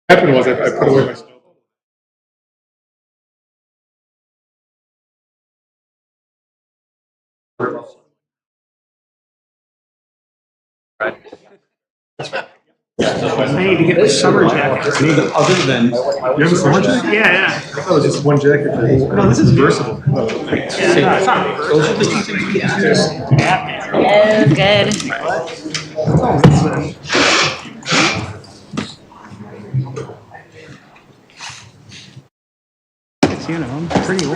What happened was I put away my snowball. I need to get my summer jacket. Other than, You have a summer jacket? Yeah. I thought it was just one jacket. No, this is versatile. Yeah, no, it's not those are the two things we have. Oh, good. You know, I'm pretty old.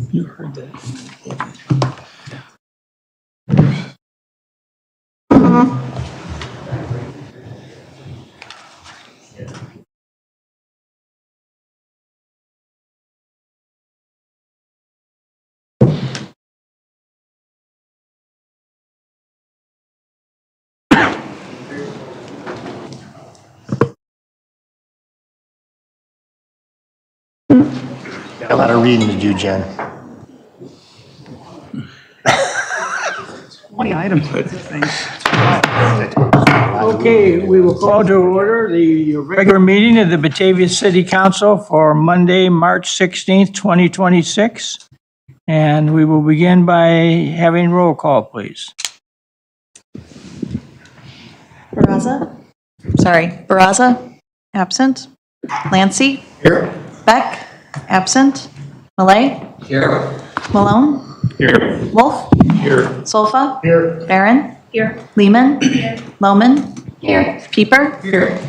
You heard that. Got a lot of reading to do, Jen. 20 items with this thing. Okay, we will call to order the regular meeting of the Batavia City Council for Monday, March 16th, 2026. And we will begin by having roll call, please. Barraza, absent. Lancey, Here. Beck, absent. Malay, Here. Malone, Here. Wolf, Here. Solfa, Here. Barron, Lehman, Lohman, Pieper,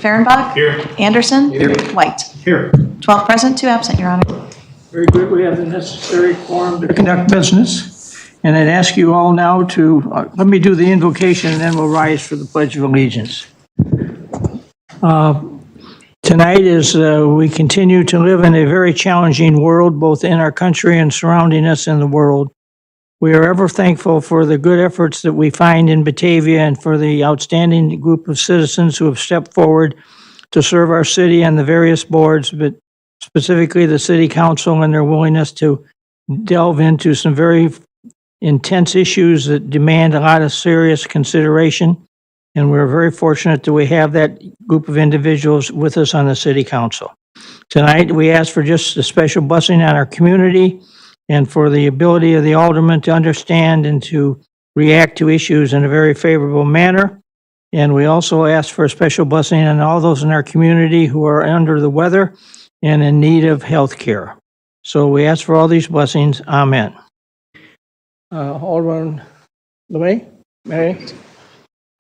Fehrenbach, Here. Anderson, White. Here. 12 present, 2 absent, Your Honor. Very good. We have the necessary quorum to conduct business. And I'd ask you all now to, let me do the invocation and then we'll rise for the Pledge of Allegiance. Tonight, as we continue to live in a very challenging world, both in our country and surrounding us in the world, we are ever thankful for the good efforts that we find in Batavia and for the outstanding group of citizens who have stepped forward to serve our city and the various boards, but specifically the city council and their willingness to delve into some very intense issues that demand a lot of serious consideration. And we're very fortunate that we have that group of individuals with us on the city council. Tonight, we ask for just a special blessing on our community and for the ability of the aldermen to understand and to react to issues in a very favorable manner. And we also ask for a special blessing on all those in our community who are under the weather and in need of health care. So we ask for all these blessings. Amen. Alderman LeMay? Mary?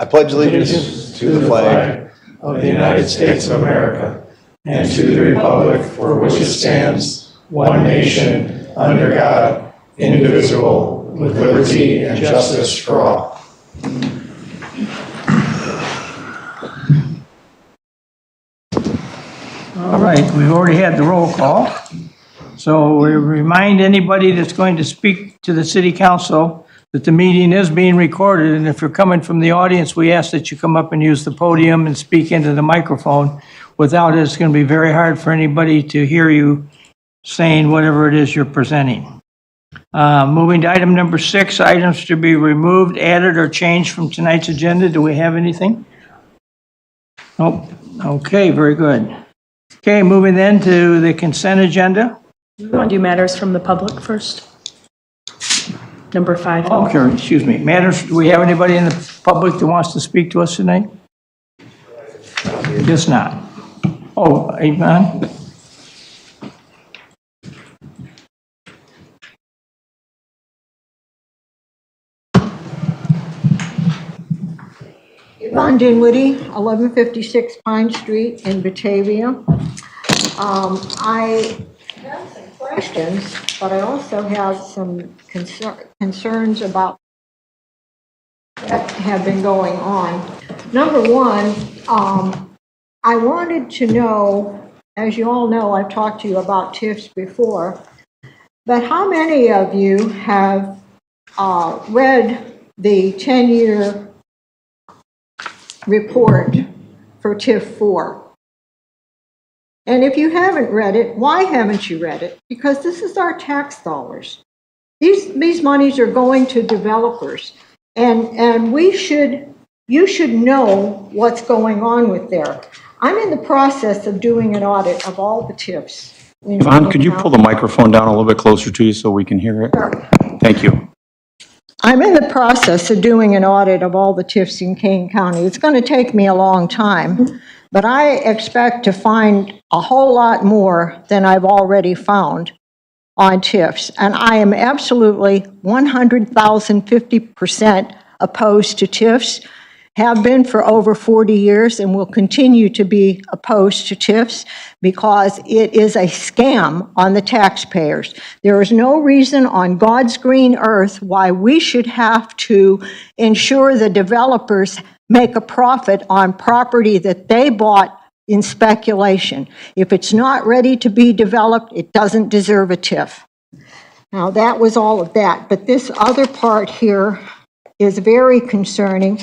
I pledge allegiance to the flag of the United States of America and to the republic for which it stands, one nation, under God, indivisible, with liberty and justice for all. All right, we've already had the roll call. So we remind anybody that's going to speak to the city council that the meeting is being recorded, and if you're coming from the audience, we ask that you come up and use the podium and speak into the microphone. Without it, it's going to be very hard for anybody to hear you saying whatever it is you're presenting. Moving to item number 6, items to be removed, added, or changed from tonight's agenda. Do we have anything? Nope. Okay, very good. Okay, moving then to the consent agenda. You want to do matters from the public first? Number 5. Okay, excuse me. Matters, do we have anybody in the public that wants to speak to us tonight? Guess not. Oh, Yvonne? Yvonne Dinwiddie, 1156 Pine Street in Batavia. I have some questions, but I also have some concerns about what have been going on. Number one, I wanted to know, as you all know, I've talked to you about TIFs before, but how many of you have read the 10-year report for TIF 4? And if you haven't read it, why haven't you read it? Because this is our tax dollars. These monies are going to developers. And you should know what's going on with there. I'm in the process of doing an audit of all the TIFs. Yvonne, could you pull the microphone down a little bit closer to you so we can hear it? Thank you. I'm in the process of doing an audit of all the TIFs in Kane County. It's going to take me a long time, but I expect to find a whole lot more than I've already found on TIFs. And I am absolutely 100,050% opposed to TIFs, have been for over 40 years and will continue to be opposed to TIFs because it is a scam on the taxpayers. There is no reason on God's green earth why we should have to ensure the developers make a profit on property that they bought in speculation. If it's not ready to be developed, it doesn't deserve a TIF. Now, that was all of that, but this other part here is very concerning.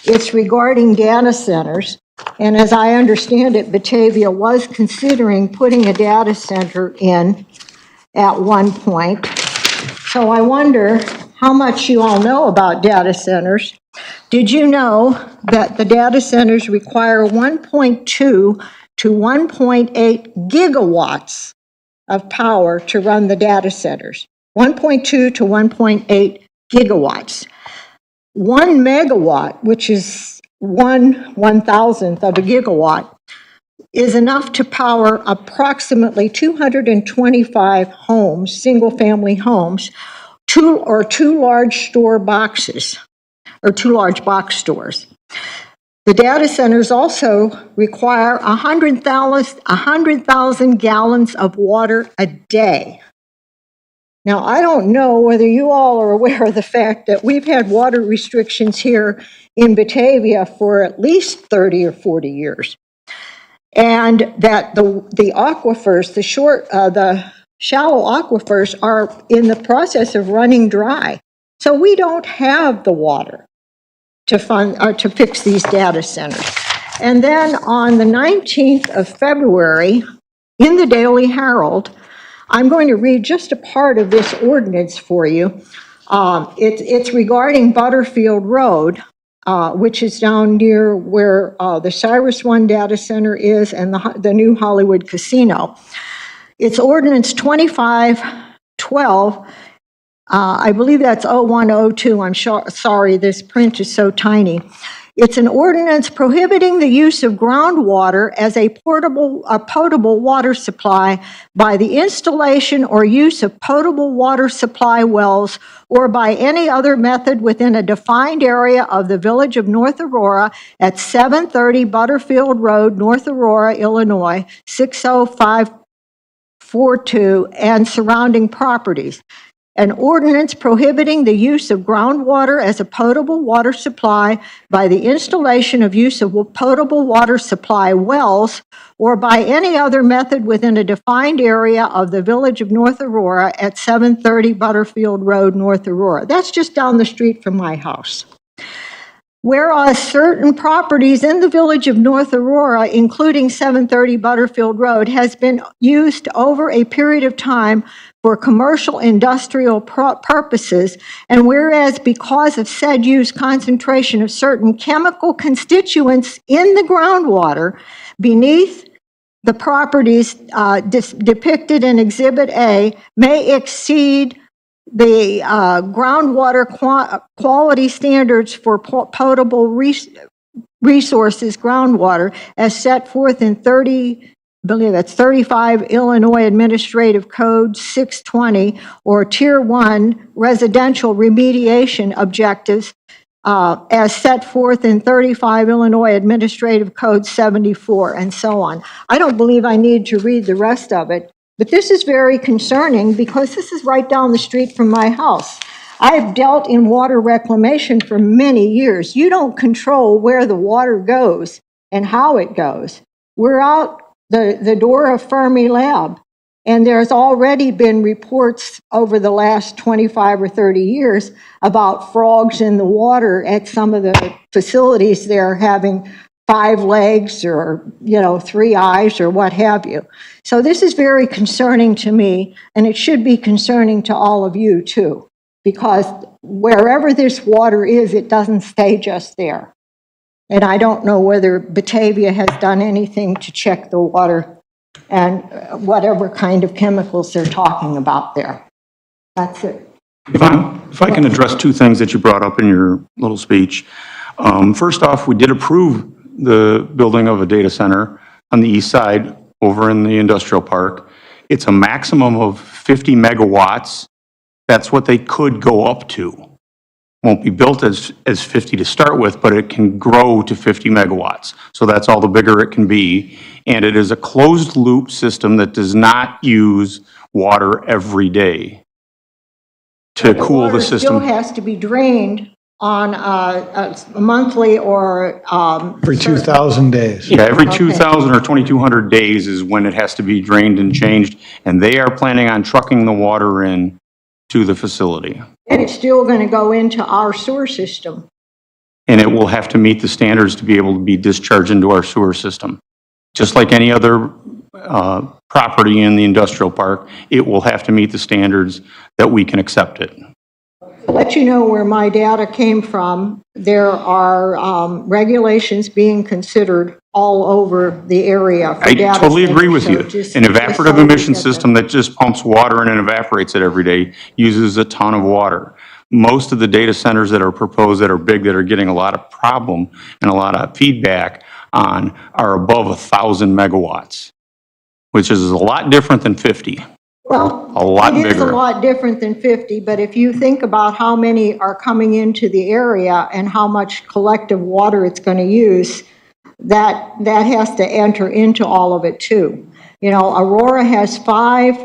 It's regarding data centers, and as I understand it, Batavia was considering putting a data center in at one point. So I wonder how much you all know about data centers. Did you know that the data centers require 1.2 to 1.8 gigawatts of power to run the data centers? 1.2 to 1.8 gigawatts. 1 megawatt, which is 1/1000th of a gigawatt, is enough to power approximately 225 homes, single-family homes, two large store boxes, or 2 large box stores. The data centers also require 100,000 gallons of water a day. Now, I don't know whether you all are aware of the fact that we've had water restrictions here in Batavia for at least 30 or 40 years. And that the aquifers, the shallow aquifers are in the process of running dry. So we don't have the water to fix these data centers. And then on the 19th of February, in the Daily Herald, I'm going to read just a part of this ordinance for you. It's regarding Butterfield Road, which is down near where the Cyrus One data center is and the new Hollywood Casino. It's ordinance 2512. I believe that's 0102. I'm sorry, this print is so tiny. It's an ordinance prohibiting the use of groundwater as a potable water supply by the installation or use of potable water supply wells or by any other method within a defined area of the Village of North Aurora at 730 Butterfield Road, North Aurora, Illinois, 60542, and surrounding properties. An ordinance prohibiting the use of groundwater as a potable water supply by the installation of use of potable water supply wells or by any other method within a defined area of the Village of North Aurora at 730 Butterfield Road, North Aurora. That's just down the street from my house. Whereas certain properties in the Village of North Aurora, including 730 Butterfield Road, has been used over a period of time for commercial industrial purposes, and whereas because of said use concentration of certain chemical constituents in the groundwater beneath the properties depicted in Exhibit A may exceed the groundwater quality standards for potable resources groundwater as set forth in 35 Illinois Administrative Code 620, or Tier 1 residential remediation objectives as set forth in 35 Illinois Administrative Code 74, and so on. I don't believe I need to read the rest of it, but this is very concerning because this is right down the street from my house. I've dealt in water reclamation for many years. You don't control where the water goes and how it goes. We're out the door of Fermi Lab, and there's already been reports over the last 25 or 30 years about frogs in the water at some of the facilities there having 5 legs or, 3 eyes or what have you. So this is very concerning to me, and it should be concerning to all of you too, because wherever this water is, it doesn't stay just there. And I don't know whether Batavia has done anything to check the water and whatever kind of chemicals they're talking about there. That's it. If I can address two things that you brought up in your little speech. First off, we did approve the building of a data center on the east side over in the industrial park. It's a maximum of 50 megawatts. That's what they could go up to. Won't be built as 50 to start with, but it can grow to 50 megawatts. So that's all the bigger it can be. And it is a closed loop system that does not use water every day to cool the Water still system. has to be drained on a monthly or. Every 2,000 days. Yeah, every 2,000 or 2,200 days is when it has to be drained and changed. And they are planning on trucking the water in to the facility. And it's still going to go into our sewer system. And it will have to meet the standards to be able to be discharged into our sewer system. Just like any other property in the industrial park, it will have to meet the standards that we can accept it. To let you know where my data came from, there are regulations being considered all over the area for I data totally agree with centers. you. So just- An just evaporative so we emission get system that just pumps water in and evaporates it every day uses a ton of water. Most of the data centers that are proposed that are big, that are getting a lot of problem and a lot of feedback on are above 1,000 megawatts, which is a lot different than 50. Well, A lot it is a bigger. lot different than 50, but if you think about how many are coming into the area and how much collective water it's going to use, that has to enter into all of it too. Aurora has five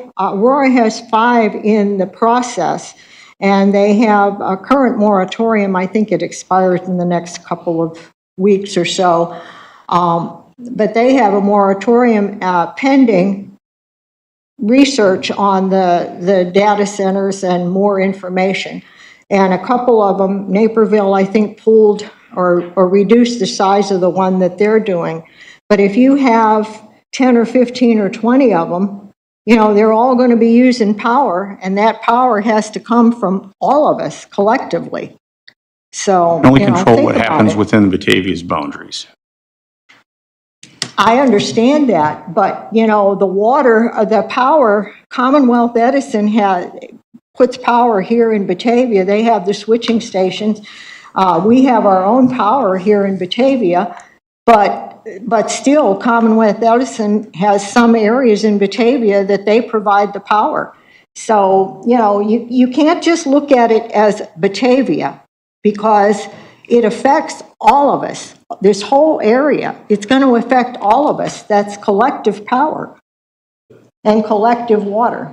in the process, and they have a current moratorium. I think it expires in the next couple of weeks or so. But they have a moratorium pending research on the data centers and more information. And a couple of them, Naperville, I think, pulled or reduced the size of the one that they're doing. But if you have 10 or 15 or 20 of them, they're all going to be using power, and that power has to come from all of us collectively. So, We only control think what about happens it. within Batavia's boundaries. I understand that, but, the water, the power, Commonwealth Edison puts power here in Batavia. They have the switching stations. We have our own power here in Batavia, but still, Commonwealth Edison has some areas in Batavia that they provide the power. So, you can't just look at it as Batavia, because it affects all of us. This whole area, it's going to affect all of us. That's collective power and collective water.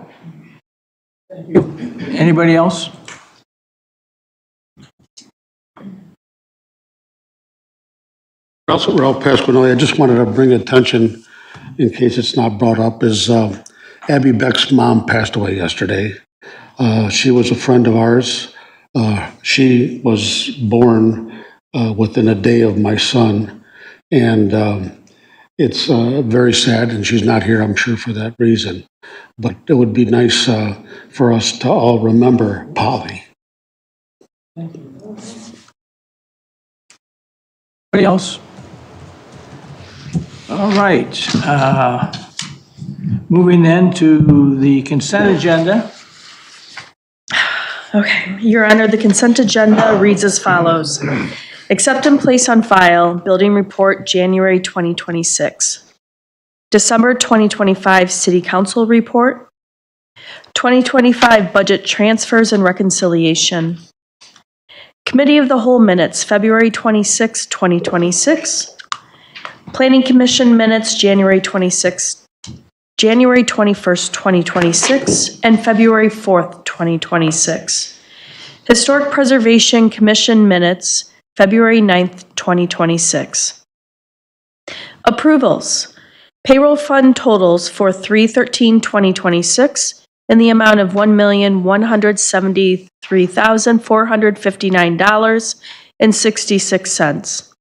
Anybody else? Also, Ralph Pasquinelli, I just wanted to bring attention, in case it's not brought up, is Abby Beck's mom passed away yesterday. She was a friend of ours. She was born within a day of my son, and it's very sad, and she's not here, I'm sure, for that reason. But it would be nice for us to all remember Polly. Anybody else? All right. Moving then to the consent agenda. Okay, Your Honor, the consent agenda reads as follows. Accept and place on file Building Report, January 2026. December 2025 City Council Report. 2025 Budget Transfers and Reconciliation. Committee of the Whole Minutes, February 26, 2026. Planning Commission Minutes, January 21st, 2026, and February 4th, 2026. Historic Preservation Commission Minutes, February 9th, 2026. Approvals. Payroll fund totals for 3/13/2026 in the amount of $1,173,459.66.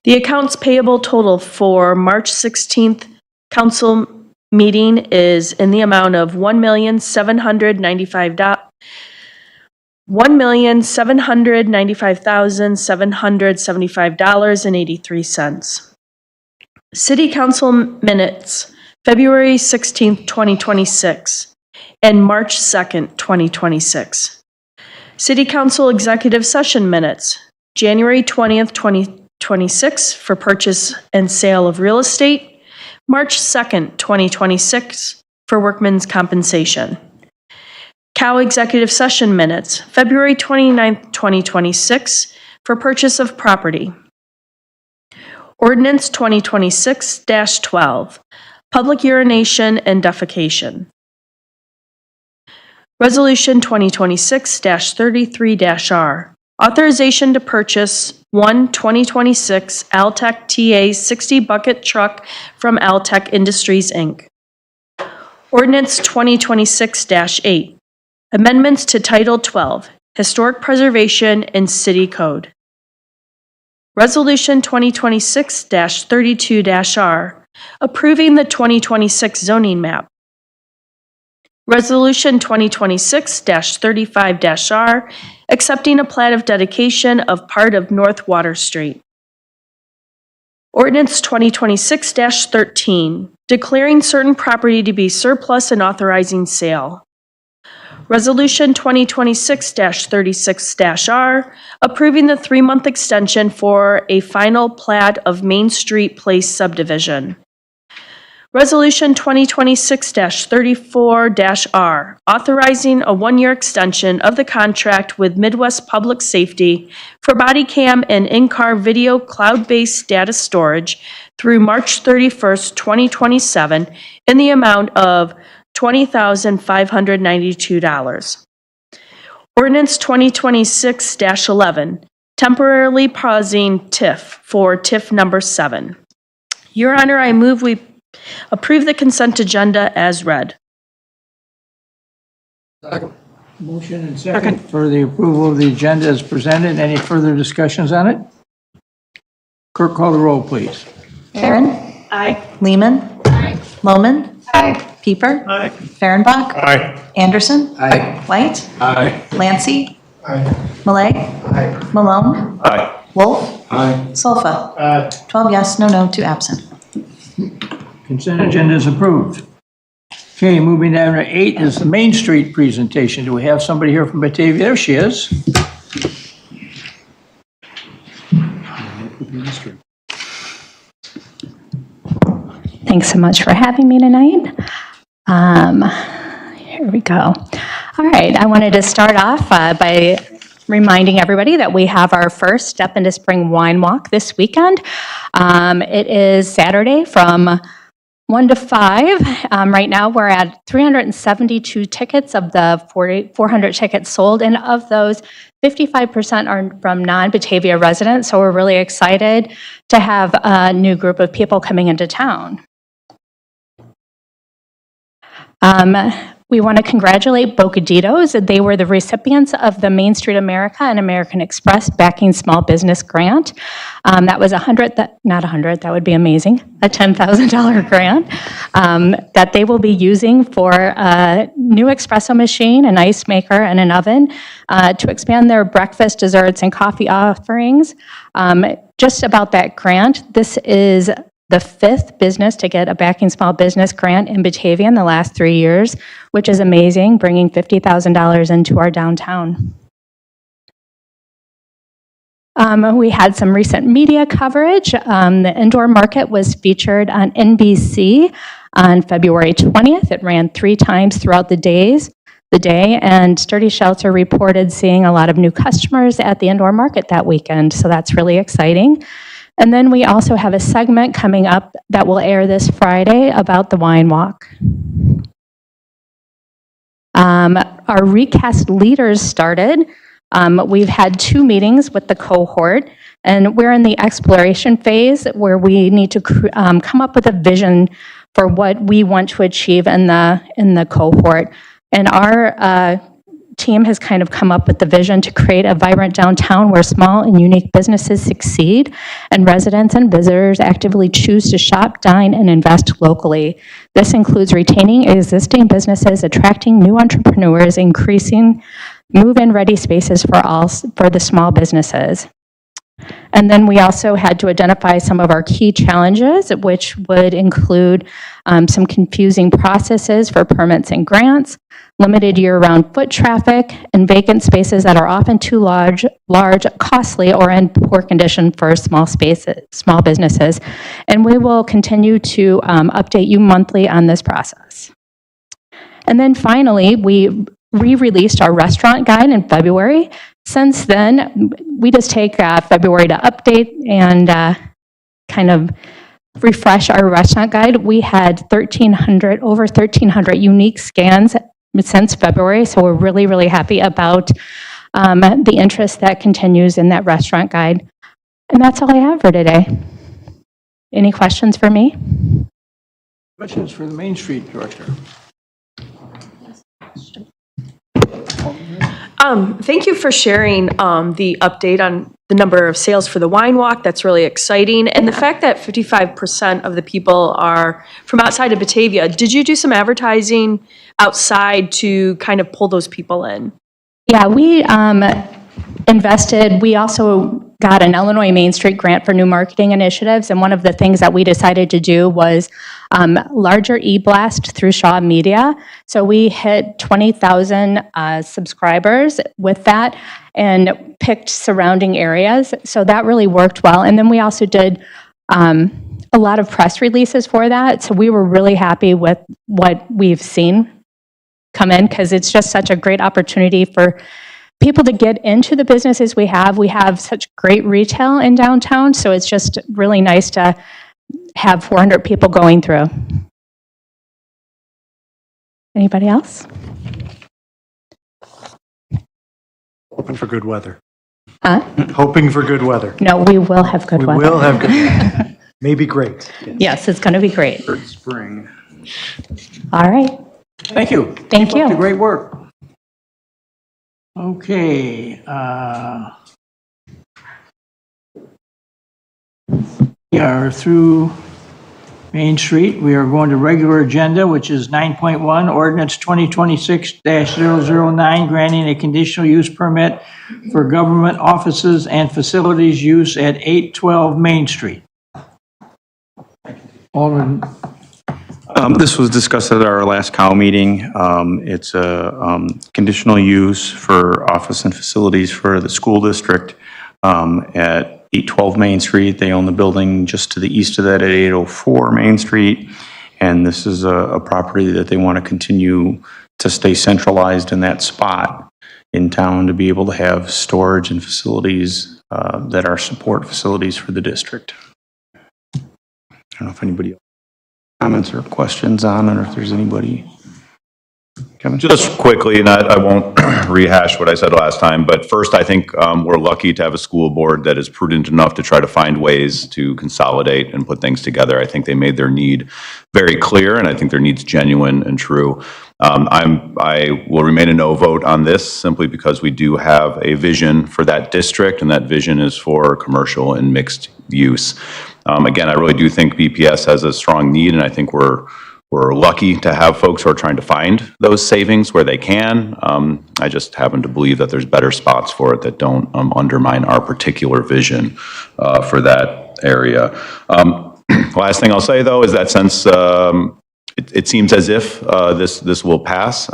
The accounts payable total for March 16th council meeting is in the amount of $1,795,775.83. City council minutes, February 16th, 2026, and March 2nd, 2026. City council executive session minutes, January 20th, 2026, for purchase and sale of real estate, March 2nd, 2026, for workmen's compensation. Cow executive session minutes, February 29th, 2026, for purchase of property. Ordinance 2026-12, public urination and defecation. Resolution 2026-33-R, authorization to purchase one 2026 Altech TA 60 bucket truck from Altech Industries, Inc. Ordinance 2026-8, amendments to Title 12, Historic Preservation and City Code. Resolution 2026-32-R, approving the 2026 zoning map. Resolution 2026-35-R, accepting a plat of dedication of part of North Water Street. Ordinance 2026-13, declaring certain property to be surplus and authorizing sale. Resolution 2026-36-R, approving the 3-month extension for a final plat of Main Street Place subdivision. Resolution 2026-34-R, authorizing a 1-year extension of the contract with Midwest Public Safety for body cam and in-car video cloud-based data storage through March 31st, 2027, in the amount of $20,592. Ordinance 2026-11, temporarily pausing TIF for TIF number 7. Your Honor, I move we approve the consent agenda as read. Motion and second for the approval of the agenda as presented. Any further discussions on it? Clerk, call the roll, please. Barron? Aye. Lehman? Aye. Lohman? Aye. Pieper? Aye. Fehrenbach? Aye. Anderson? Aye. White? Aye. Lancy? Aye. Malay? Aye. Malone? Aye. Wolf? Aye. Solfa? Aye. 12 yes, no, 2 absent. Consent agenda is approved. Okay, moving down to 8 is the Main Street presentation. Do we have somebody here from Batavia? There she is. Thanks so much for having me tonight. Here we go. All right, I wanted to start off by reminding everybody that we have our first Step into Spring Wine Walk this weekend. It is Saturday from 1 to 5. Right now, we're at 372 tickets of the 400 tickets sold, and of those, 55% are from non-Batavia residents, so we're really excited to have a new group of people coming into town. We want to congratulate Bocaditos. They were the recipients of the Main Street America and American Express Backing Small Business Grant. That was that would be amazing, a $10,000 grant that they will be using for a new espresso machine, an ice maker, and an oven to expand their breakfast, desserts, and coffee offerings. Just about that grant, this is the 5th business to get a Backing Small Business Grant in Batavia in the last 3 years, which is amazing, bringing $50,000 into our downtown. We had some recent media coverage. The indoor market was featured on NBC on February 20th. It ran 3 times throughout the day, and Sturdy Shelter reported seeing a lot of new customers at the indoor market that weekend, so that's really exciting. And then we also have a segment coming up that will air this Friday about the wine walk. Our recast leaders started. We've had 2 meetings with the cohort, and we're in the exploration phase where we need to come up with a vision for what we want to achieve in the cohort. And our team has kind of come up with the vision to create a vibrant downtown where small and unique businesses succeed, and residents and visitors actively choose to shop, dine, and invest locally. This includes retaining existing businesses, attracting new entrepreneurs, increasing move-in ready spaces for the small businesses. And then we also had to identify some of our key challenges, which would include some confusing processes for permits and grants, limited year-round foot traffic, and vacant spaces that are often too large, costly, or in poor condition for small businesses. And we will continue to update you monthly on this process. And then finally, we re-released our restaurant guide in February. Since then, we just take February to update and kind of refresh our restaurant guide. We had over 1,300 unique scans since February, so we're really, really happy about the interest that continues in that restaurant guide. And that's all I have for today. Any questions for me? Questions for the Main Street Director? Thank you for sharing the update on the number of sales for the wine walk. That's really exciting. And the fact that 55% of the people are from outside of Batavia. Did you do some advertising outside to kind of pull those people in? Yeah, we invested. We also got an Illinois Main Street grant for new marketing initiatives, and one of the things that we decided to do was larger e-blast through Shaw Media. So we hit 20,000 subscribers with that and picked surrounding areas. So that really worked well. And then we also did a lot of press releases for that. So we were really happy with what we've seen come in, because it's just such a great opportunity for people to get into the businesses we have. We have such great retail in downtown, so it's just really nice to have 400 people going through. Anybody else? Hoping for good weather. Huh? Hoping for good weather. No, we will have good weather. We will have good weather. Maybe great. Yes, it's going to be great. For spring. All right. Thank you. Thank Keep up you. the great work. Okay. We are through Main Street. We are going to regular agenda, which is 9.1, ordinance 2026-009, granting a conditional use permit for government offices and facilities use at 812 Main Street. Alderman. This was discussed at our last COW meeting. It's a conditional use for office and facilities for the school district at 812 Main Street. They own the building just to the east of that at 804 Main Street. And this is a property that they want to continue to stay centralized in that spot in town to be able to have storage and facilities that are support facilities for the district. I don't know if anybody else comments or questions on it, or if there's anybody. Kevin? Just quickly, and I won't rehash what I said last time, but first, I think we're lucky to have a school board that is prudent enough to try to find ways to consolidate and put things together. I think they made their need very clear, and I think their need's genuine and true. I will remain a no vote on this simply because we do have a vision for that district, and that vision is for commercial and mixed use. Again, I really do think BPS has a strong need, and I think we're lucky to have folks who are trying to find those savings where they can. I just happen to believe that there's better spots for it that don't undermine our particular vision for that area. Last thing I'll say, though, is that since it seems as if this will pass,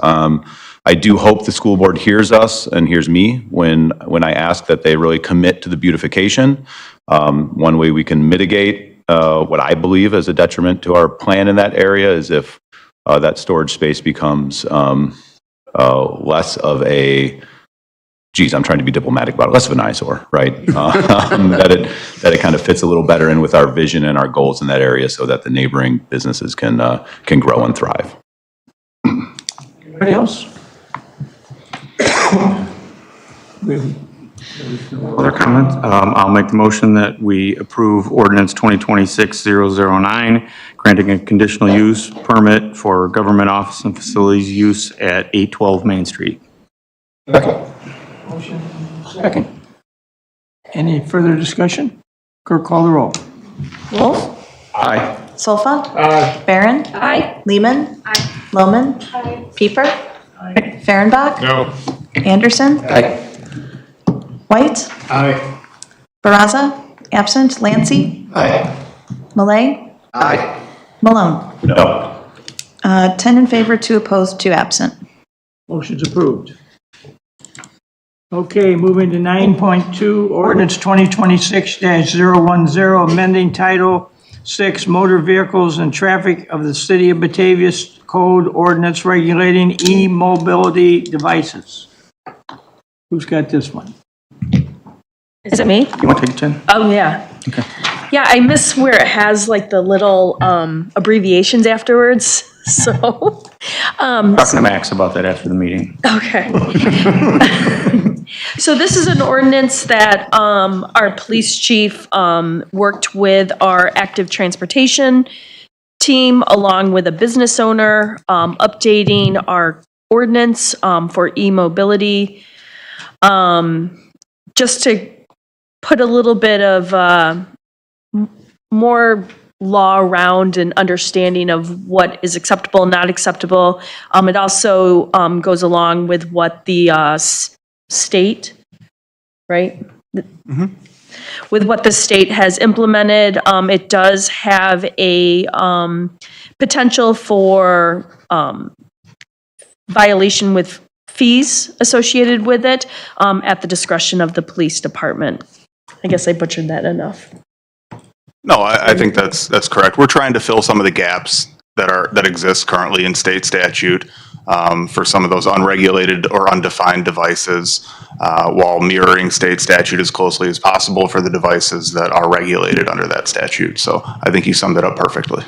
I do hope the school board hears us and hears me when I ask that they really commit to the beautification. One way we can mitigate what I believe is a detriment to our plan in that area is if that storage space becomes less of a, geez, I'm trying to be diplomatic about it, less of an eyesore, right? That it kind of fits a little better in with our vision and our goals in that area so that the neighboring businesses can grow and thrive. Anybody else? Other comments? I'll make the motion that we approve ordinance 2026-009, granting a conditional use permit for government office and facilities use at 812 Main Street. Motion second. Any further discussion? Clerk, call the roll. Wolf. Aye. Solfa. Barron. Lehman. Loman. Pieper. Fehrenbach. No. Anderson. White. Aye. Baraza. Absent. Lancy. Malay. Malone. No. 10 in favor, 2 opposed, 2 absent. Motion's approved. Okay, moving to 9.2, ordinance 2026-010, amending Title 6 Motor Vehicles and Traffic of the City of Batavia Code Ordinance regulating e-mobility devices. Who's got this one? Is it me? You want to take it, Jen? Oh, yeah. Okay. Yeah, I miss where it has like the little abbreviations afterwards. So, Talking to Max about that after the meeting. okay. So this is an ordinance that our police chief worked with our active transportation team along with a business owner, updating our ordinance for e-mobility. Just to put a little bit of more law around and understanding of what is acceptable and not acceptable. It also goes along with what the state, right? With what the state has implemented. It does have a potential for violation with fees associated with it at the discretion of the police department. I guess I butchered that enough. No, I think that's correct. We're trying to fill some of the gaps that exist currently in state statute for some of those unregulated or undefined devices, while mirroring state statute as closely as possible for the devices that are regulated under that statute. So I think you summed it up perfectly.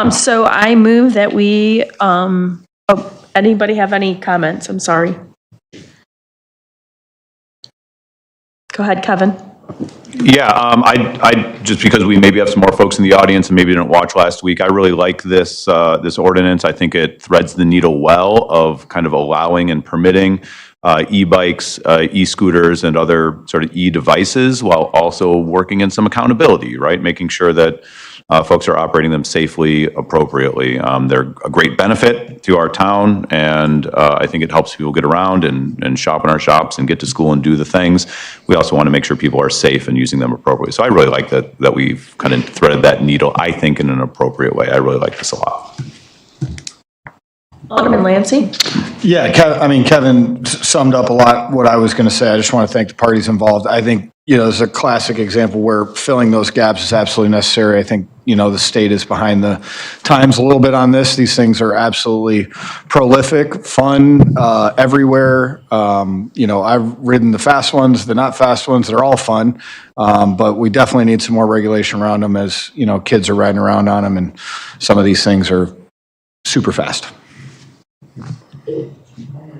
So I move that we, anybody have any comments? I'm sorry. Go ahead, Kevin. Yeah, I just because we maybe have some more folks in the audience and maybe didn't watch last week, I really like this this ordinance. I think it threads the needle well of kind of allowing and permitting e-bikes, e-scooters, and other sort of e-devices while also working in some accountability, right? Making sure that folks are operating them safely, appropriately. They're a great benefit to our town, and I think it helps people get around and shop in our shops and get to school and do the things. We also want to make sure people are safe and using them appropriately. So I really like that we've kind of threaded that needle, I think, in an appropriate way. I really like this a lot. Alderman Lancy? Yeah, Kevin summed up a lot what I was going to say. I just want to thank the parties involved. I think, this is a classic example where filling those gaps is absolutely necessary. I think, the state is behind the times a little bit on this. These things are absolutely prolific, fun, everywhere. I've ridden the fast ones, the not fast ones. They're all fun, but we definitely need some more regulation around them as, kids are riding around on them, and some of these things are super fast.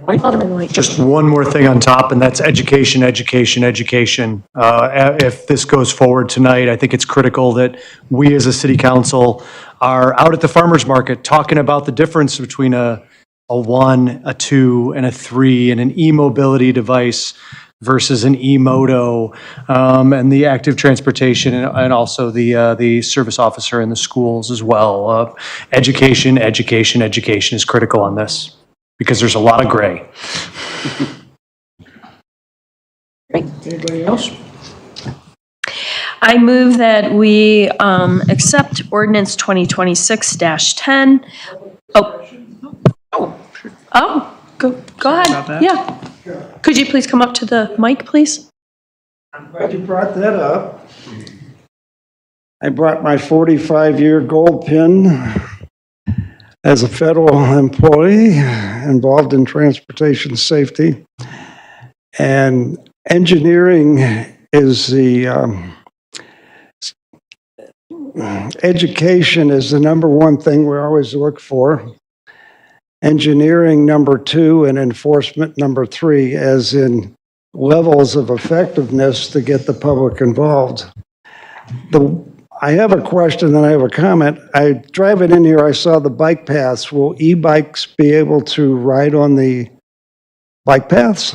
Alderman White. Just one more thing on top, and that's education, education, education. If this goes forward tonight, I think it's critical that we as a city council are out at the farmer's market talking about the difference between a 1, a 2, and a 3, and an e-mobility device versus an e-moto, and the active transportation, and also the service officer in the schools as well. Education, education, education is critical on this, because there's a lot of gray. Anybody else? I move that we accept ordinance 2026-10. Go ahead. Yeah. Could you please come up to the mic, please? I'm glad you brought that up. I brought my 45-year gold pin as a federal employee involved in transportation safety. And engineering is education is the number one thing we always look for. Engineering number 2 and enforcement number 3, as in levels of effectiveness to get the public involved. I have a question, then I have a comment. I driving in here, I saw the bike paths. Will e-bikes be able to ride on the bike paths?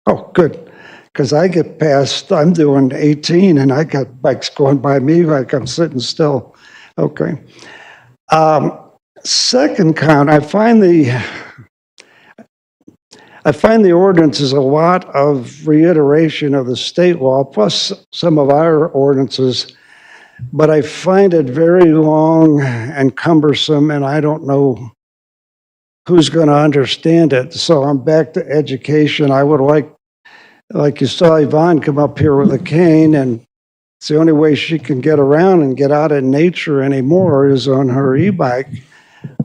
Oh, good. Because I get past, I'm doing 18 and I got bikes going by me like I'm sitting still. Okay. Second count, I find the ordinance is a lot of reiteration of the state law, plus some of our ordinances, but I find it very long and cumbersome, and I don't know who's going to understand it. So I'm back to education. I would like you saw Yvonne come up here with a cane, and it's the only way she can get around and get out in nature anymore is on her e-bike.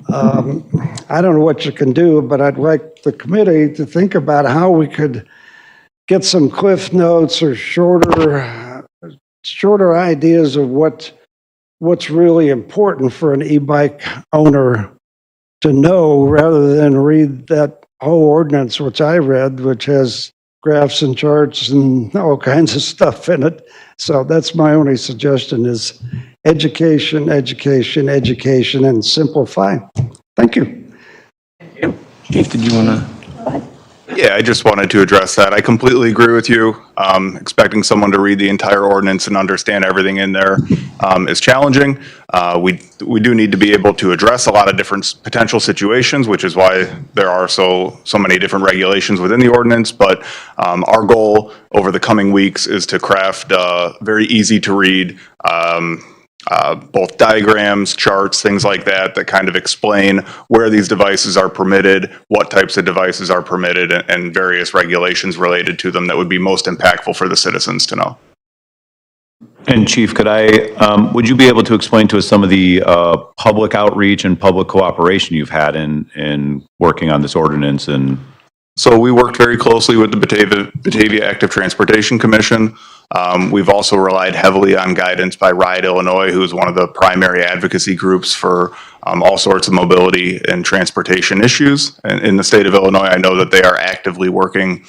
I don't know what you can do, but I'd like the committee to think about how we could get some cliff notes or shorter ideas of what's really important for an e-bike owner to know, rather than read that whole ordinance, which I read, which has graphs and charts and all kinds of stuff in it. So that's my only suggestion is education, education, education, and simplify. Thank you. Chief, did you want to? Yeah, I just wanted to address that. I completely agree with you. Expecting someone to read the entire ordinance and understand everything in there is challenging. We do need to be able to address a lot of different potential situations, which is why there are so many different regulations within the ordinance. But our goal over the coming weeks is to craft very easy to read both diagrams, charts, things like that, that kind of explain where these devices are permitted, what types of devices are permitted, and various regulations related to them that would be most impactful for the citizens to know. And Chief, would you be able to explain to us some of the public outreach and public cooperation you've had in working on this ordinance? And so we worked very closely with the Batavia Active Transportation Commission. We've also relied heavily on guidance by Ride Illinois, who's one of the primary advocacy groups for all sorts of mobility and transportation issues. And in the state of Illinois, I know that they are actively working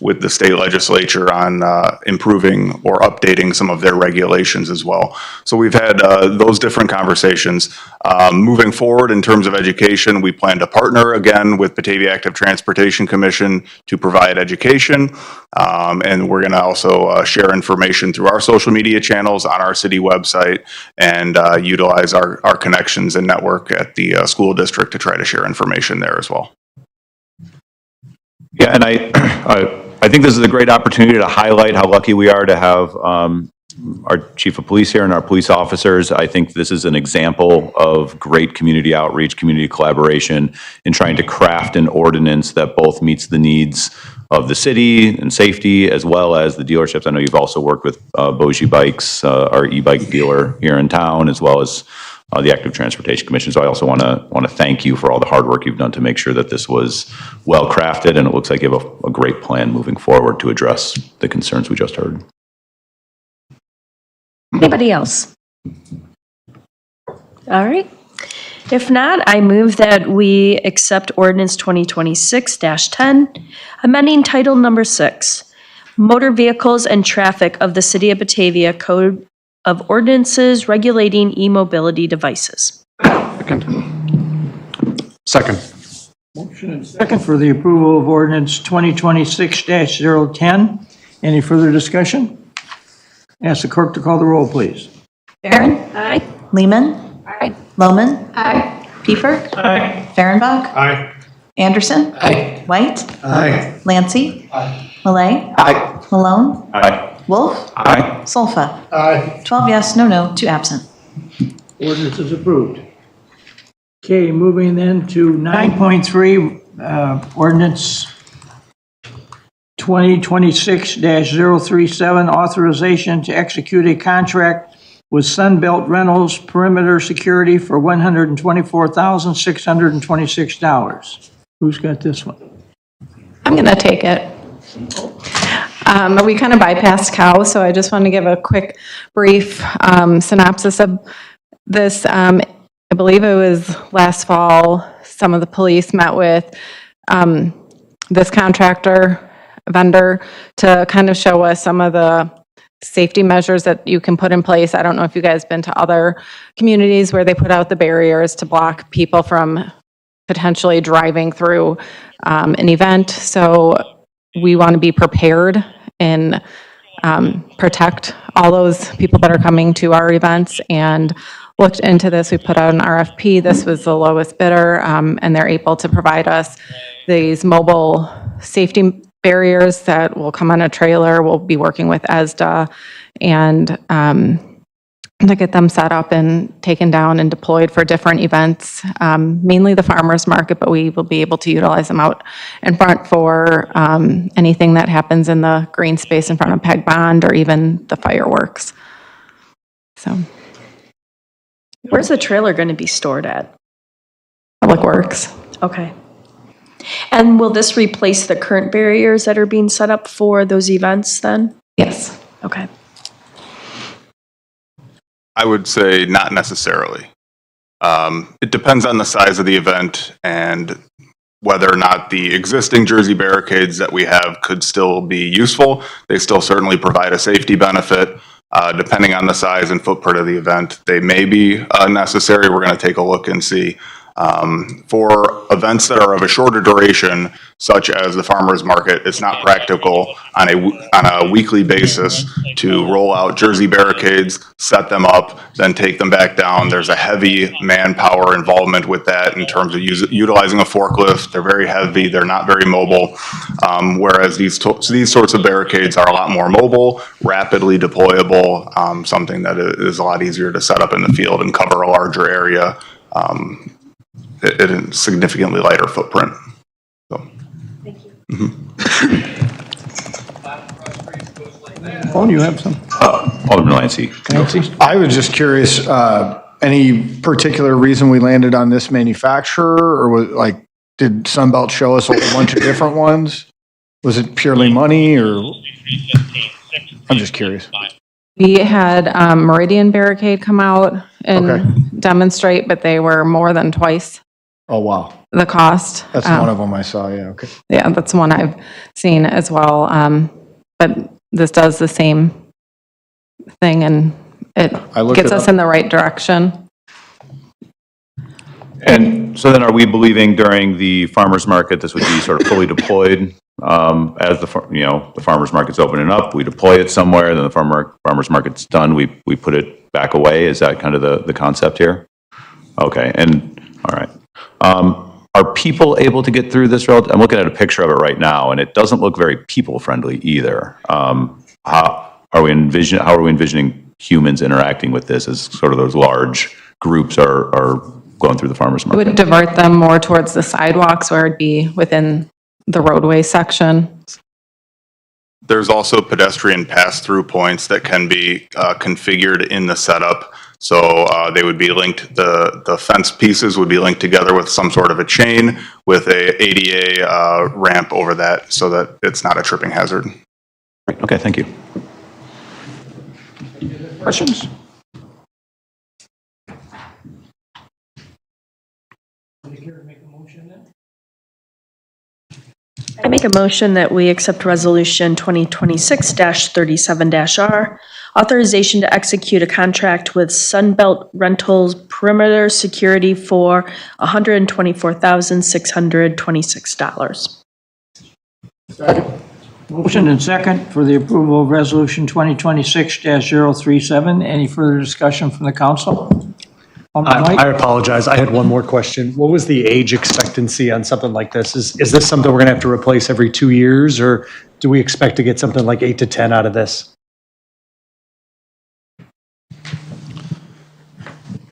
with the state legislature on improving or updating some of their regulations as well. So we've had those different conversations. Moving forward in terms of education, we plan to partner again with Batavia Active Transportation Commission to provide education. And we're going to also share information through our social media channels on our city website and utilize our connections and network at the school district to try to share information there as well. yeah, and I think this is a great opportunity to highlight how lucky we are to have our chief of police here and our police officers. I think this is an example of great community outreach, community collaboration in trying to craft an ordinance that both meets the needs of the city and safety, as well as the dealerships. I know you've also worked with Bogie Bikes, our e-bike dealer here in town, as well as the Active Transportation Commission. So I also want to thank you for all the hard work you've done to make sure that this was well crafted, and it looks like you have a great plan moving forward to address the concerns we just heard. Anybody else? All right. If not, I move that we accept ordinance 2026-10, amending title number 6, Motor Vehicles and Traffic of the City of Batavia Code of Ordinances Regulating E-Mobility Devices. Second. Motion and second for the approval of ordinance 2026-010. Any further discussion? Ask the clerk to call the roll, please. Barron? Aye. Lehman? Aye. Lohman? Aye. Pieper? Aye. Fehrenbach? Aye. Anderson? Aye. White? Aye. Lancy? Aye. Malay? Aye. Malone? Aye. Wolf? Aye. Solfa? Aye. 12 yes, no, 2 absent. Ordinance is approved. Okay, moving then to 9.3, ordinance 2026-037, authorization to execute a contract with Sunbelt Rentals Perimeter Security for $124,626. Who's got this one? I'm going to take it. We kind of bypassed Cow, so I just want to give a quick, brief synopsis of this. I believe it was last fall, some of the police met with this contractor, vendor, to kind of show us some of the safety measures that you can put in place. I don't know if you guys been to other communities where they put out the barriers to block people from potentially driving through an event. So we want to be prepared and protect all those people that are coming to our events, and looked into this. We put out an RFP. This was the lowest bidder, and they're able to provide us these mobile safety barriers that will come on a trailer. We'll be working with ESDA and to get them set up and taken down and deployed for different events, mainly the farmers market, but we will be able to utilize them out in front for anything that happens in the green space in front of Peg Bond or even the fireworks. So, Where's the trailer going to be stored at? Public Works. Okay. And will this replace the current barriers that are being set up for those events then? Yes. Okay. I would say not necessarily. It depends on the size of the event and whether or not the existing Jersey barricades that we have could still be useful. They still certainly provide a safety benefit. Depending on the size and footprint of the event, they may be necessary. We're going to take a look and see. For events that are of a shorter duration, such as the farmers market, it's not practical on a weekly basis to roll out Jersey barricades, set them up, then take them back down. There's a heavy manpower involvement with that in terms of utilizing a forklift. They're very heavy. They're not very mobile. Whereas these sorts of barricades are a lot more mobile, rapidly deployable, something that is a lot easier to set up in the field and cover a larger area. It a significantly lighter footprint. So. Thank you. Oh, you have some? Alderman Lancy. I was just curious, any particular reason we landed on this manufacturer, or was did Sunbelt show us a whole bunch of different ones? Was it purely money, or? I'm just curious. We had Meridian Barricade come out and demonstrate, but they were more than twice. Oh, wow. The cost. That's one of them I saw, yeah, okay. Yeah, that's one I've seen as well. But this does the same thing, and it gets us in the right direction. And so then are we believing during the farmer's market, this would be sort of fully deployed as the farmer's market's opening up, we deploy it somewhere, then the farmer's market's done, we put it back away? Is that kind of the concept here? Okay, and all right. Are people able to get through this road? I'm looking at a picture of it right now, and it doesn't look very people-friendly either. How are we envisioning humans interacting with this as sort of those large groups are going through the farmer's market? It would divert them more towards the sidewalks where it'd be within the roadway section. There's also pedestrian pass-through points that can be configured in the setup. So they would be linked, the fence pieces would be linked together with some sort of a chain with a ADA ramp over that so that it's not a tripping hazard. Okay, thank you. Questions? I make a motion that we accept Resolution 2026-37-R, authorization to execute a contract with Sunbelt Rentals Perimeter Security for $124,626. Motion and second for the approval of Resolution 2026-037. Any further discussion from the council? I apologize. I had one more question. What was the age expectancy on something like this? Is this something we're going to have to replace every 2 years, or do we expect to get something like 8 to 10 out of this?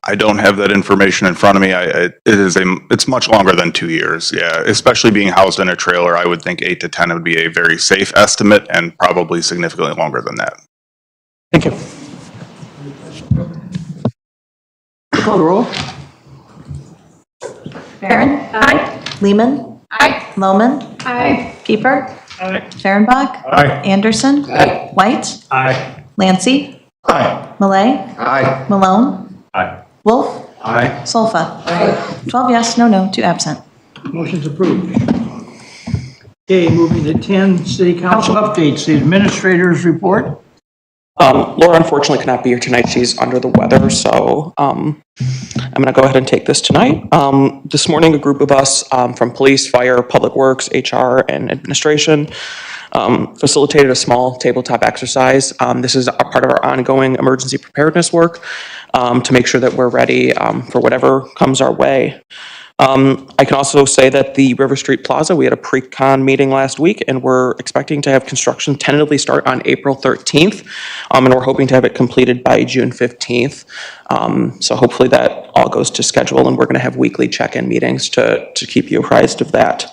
I don't have that information in front of me. It's much longer than 2 years. Yeah, especially being housed in a trailer, I would think 8 to 10 would be a very safe estimate, and probably significantly longer than that. Thank you. Call the roll. Barron? Aye. Lehman? Aye. Lohman? Aye. Pieper? Aye. Fehrenbach? Aye. Anderson? Aye. White? Aye. Lancy? Aye. Malay? Aye. Malone? Aye. Wolf? Aye. Solfa? 12 yes, no, 2 absent. Motion's approved. Okay, moving to 10, city council updates, the administrator's report. Laura unfortunately cannot be here tonight. She's under the weather, so I'm going to go ahead and take this tonight. This morning, a group of us from police, fire, public works, HR, and administration facilitated a small tabletop exercise. This is a part of our ongoing emergency preparedness work to make sure that we're ready for whatever comes our way. I can also say that the River Street Plaza, we had a pre-con meeting last week, and we're expecting to have construction tentatively start on April 13th, and we're hoping to have it completed by June 15th. So hopefully that all goes to schedule, and we're going to have weekly check-in meetings to keep you apprised of that.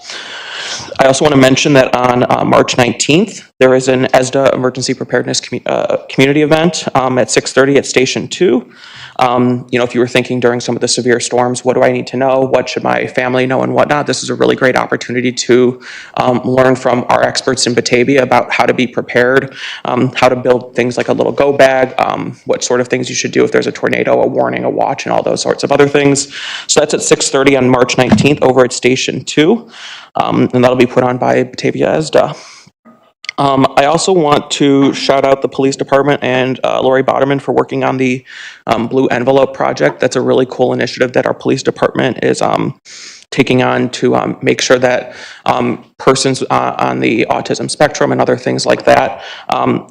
I also want to mention that on March 19th, there is an ESDA Emergency Preparedness Community event at 6:30 at Station 2. If you were thinking during some of the severe storms, what do I need to know? What should my family know and whatnot? This is a really great opportunity to learn from our experts in Batavia about how to be prepared, how to build things like a little go bag, what sort of things you should do if there's a tornado, a warning, a watch, and all those sorts of other things. So that's at 6:30 on March 19th over at Station 2, and that'll be put on by Batavia ESDA. I also want to shout out the police department and Lori Botterman for working on the Blue Envelope project. That's a really cool initiative that our police department is taking on to make sure that persons on the autism spectrum and other things like that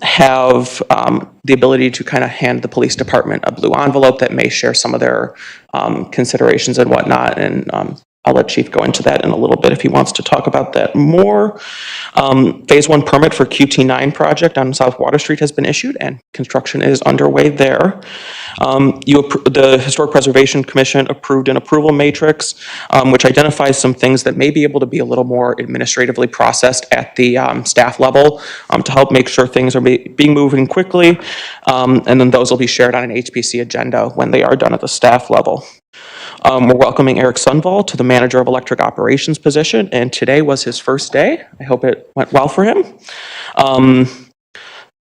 have the ability to kind of hand the police department a blue envelope that may share some of their considerations and whatnot. And I'll let Chief go into that in a little bit if he wants to talk about that more. Phase 1 permit for QT9 project on South Water Street has been issued and construction is underway there. The Historic Preservation Commission approved an approval matrix which identifies some things that may be able to be a little more administratively processed at the staff level to help make sure things are being moving quickly, and then those will be shared on an HPC agenda when they are done at the staff level. We're welcoming Eric Sunval to the Manager of Electric Operations position, and today was his first day. I hope it went well for him.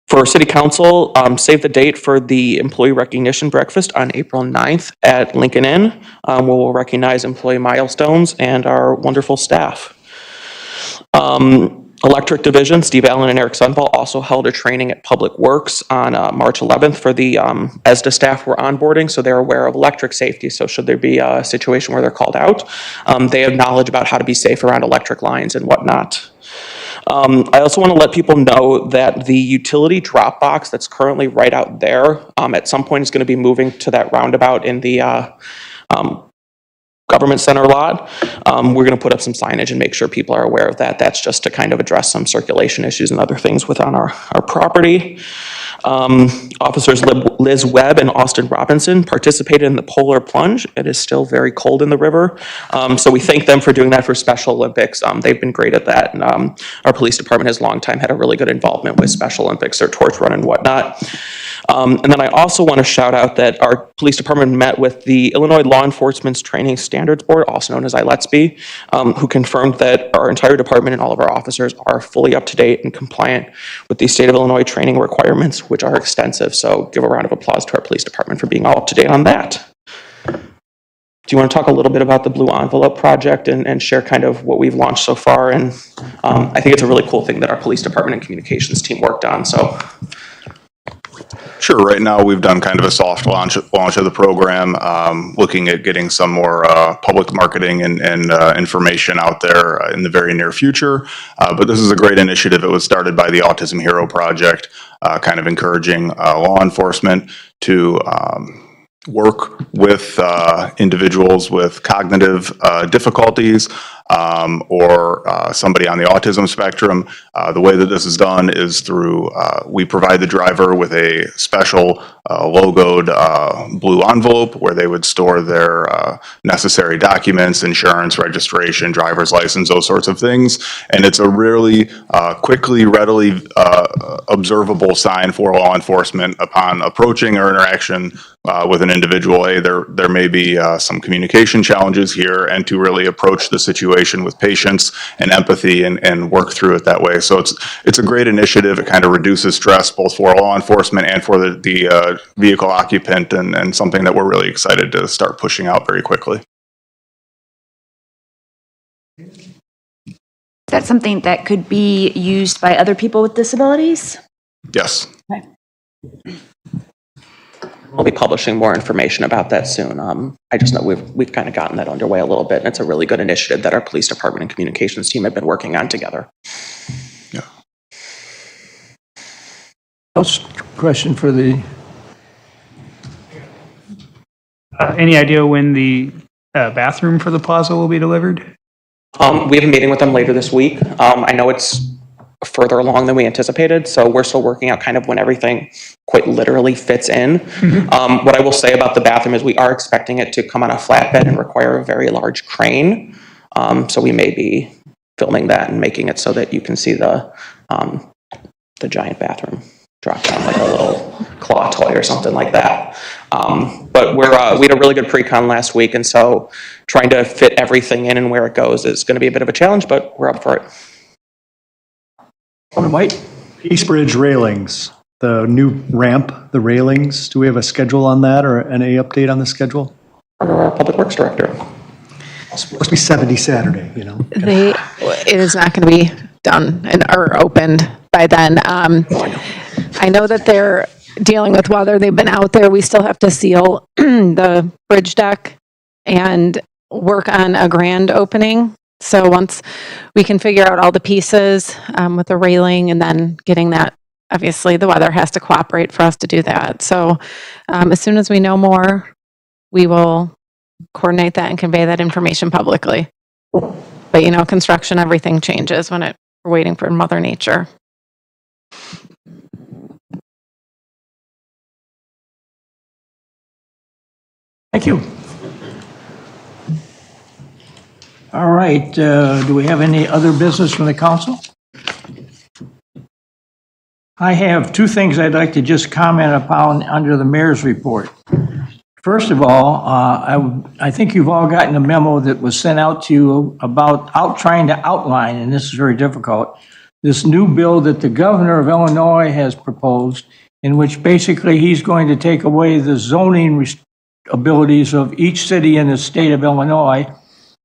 For City Council, save the date for the Employee Recognition Breakfast on April 9th at Lincoln Inn, where we'll recognize employee milestones and our wonderful staff. Electric Division, Steve Allen and Eric Sunval also held a training at Public Works on March 11th for the ESDA staff were onboarding, so they're aware of electric safety. So should there be a situation where they're called out, they have knowledge about how to be safe around electric lines and whatnot. I also want to let people know that the utility drop box that's currently right out there at some point is going to be moving to that roundabout in the Government Center lot. We're going to put up some signage and make sure people are aware of that. That's just to kind of address some circulation issues and other things within our property. Officers Liz Webb and Austin Robinson participated in the polar plunge. It is still very cold in the river, so we thank them for doing that for Special Olympics. They've been great at that, and our police department has long time had a really good involvement with Special Olympics, their torch run and whatnot. And then I also want to shout out that our police department met with the Illinois Law Enforcement's Training Standards Board, also known as ILETSB, who confirmed that our entire department and all of our officers are fully up to date and compliant with the state of Illinois training requirements, which are extensive. So give a round of applause to our police department for being all up to date on that. Do you want to talk a little bit about the Blue Envelope project and share kind of what we've launched so far? And I think it's a really cool thing that our police department and communications team worked on. So. Sure. Right now, we've done kind of a soft launch of the program, looking at getting some more public marketing and information out there in the very near future. But this is a great initiative. It was started by the Autism Hero Project, kind of encouraging law enforcement to work with individuals with cognitive difficulties or somebody on the autism spectrum. The way that this is done is through, we provide the driver with a special logoed blue envelope where they would store their necessary documents, insurance, registration, driver's license, those sorts of things. And it's a really quickly, readily observable sign for law enforcement upon approaching or interaction with an individual. Hey, there may be some communication challenges here, and to really approach the situation with patience and empathy and work through it that way. So it's a great initiative. It kind of reduces stress both for law enforcement and for the vehicle occupant, and something that we're really excited to start pushing out very quickly. Is that something that could be used by other people with disabilities? Yes. Okay. We'll be publishing more information about that soon. I just know we've kind of gotten that underway a little bit, and it's a really good initiative that our police department and communications team have been working on together. Question for the, Any idea when the bathroom for the plaza will be delivered? We have a meeting with them later this week. I know it's further along than we anticipated, so we're still working out kind of when everything quite literally fits in. What I will say about the bathroom is we are expecting it to come on a flatbed and require a very large crane. So we may be filming that and making it so that you can see the giant bathroom drop down like a little claw toy or something like that. But we had a really good pre-con last week, and so trying to fit everything in and where it goes is going to be a bit of a challenge, but we're up for it. White? East Bridge railings, the new ramp, the railings, do we have a schedule on that or any update on the schedule? Our Public Works Director. It's supposed to be 70 Saturday, you know? It is not going to be done or opened by then. I know that they're dealing with weather. They've been out there. We still have to seal the bridge deck and work on a grand opening. So once we can figure out all the pieces with the railing and then getting that, obviously the weather has to cooperate for us to do that. So as soon as we know more, we will coordinate that and convey that information publicly. But you know, construction, everything changes when we're waiting for Mother Nature. Thank you. All right, do we have any other business from the council? I have two things I'd like to just comment upon under the mayor's report. First of all, I think you've all gotten a memo that was sent out to you about trying to outline, and this is very difficult, this new bill that the governor of Illinois has proposed, in which basically he's going to take away the zoning abilities of each city in the state of Illinois,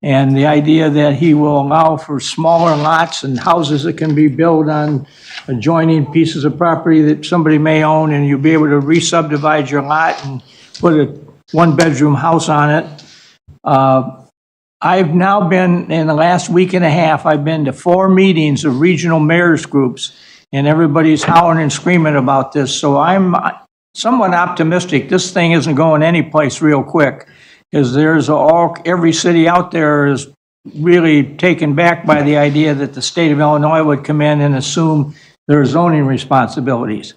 and the idea that he will allow for smaller lots and houses that can be built on adjoining pieces of property that somebody may own, and you'll be able to re-subdivide your lot and put a one-bedroom house on it. I've now been, in the last week and a half, I've been to 4 meetings of regional mayors groups, and everybody's howling and screaming about this. So I'm somewhat optimistic. This thing isn't going anyplace real quick, because every city out there is really taken back by the idea that the state of Illinois would come in and assume their zoning responsibilities.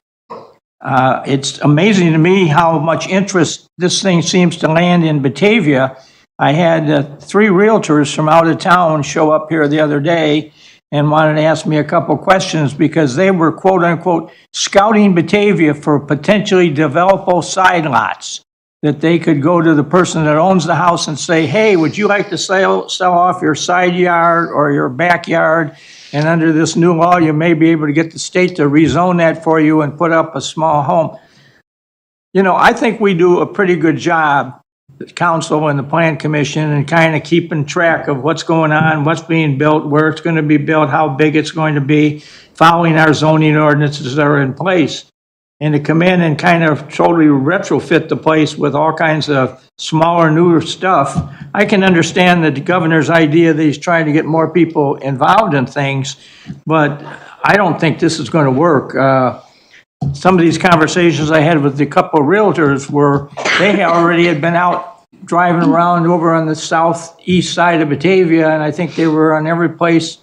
It's amazing to me how much interest this thing seems to land in Batavia. I had 3 realtors from out of town show up here the other day and wanted to ask me a couple questions because they were, quote unquote, scouting Batavia for potentially developable side lots, that they could go to the person that owns the house and say, hey, would you like to sell off your side yard or your backyard? And under this new law, you may be able to get the state to rezone that for you and put up a small home. You know, I think we do a pretty good job, the council and the plan commission, and kind of keeping track of what's going on, what's being built, where it's going to be built, how big it's going to be, following our zoning ordinances that are in place. And to come in and kind of totally retrofit the place with all kinds of smaller, newer stuff. I can understand the governor's idea that he's trying to get more people involved in things, but I don't think this is going to work. Some of these conversations I had with a couple of realtors were, they already had been out driving around over on the southeast side of Batavia, and I think they were on every place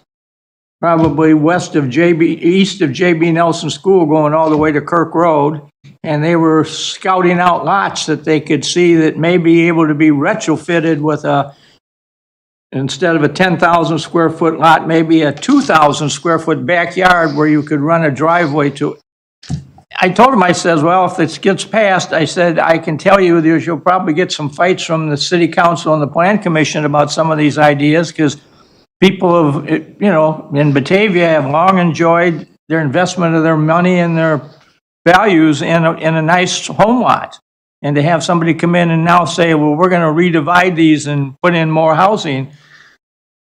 probably east of JB Nelson School going all the way to Kirk Road. And they were scouting out lots that they could see that may be able to be retrofitted with instead of a 10,000 square foot lot, maybe a 2,000 square foot backyard where you could run a driveway to. I told him, I said, well, if this gets passed, I said, I can tell you you'll probably get some fights from the city council and the plan commission about some of these ideas, because people have, in Batavia have long enjoyed their investment of their money and their values in a nice home lot. And to have somebody come in and now say, well, we're going to redivide these and put in more housing,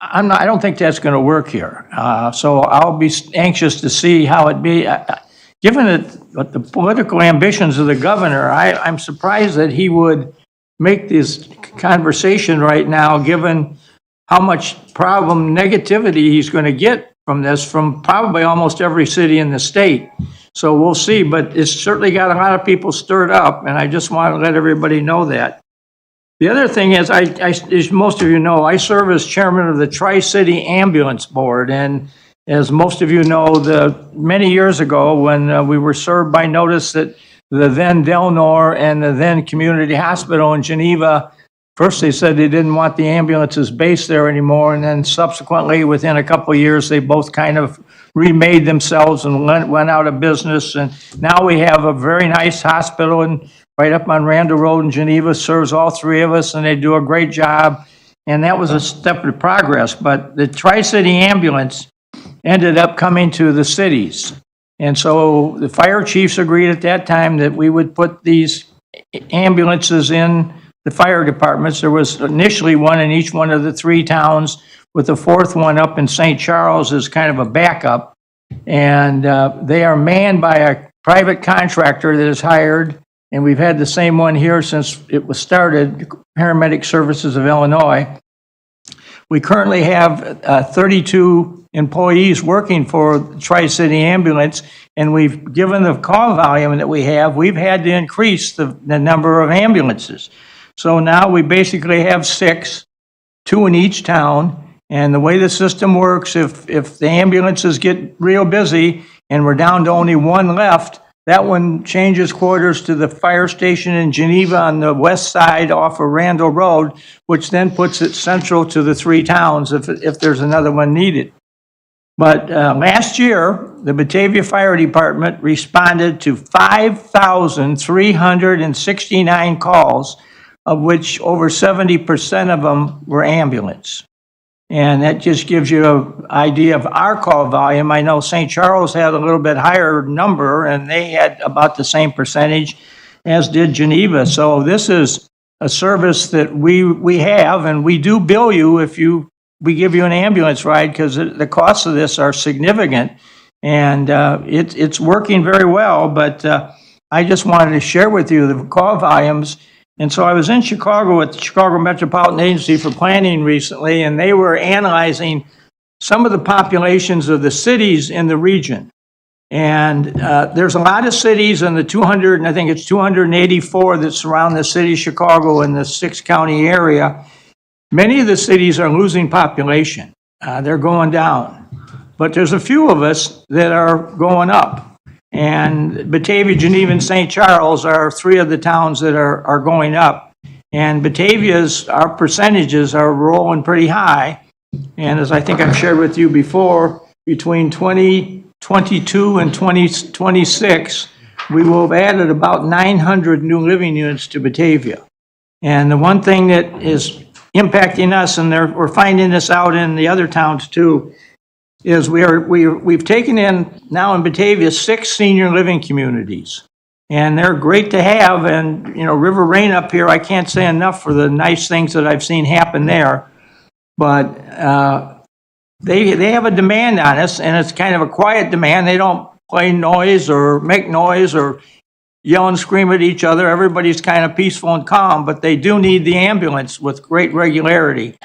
I don't think that's going to work here. So I'll be anxious to see how it be. Given that but the political ambitions of the governor, I'm surprised that he would make this conversation right now, given how much problem negativity he's going to get from this, from probably almost every city in the state. So we'll see, but it's certainly got a lot of people stirred up, and I just want to let everybody know that. The other thing is, as most of you know, I serve as chairman of the Tri-City Ambulance Board, and as most of you know, many years ago, when we were served by notice that the then Delnor and the then Community Hospital in Geneva, first they said they didn't want the ambulances based there anymore, and then subsequently, within a couple of years, they both kind of remade themselves and went out of business. And now we have a very nice hospital right up on Randall Road in Geneva, serves all three of us, and they do a great job. And that was a step of progress. But the Tri-City Ambulance ended up coming to the cities. And so the fire chiefs agreed at that time that we would put these ambulances in the fire departments. There was initially one in each one of the three towns, with the fourth one up in St. Charles as kind of a backup. And they are manned by a private contractor that is hired, and we've had the same one here since it was started, Paramedic Services of Illinois. We currently have 32 employees working for Tri-City Ambulance, and we've given the call volume that we have, we've had to increase the number of ambulances. So now we basically have 6, 2 in each town. And the way the system works, if the ambulances get real busy and we're down to only one left, that one changes quarters to the fire station in Geneva on the west side off of Randall Road, which then puts it central to the three towns if there's another one needed. But last year, the Batavia Fire Department responded to 5,369 calls, of which over 70% of them were ambulance. And that just gives you an idea of our call volume. I know St. Charles had a little bit higher number, and they had about the same percentage, as did Geneva. So this is a service that we have, and we do bill you if we give you an ambulance ride, because the costs of this are significant. And it's working very well, but I just wanted to share with you the call volumes. And so I was in Chicago with the Chicago Metropolitan Agency for Planning recently, and they were analyzing some of the populations of the cities in the region. And there's a lot of cities in the 200, and I think it's 284 that surround the city of Chicago in the 6-county area. Many of the cities are losing population. They're going down. But there's a few of us that are going up. And Batavia, Geneva, and St. Charles are 3 of the towns that are going up. And Batavia's, our percentages are rolling pretty high. And as I think I've shared with you before, between 2022 and 2026, we will have added about 900 new living units to Batavia. And the one thing that is impacting us, and we're finding this out in the other towns too, is we've taken in now in Batavia 6 senior living communities, and they're great to have. And River Rain up here, I can't say enough for the nice things that I've seen happen there. But they have a demand on us, and it's kind of a quiet demand. They don't play noise or make noise or yell and scream at each other. Everybody's kind of peaceful and calm, but they do need the ambulance with great regularity.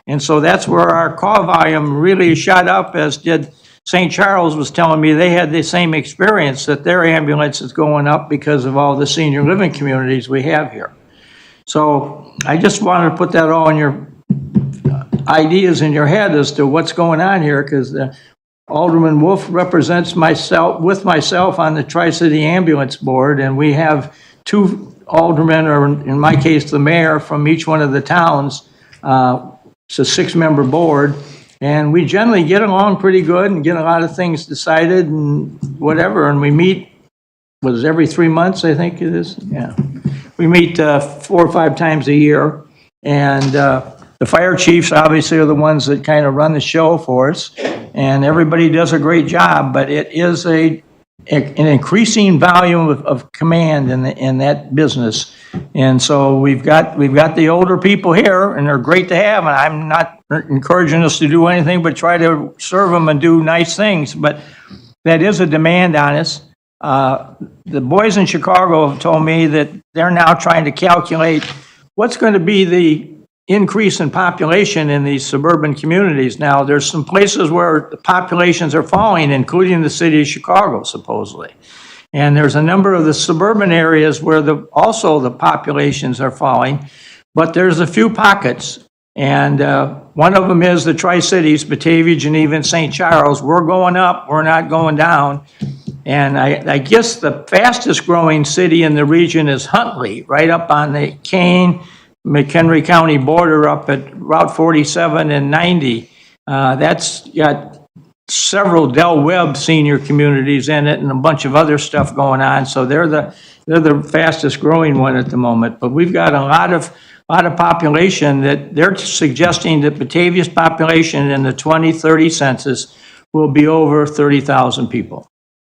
And so that's where our call volume really shot up, as did St. Charles was telling me they had the same experience, that their ambulance is going up because of all the senior living communities we have here. So I just wanted to put that all in your ideas in your head as to what's going on here, because Alderman Wolf represents myself on the Tri-City Ambulance Board, and we have 2 aldermen, or in my case, the mayor from each one of the towns. It's a 6-member board, and we generally get along pretty good and get a lot of things decided and whatever. And we meet, every 3 months, I think it is? Yeah. We meet 4 or 5 times a year, and the fire chiefs obviously are the ones that kind of run the show for us, and everybody does a great job, but it is an increasing volume of command in that business. And so we've got the older people here, and they're great to have, and I'm not encouraging us to do anything but try to serve them and do nice things, but that is a demand on us. The boys in Chicago have told me that they're now trying to calculate what's going to be the increase in population in these suburban communities. Now, there's some places where the populations are falling, including the city of Chicago, supposedly. And there's a number of the suburban areas where also the populations are falling, but there's a few pockets. And one of them is the Tri-Cities, Batavia, Geneva, and St. Charles. We're going up, we're not going down. And I guess the fastest growing city in the region is Huntley, right up on the Kane, McHenry County border up at Route 47 and 90. That's got several Del Webb senior communities in it and a bunch of other stuff going on. So they're the fastest growing one at the moment. But we've got a lot of population that they're suggesting that Batavia's population in the 2030 census will be over 30,000 people.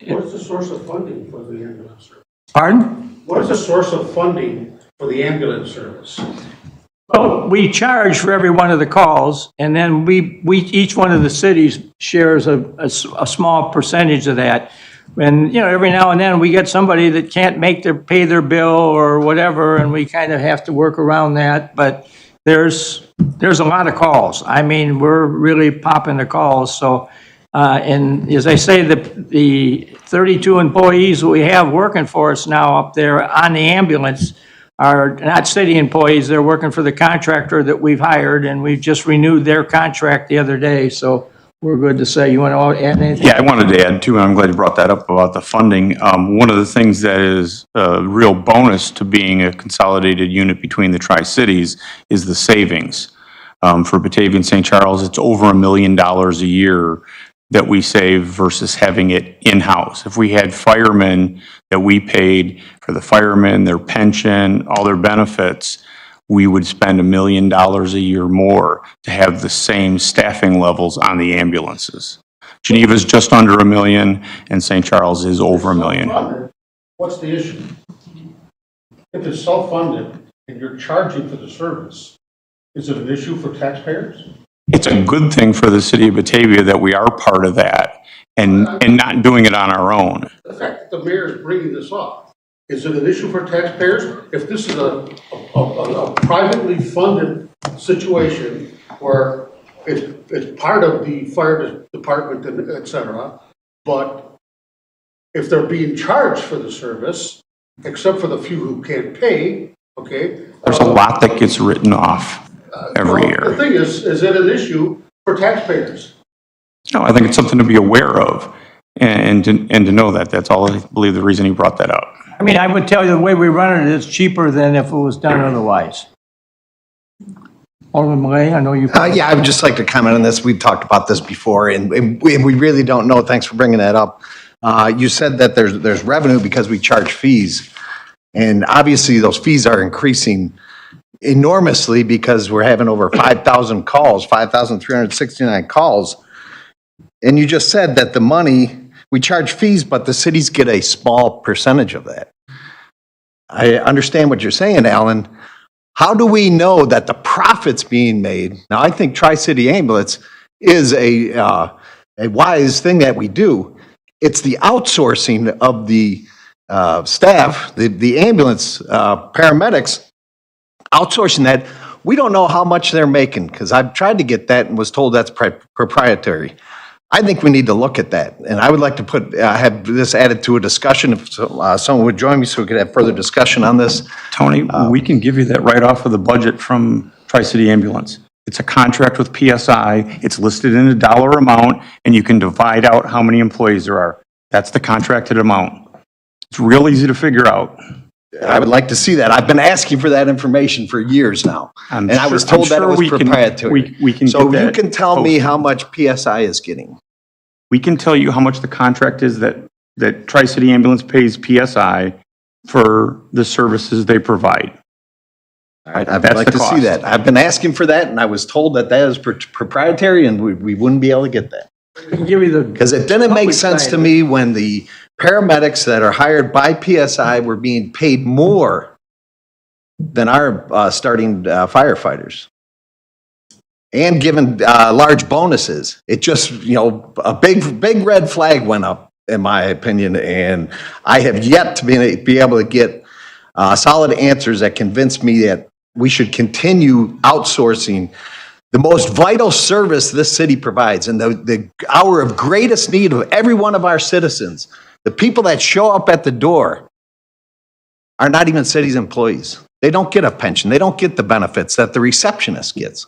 What is the source of funding for the ambulance service? Pardon? What is the source of funding for the ambulance service? Well, we charge for every one of the calls, and then we each one of the cities shares a small percentage of that. And, every now and then we get somebody that can't pay their bill or whatever, and we kind of have to work around that. But there's a lot of calls. I mean, we're really popping the calls. So, and as I say, the 32 employees that we have working for us now up there on the ambulance are not city employees. They're working for the contractor that we've hired, and we've just renewed their contract the other day. So we're good to say. You want to add anything? Yeah, I wanted to add too, and I'm glad you brought that up about the funding. One of the things that is a real bonus to being a consolidated unit between the Tri-Cities is the savings. For Batavia and St. Charles, it's over $1 million a year that we save versus having it in-house. If we had firemen that we paid for the firemen, their pension, all their benefits, we would spend $1 million a year more to have the same staffing levels on the ambulances. Geneva's just under $1 million, and St. Charles is over $1 million. What's the issue? If it's self-funded and you're charging for the service, is it an issue for taxpayers? It's a good thing for the city of Batavia that we are part of that and not doing it on our own. The fact that the mayor is bringing this up, is it an issue for taxpayers? If this is a privately funded situation where it's part of the fire department, et cetera, but if they're being charged for the service, except for the few who can't pay, okay? There's a lot that gets written off every year. The thing is it an issue for taxpayers? No, I think it's something to be aware of and to know that. That's all I believe the reason he brought that up. I mean, I would tell you the way we run it is cheaper than if it was done otherwise. Alderman Malay, I know you. Yeah, I would just like to comment on this. We've talked about this before, and we really don't know. Thanks for bringing that up. You said that there's revenue because we charge fees, and obviously those fees are increasing enormously because we're having over 5,000 calls, 5,369 calls. And you just said that the money, we charge fees, but the cities get a small percentage of that. I understand what you're saying, Alan. How do we know that the profit's being made? Now, I think Tri-City Ambulance is a wise thing that we do. It's the outsourcing of the staff, the ambulance paramedics, outsourcing that. We don't know how much they're making because I've tried to get that and was told that's proprietary. I think we need to look at that, and I would like to have this added to a discussion if someone would join me so we could have further discussion on this. Tony, we can give you that right off of the budget from Tri-City Ambulance. It's a contract with PSI. It's listed in a dollar amount, and you can divide out how many employees there are. That's the contracted amount. It's real easy to figure out. I would like to see that. I've been asking for that information for years now, and I was told that it was proprietary. We can so you can tell me how much PSI is getting. We can tell you how much the contract is that Tri-City Ambulance pays PSI for the services they provide. All right, I'd like to see that. I've been asking for that, and I was told that is proprietary, and we wouldn't be able to get that. Because it didn't make sense to me when the paramedics that are hired by PSI were being paid more than our starting firefighters. And given large bonuses. It just, a big red flag went up in my opinion, and I have yet to be able to get solid answers that convince me that we should continue outsourcing the most vital service this city provides, and the hour of greatest need of every one of our citizens. The people that show up at the door are not even city's employees. They don't get a pension. They don't get the benefits that the receptionist gets.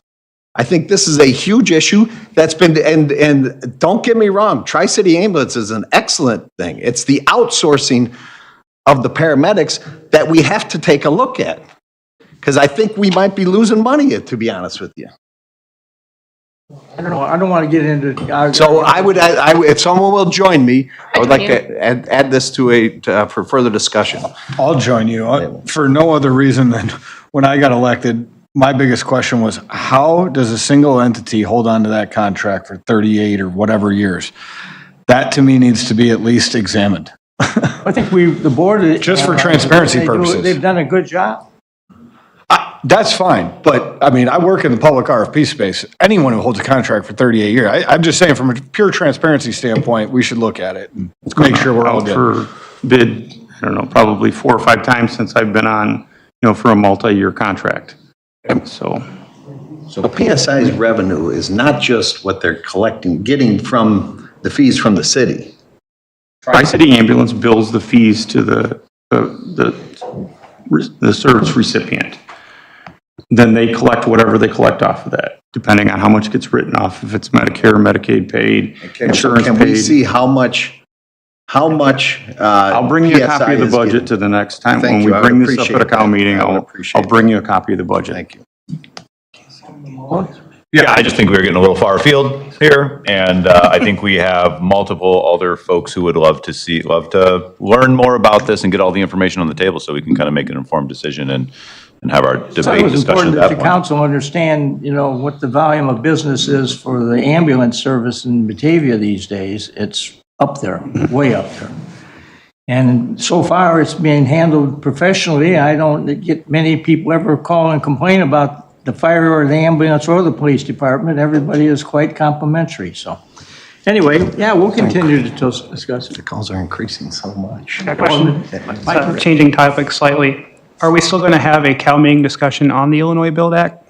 I think this is a huge issue that's been, and don't get me wrong, Tri-City Ambulance is an excellent thing. It's the outsourcing of the paramedics that we have to take a look at. Because I think we might be losing money, to be honest with you. I don't want to get into. So I would, if someone will join me, I would like to add this to for further discussion. I'll join you for no other reason than when I got elected, my biggest question was, how does a single entity hold on to that contract for 38 or whatever years? That to me needs to be at least examined. I think the board. Just for transparency purposes. They've done a good job. That's fine, but I mean, I work in the public RFP space. Anyone who holds a contract for 38 years, I'm just saying from a pure transparency standpoint, we should look at it and make sure we're all good. For bid, I don't know, probably 4 or 5 times since I've been on, for a multi-year contract. So PSI's revenue is not just what they're getting from the fees from the city. Tri-City Ambulance bills the fees to the service recipient. Then they collect whatever they collect off of that, depending on how much gets written off, if it's Medicare, Medicaid paid, insurance paid. Can we see how much? I'll bring you a copy of the budget to the next time. When we bring this up at a cow meeting, I'll bring you a copy of the budget. Thank you. Yeah, I just think we're getting a little far afield here, and I think we have multiple other folks who would love to learn more about this and get all the information on the table so we can kind of make an informed decision and have our debate discussion at that point. It's important that the council understand, what the volume of business is for the ambulance service in Batavia these days. It's up there, way up there. And so far, it's being handled professionally. I don't get many people ever call and complain about the fire or the ambulance or the police department. Everybody is quite complimentary, so. Anyway, yeah, we'll continue to discuss it. The calls are increasing so much. A question, changing topic slightly. Are we still going to have a cow meeting discussion on the Illinois Build Act?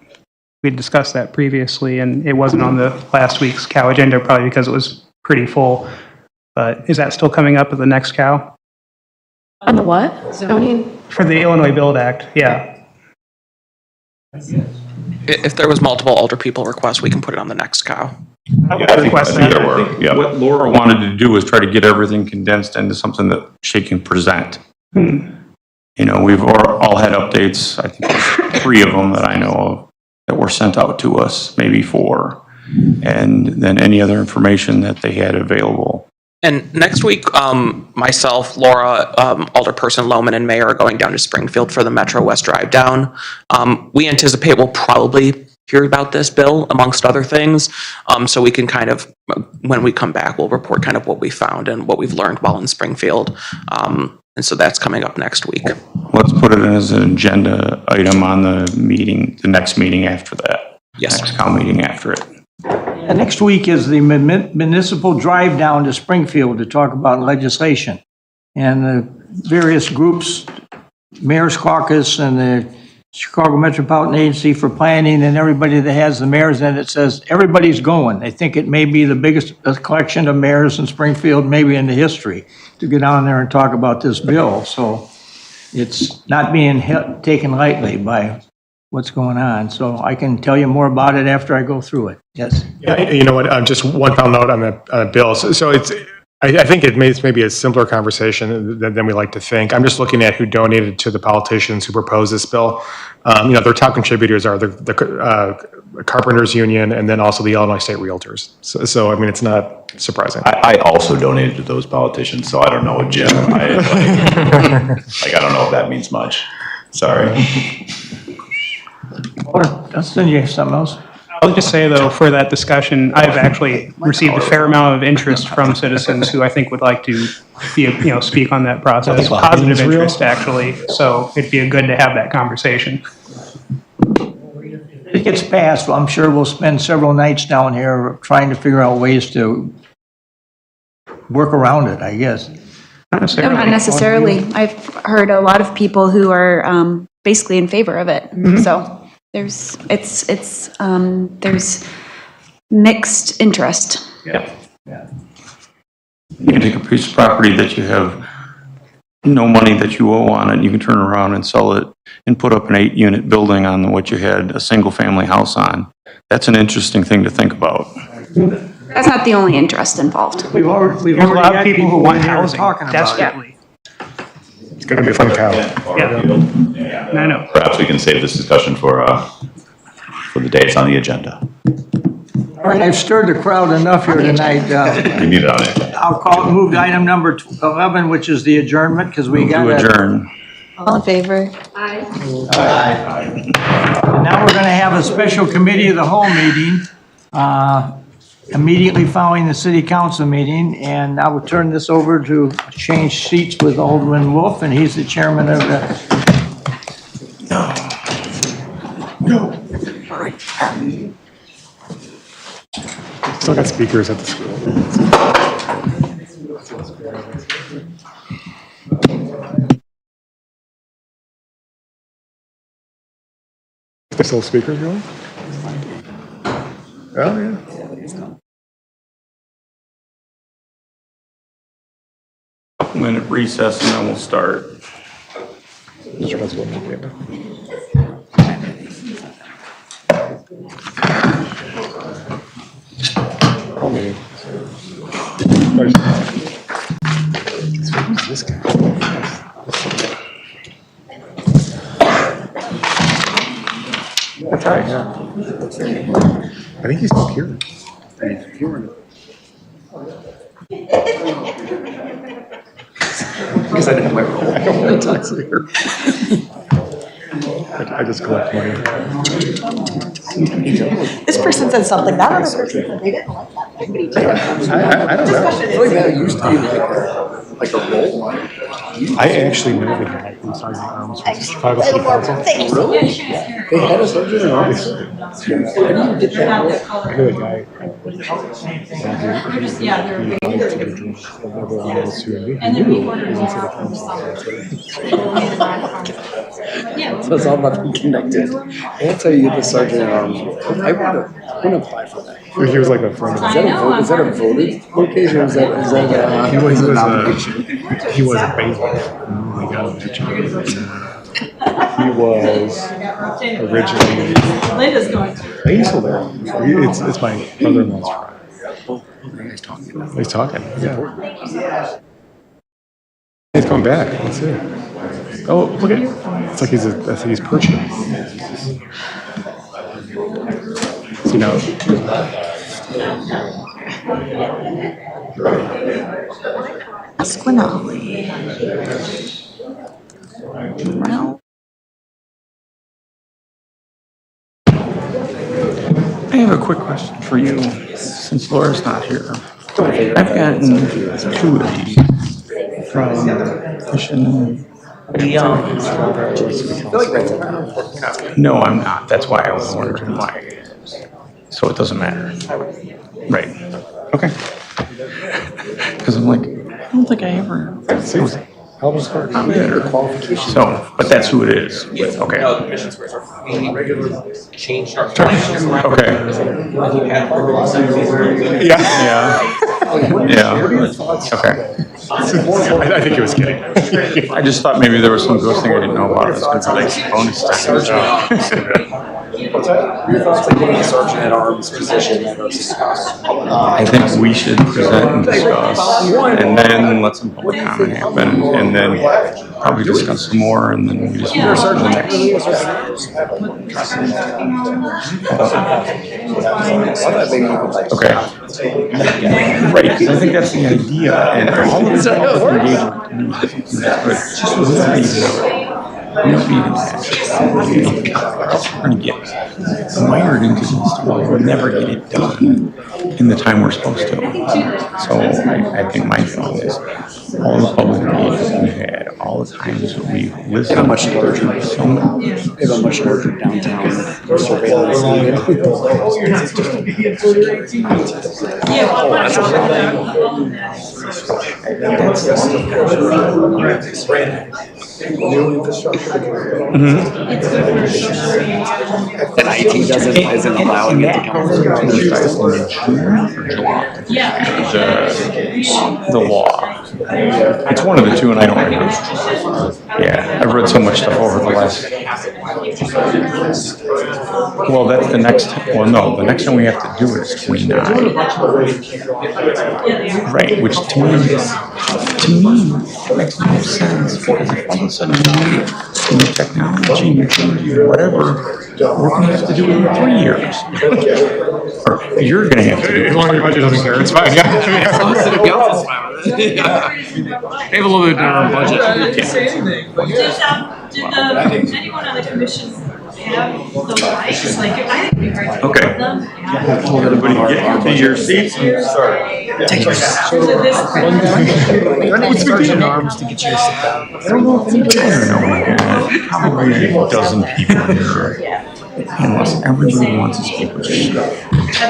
We discussed that previously, and it wasn't on the last week's cow agenda, probably because it was pretty full. But is that still coming up at the next cow? On the what? Zoning? For the Illinois Build Act, yeah. If there was multiple older people requests, we can put it on the next cow. I think there were. Yeah. What Laura wanted to do was try to get everything condensed into something that she can present. We've all had updates. I think there's 3 of them that I know of that were sent out to us, maybe 4, and then any other information that they had available. And next week, myself, Laura, Alderperson Lohman, and Mayor are going down to Springfield for the Metro West Drive Down. We anticipate we'll probably hear about this bill, amongst other things. So we can kind of, when we come back, we'll report kind of what we found and what we've learned while in Springfield. And so that's coming up next week. Let's put it as an agenda item on the next meeting after that. Yes. Next cow meeting after it. And next week is the municipal drive down to Springfield to talk about legislation. And the various groups, Mayor's Caucus and the Chicago Metropolitan Agency for Planning and everybody that has the mayors in it says everybody's going. They think it may be the biggest collection of mayors in Springfield, maybe in the history, to get down there and talk about this bill. So it's not being taken lightly by what's going on. So I can tell you more about it after I go through it. Yes. Yeah, you know what? Just one final note on the bill. So it's. I think it's maybe a simpler conversation than we like to think. I'm just looking at who donated to the politicians who proposed this bill. Their top contributors are the Carpenters Union and then also the Illinois State Realtors. So I mean, it's not surprising. I also donated to those politicians, so I don't know, Jim. I don't know if that means much. Sorry. Dustin, you have something else? I'll just say, though, for that discussion, I've actually received a fair amount of interest from citizens who I think would like to speak on that process. Positive interest, actually. So it'd be good to have that conversation. If it gets passed, I'm sure we'll spend several nights down here trying to figure out ways to work around it, I guess. Not No, necessarily. not necessarily. I've heard a lot of people who are basically in favor of it. So there's mixed interest. Yeah. You can take a piece of property that you have no money that you owe on it, you can turn around and sell it and put up an 8-unit building on what you had a single-family house on. That's an interesting thing to think about. That's not the only interest involved. We've already There's a lot of got people who want in here housing talking about it. desperately. It's going to be a fun cow. Yeah. I know. Perhaps we can save this discussion for the dates on the agenda. All right, I've stirred the crowd enough here tonight. You need it on it. I'll move to item number 11, which is the adjournment, because we got To adjourn. All in favor? And now we're going to have a special committee of the whole meeting immediately following the city council meeting. And I will turn this over to change seats with Alderman Wolf, and he's the chairman of the. No. All right. Still got speakers at the school. There's still speakers going? Oh, yeah. Minute recess and then we'll start. Who's this guy? That's right, yeah. I think he's still here. He's here. Because I didn't have my role. I don't want to talk to her. I just collect money. This person said something, that other person said they didn't like that. I don't know. I feel like that used to be like a role. I actually know the guy who signed the arms for Chicago City Council. Really? Yeah. They had a surgeon in office. How do you get that role? I know a guy. So it's all about being connected. That's how you get the sergeant at arms. I wouldn't apply for that. He was like a friend. Is that a voted location? Or is that he was a nomination? He was a baseball. Oh my God. He was originally. Linda's going to. He's still there. It's my brother-in-law's friend. Oh, he's talking. He's talking. Yeah. He's coming back. Let's see. Oh, look at it. It's like he's perching. See now. Squinally. Well. I have a quick question for you, since Laura's not here. I've gotten 2 of these from Mission. No, I'm not. That's why I was wondering why. So it doesn't matter. Right. Okay. Because I'm like, I don't think I ever. I'm better. So, but that's who it is. Okay. Changed our. Okay. Yeah. Yeah. Okay. I think he was kidding. I just thought maybe there was some ghost thing I didn't know about. It's gonna be like bonus time. What's that? Your thoughts on getting a sergeant at arms position that was discussed? I think we should present and discuss, and then let some public comment happen, and then probably discuss some more, and then we just move on to the next. Okay. Right, because I think that's the idea, and all of this engagement. Just was We don't need an action. Or else we're going to get mired into this. We'll never get it done in the time we're supposed to. So I think my feeling is all the public meetings we've had, all the times that we've listened. How much larger? We have a much larger downtown surveillance. New infrastructure. And IT isn't allowing it to come The law. It's one of the two, and I don't remember. Yeah, I've read so much stuff over the last. Well, that's the next. Well, no, the next one we have to do is 29. Right, which to me makes no sense, because if all of a sudden we need new technology, new technology, or whatever, we're going to have to do it in 3 years. Or you're going to have to do it. As long as your budget doesn't care, it's fine, yeah. City council's fine with it. They have a little bit of budget. I didn't say anything. Did anyone on the commission have the lights? Like, I think it'd be great to Okay. have them. Everybody get into your seats and start. Take your sergeant arms to get you to sit down. I don't know if anybody, I don't know, probably a dozen people here. Unless everybody wants to speak with you.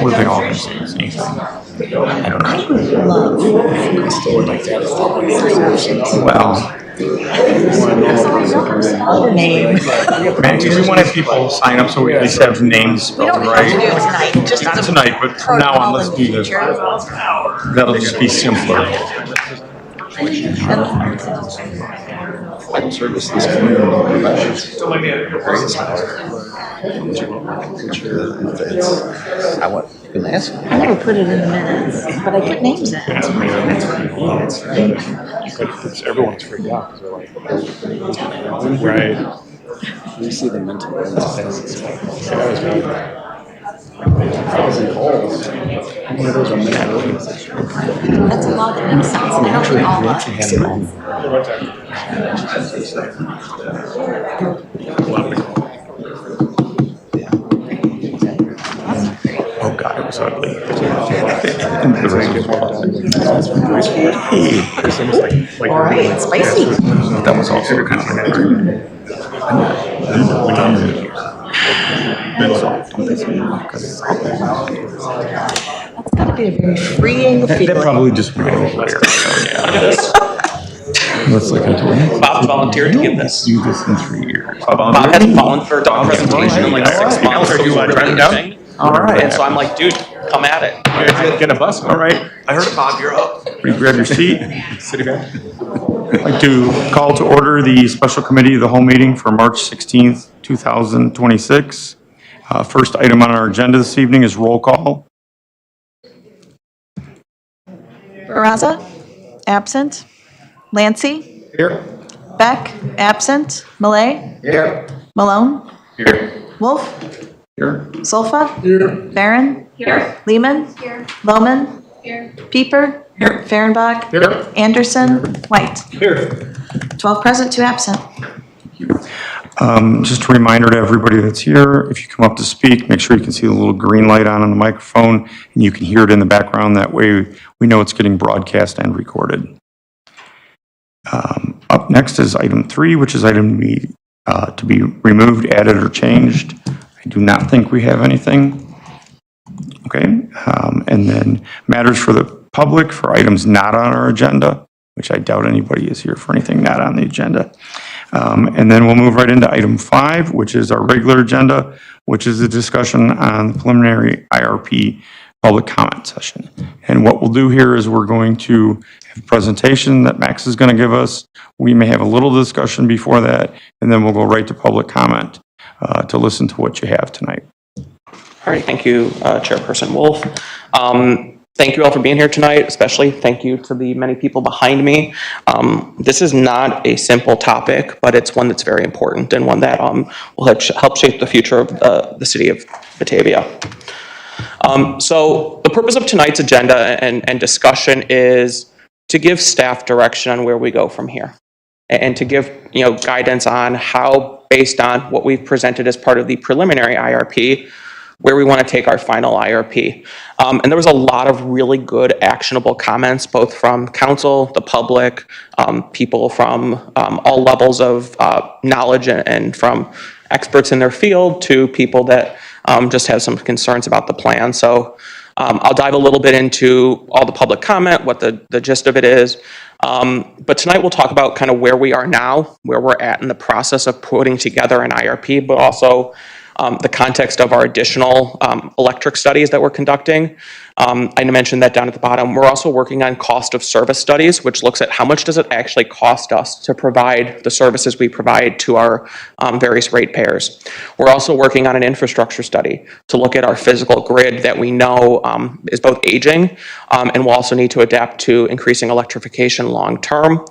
Or they all can say the same thing. I don't know. I still would like to have a Well. Name. We want to have people sign up so we at least have names spelled right. Not tonight, but from now on, let's do this. That'll just be simpler. service this community. Still might be a I want, you can ask. I never put it in the minutes, but I put names in. Everyone's freaked out because they're like, right. You see the mental illness. That was me. That's a law that makes sense. I don't think all laws make sense. Oh God, it was ugly. All right, spicy. That was also kind of That's gotta be a very freeing That feeling. probably just went over there. So, yeah. Let's look into it. Bob volunteered to give this. Do this in 3 years. Bob hasn't volunteered for a dog presentation in like 6 months. Are you driving down? All right. And so I'm like, dude, come at it. Get a bus. All right. I heard it, Bob, you're up. Will you grab your seat? I'd like to call to order the special committee of the whole meeting for March 16th, 2026. First item on our agenda this evening is roll call. Baraza, absent. Lancy, Here. Beck, absent. Malay, Here. Malone, Here. Wolf, Here. Solfa, Barron, Lehman, Lohman, Pieper, Fehrenbach, Anderson, White. Here. 12 present, 2 absent. Just a reminder to everybody that's here, if you come up to speak, make sure you can see the little green light on the microphone and you can hear it in the background. That way we know it's getting broadcast and recorded. Up next is item 3, which is item to be removed, added, or changed. I do not think we have anything. Okay, and then matters for the public for items not on our agenda, which I doubt anybody is here for anything not on the agenda. And then we'll move right into item 5, which is our regular agenda, which is a discussion on the preliminary IRP public comment session. And what we'll do here is we're going to have a presentation that Max is going to give us. We may have a little discussion before that, and then we'll go right to public comment to listen to what you have tonight. All right, thank you, Chairperson Wolf. Thank you all for being here tonight, especially thank you to the many people behind me. This is not a simple topic, but it's one that's very important and one that will help shape the future of the city of Batavia. So the purpose of tonight's agenda and discussion is to give staff direction on where we go from here. and to give, guidance on how, based on what we've presented as part of the preliminary IRP, where we want to take our final IRP. And there was a lot of really good actionable comments, both from council, the public, people from all levels of knowledge and from experts in their field to people that just have some concerns about the plan. So I'll dive a little bit into all the public comment, what the gist of it is. But tonight we'll talk about kind of where we are now, where we're at in the process of putting together an IRP, but also the context of our additional electric studies that we're conducting. I mentioned that down at the bottom. We're also working on cost of service studies, which looks at how much does it actually cost us to provide the services we provide to our various ratepayers. We're also working on an infrastructure study to look at our physical grid that we know is both aging and will also need to adapt to increasing electrification long term.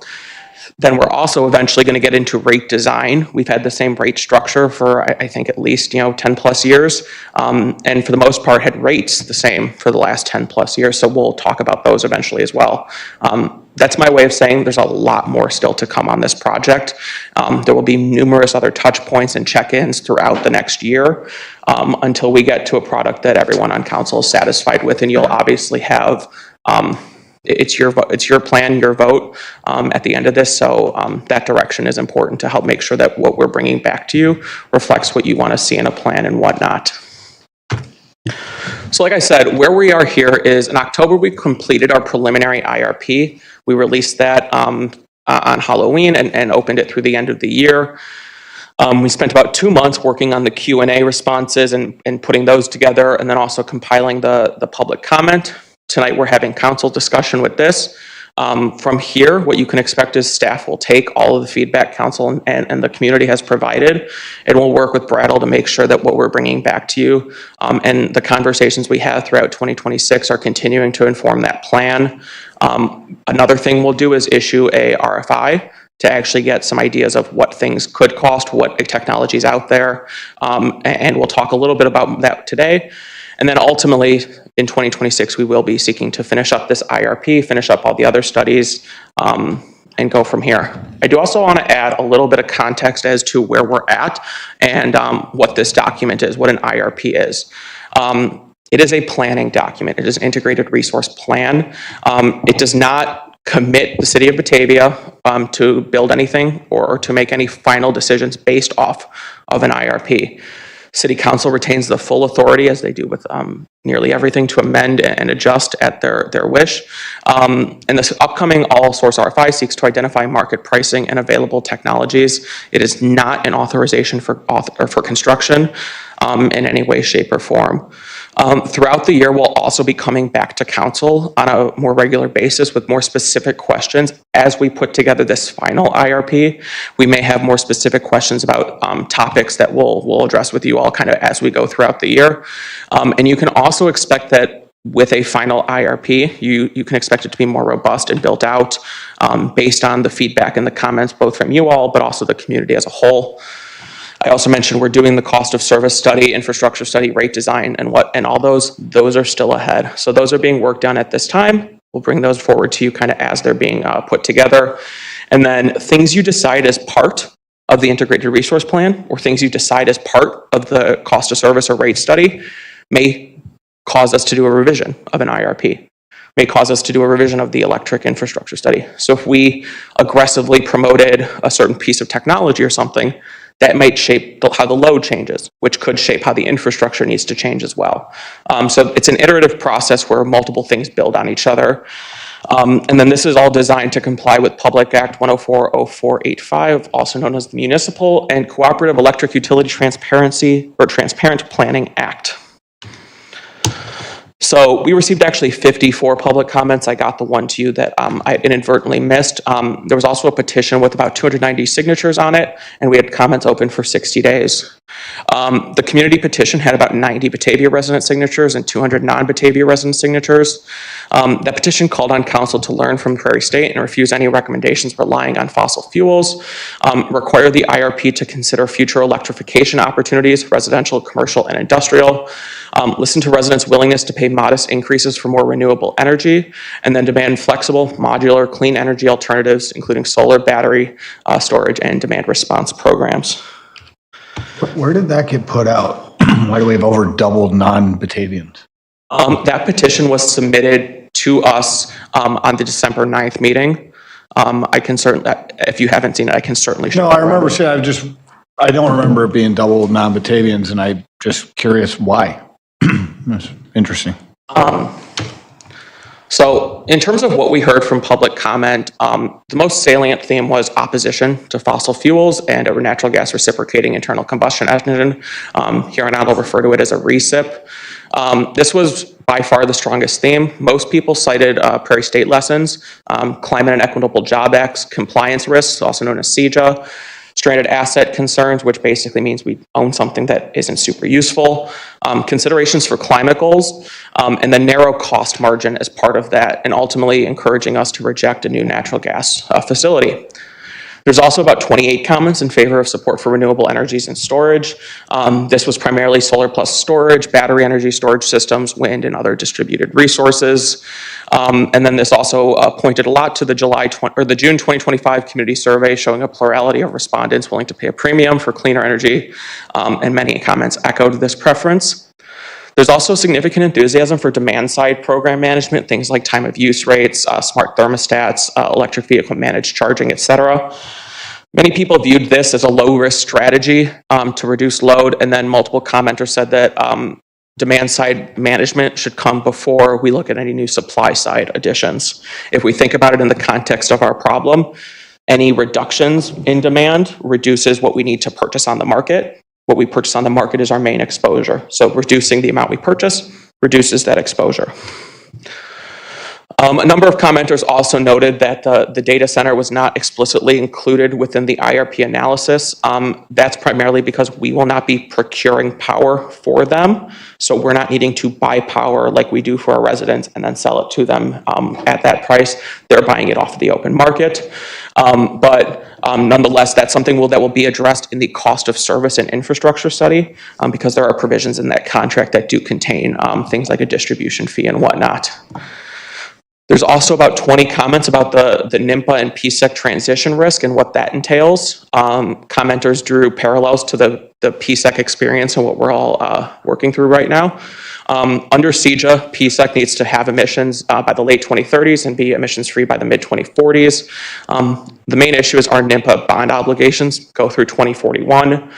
Then we're also eventually going to get into rate design. We've had the same rate structure for, I think, at least 10 plus years, and for the most part had rates the same for the last 10 plus years, so we'll talk about those eventually as well. That's my way of saying there's a lot more still to come on this project. There will be numerous other touch points and check-ins throughout the next year until we get to a product that everyone on council is satisfied with, and you'll obviously have it's your plan, your vote at the end of this. So that direction is important to help make sure that what we're bringing back to you reflects what you want to see in a plan and whatnot. So like I said, where we are here is in October, we completed our preliminary IRP. We released that on Halloween and opened it through the end of the year. We spent about 2 months working on the Q&A responses and putting those together, and then also compiling the public comment. Tonight we're having council discussion with this. From here, what you can expect is staff will take all of the feedback council and the community has provided, and we'll work with Brattle to make sure that what we're bringing back to you and the conversations we have throughout 2026 are continuing to inform that plan. Another thing we'll do is issue a RFI to actually get some ideas of what things could cost, what technology is out there, and we'll talk a little bit about that today. And then ultimately, in 2026, we will be seeking to finish up this IRP, finish up all the other studies, and go from here. I do also want to add a little bit of context as to where we're at and what this document is, what an IRP is. It is a planning document. It is an integrated resource plan. It does not commit the city of Batavia to build anything or to make any final decisions based off of an IRP. City Council retains the full authority, as they do with nearly everything, to amend and adjust at their wish. And this upcoming all-source RFI seeks to identify market pricing and available technologies. It is not an authorization for construction in any way, shape, or form. Throughout the year, we'll also be coming back to council on a more regular basis with more specific questions. As we put together this final IRP, we may have more specific questions about topics that we'll address with you all kind of as we go throughout the year. And you can also expect that with a final IRP, you can expect it to be more robust and built out based on the feedback and the comments, both from you all, but also the community as a whole. I also mentioned we're doing the cost of service study, infrastructure study, rate design, and all those are still ahead. So those are being worked on at this time. We'll bring those forward to you kind of as they're being put together. And then things you decide as part of the integrated resource plan or things you decide as part of the cost of service or rate study may cause us to do a revision of an IRP, may cause us to do a revision of the electric infrastructure study. So if we aggressively promoted a certain piece of technology or something, that might shape how the load changes, which could shape how the infrastructure needs to change as well. So it's an iterative process where multiple things build on each other. And then this is all designed to comply with Public Act 1040485, also known as the Municipal and Cooperative Electric Utility Transparency or Transparent Planning Act. So we received actually 54 public comments. I got the one to you that I inadvertently missed. There was also a petition with about 290 signatures on it, and we had comments open for 60 days. The community petition had about 90 Batavia resident signatures and 200 non-Batavia resident signatures. That petition called on council to learn from Prairie State and refuse any recommendations relying on fossil fuels, require the IRP to consider future electrification opportunities, residential, commercial, and industrial, listen to residents' willingness to pay modest increases for more renewable energy, and then demand flexible, modular, clean energy alternatives, including solar, battery, storage, and demand response programs. Where did that get put out? Why do we have over doubled non-Batavians? That petition was submitted to us on the December 9th meeting. I can certainly, if you haven't seen it, I can certainly show No, it I remember around. saying, I don't remember it being double non-Batavians, and I'm just curious why. That's interesting. So in terms of what we heard from public comment, the most salient theme was opposition to fossil fuels and a natural gas reciprocating internal combustion engine. Here on out, I'll refer to it as a recip. This was by far the strongest theme. Most people cited Prairie State lessons, climate and equitable job acts, compliance risks, also known as CEJA, stranded asset concerns, which basically means we own something that isn't super useful, considerations for climate goals, and the narrow cost margin as part of that, and ultimately encouraging us to reject a new natural gas facility. There's also about 28 comments in favor of support for renewable energies and storage. This was primarily solar plus storage, battery energy storage systems, wind, and other distributed resources. And then this also pointed a lot to the June 2025 community survey, showing a plurality of respondents willing to pay a premium for cleaner energy, and many comments echoed this preference. There's also significant enthusiasm for demand-side program management, things like time of use rates, smart thermostats, electric vehicle managed charging, et cetera. Many people viewed this as a low-risk strategy to reduce load, and then multiple commenters said that demand-side management should come before we look at any new supply-side additions. If we think about it in the context of our problem, any reductions in demand reduces what we need to purchase on the market. What we purchase on the market is our main exposure. So reducing the amount we purchase reduces that exposure. A number of commenters also noted that the data center was not explicitly included within the IRP analysis. That's primarily because we will not be procuring power for them. So we're not needing to buy power like we do for our residents and then sell it to them at that price. They're buying it off the open market. But nonetheless, that's something that will be addressed in the cost of service and infrastructure study, because there are provisions in that contract that do contain things like a distribution fee and whatnot. There's also about 20 comments about the NIMPA and PSEC transition risk and what that entails. Commenters drew parallels to the PSEC experience and what we're all working through right now. Under CEJA, PSEC needs to have emissions by the late 2030s and be emissions-free by the mid-2040s. The main issue is our NIMPA bond obligations go through 2041.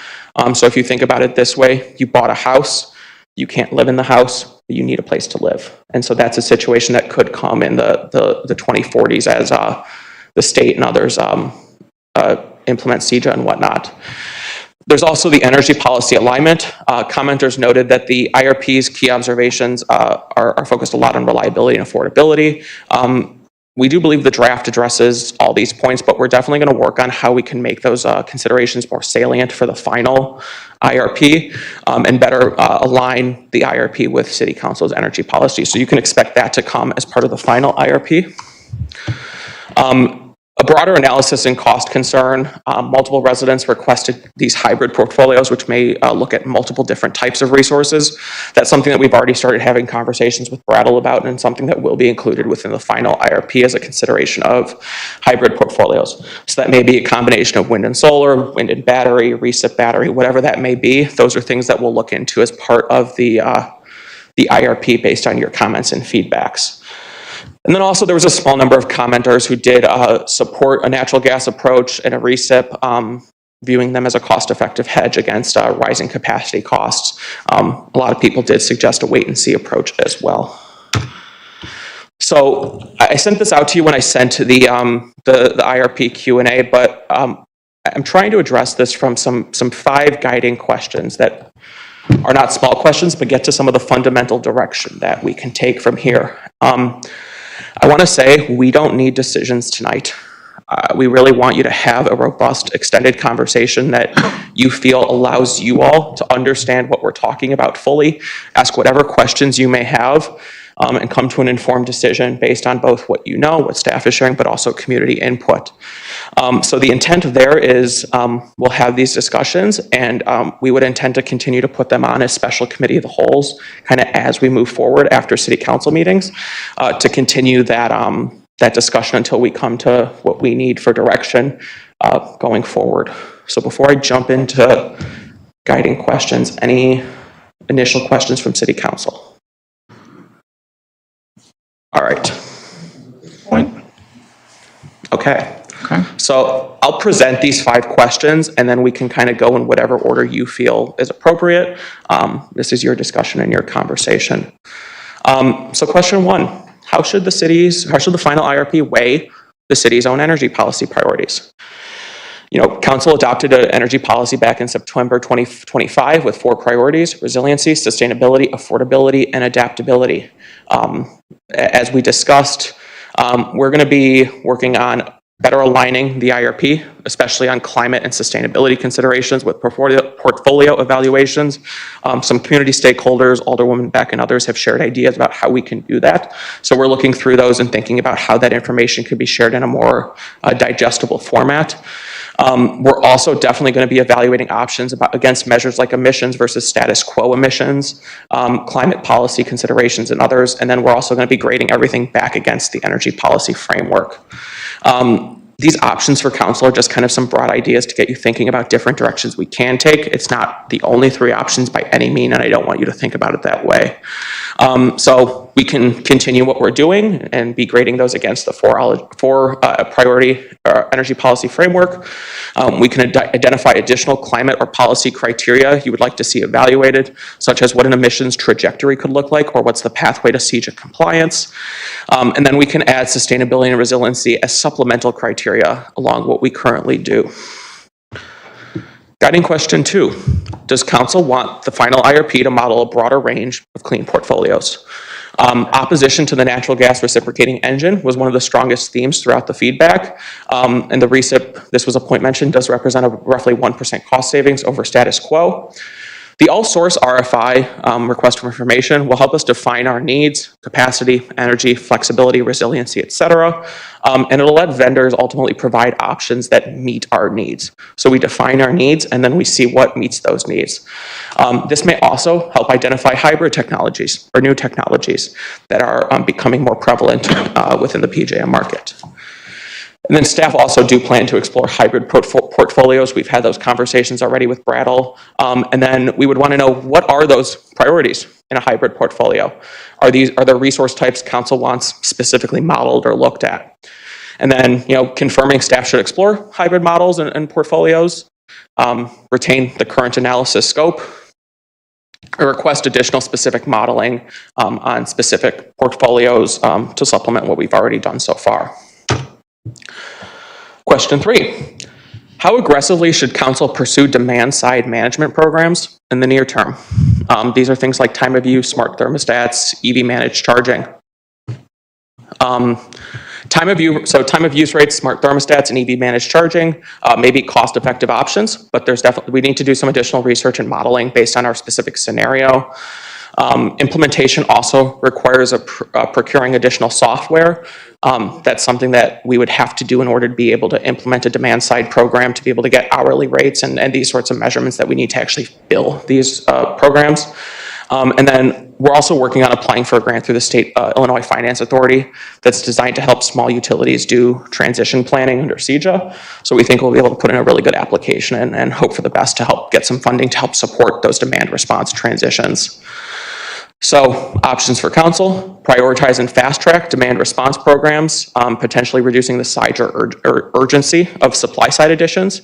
So if you think about it this way, you bought a house, you can't live in the house, but you need a place to live. And so that's a situation that could come in the 2040s as the state and others implement CEJA and whatnot. There's also the energy policy alignment. Commenters noted that the IRP's key observations are focused a lot on reliability and affordability. We do believe the draft addresses all these points, but we're definitely going to work on how we can make those considerations more salient for the final IRP and better align the IRP with City Council's energy policy. So you can expect that to come as part of the final IRP. A broader analysis and cost concern, multiple residents requested these hybrid portfolios, which may look at multiple different types of resources. That's something that we've already started having conversations with Brattle about, and something that will be included within the final IRP as a consideration of hybrid portfolios. So that may be a combination of wind and solar, wind and battery, recip battery, whatever that may be. Those are things that we'll look into as part of the IRP based on your comments and feedbacks. And then also there was a small number of commenters who did support a natural gas approach and a recip, viewing them as a cost-effective hedge against rising capacity costs. A lot of people did suggest a wait-and-see approach as well. So I sent this out to you when I sent the IRP Q&A, but I'm trying to address this from some 5 guiding questions that are not small questions, but get to some of the fundamental direction that we can take from here. I want to say we don't need decisions tonight. We really want you to have a robust, extended conversation that you feel allows you all to understand what we're talking about fully, ask whatever questions you may have, and come to an informed decision based on both what you know, what staff is sharing, but also community input. So the intent there is we'll have these discussions, and we would intend to continue to put them on as special committee of the wholes, kind of as we move forward after city council meetings, to continue that that discussion until we come to what we need for direction going forward. So before I jump into guiding questions, any initial questions from city council? All right. Okay. So I'll present these 5 questions, and then we can kind of go in whatever order you feel is appropriate. This is your discussion and your conversation. So question 1, how should the final IRP weigh the city's own energy policy priorities? You know, council adopted an energy policy back in September 2025 with 4 priorities: resiliency, sustainability, affordability, and adaptability. As we discussed, we're going to be working on better aligning the IRP, especially on climate and sustainability considerations with portfolio evaluations. Some community stakeholders, Alderwoman Beck and others have shared ideas about how we can do that. So we're looking through those and thinking about how that information could be shared in a more digestible format. We're also definitely going to be evaluating options against measures like emissions versus status quo emissions, climate policy considerations and others, and then we're also going to be grading everything back against the energy policy framework. These options for council are just kind of some broad ideas to get you thinking about different directions we can take. It's not the only 3 options by any means, and I don't want you to think about it that way. So we can continue what we're doing and be grading those against the 4 priority energy policy framework. We can identify additional climate or policy criteria you would like to see evaluated, such as what an emissions trajectory could look like, or what's the pathway to CEJA compliance. And then we can add sustainability and resiliency as supplemental criteria along what we currently do. Guiding question 2, does council want the final IRP to model a broader range of clean portfolios? Opposition to the natural gas reciprocating engine was one of the strongest themes throughout the feedback. And the recip, this was a point mentioned, does represent a roughly 1% cost savings over status quo. The all-source RFI, request for information, will help us define our needs, capacity, energy, flexibility, resiliency, et cetera. And it'll let vendors ultimately provide options that meet our needs. So we define our needs, and then we see what meets those needs. This may also help identify hybrid technologies or new technologies that are becoming more prevalent within the PJM market. And then staff also do plan to explore hybrid portfolios. We've had those conversations already with Brattle. And then we would want to know, what are those priorities in a hybrid portfolio? Are there resource types council wants specifically modeled or looked at? And then, confirming staff should explore hybrid models and portfolios, retain the current analysis scope, or request additional specific modeling on specific portfolios to supplement what we've already done so far. Question 3, how aggressively should council pursue demand-side management programs in the near term? These are things like time of use, smart thermostats, EV managed charging. Time of use rates, smart thermostats, and EV managed charging may be cost-effective options, but we need to do some additional research and modeling based on our specific scenario. Implementation also requires procuring additional software. That's something that we would have to do in order to be able to implement a demand-side program, to be able to get hourly rates and these sorts of measurements that we need to actually bill these programs. And then we're also working on applying for a grant through the state Illinois Finance Authority that's designed to help small utilities do transition planning under CEJA. So we think we'll be able to put in a really good application and hope for the best to help get some funding to help support those demand response transitions. So options for council: prioritize and fast track demand response programs, potentially reducing the size or urgency of supply side additions.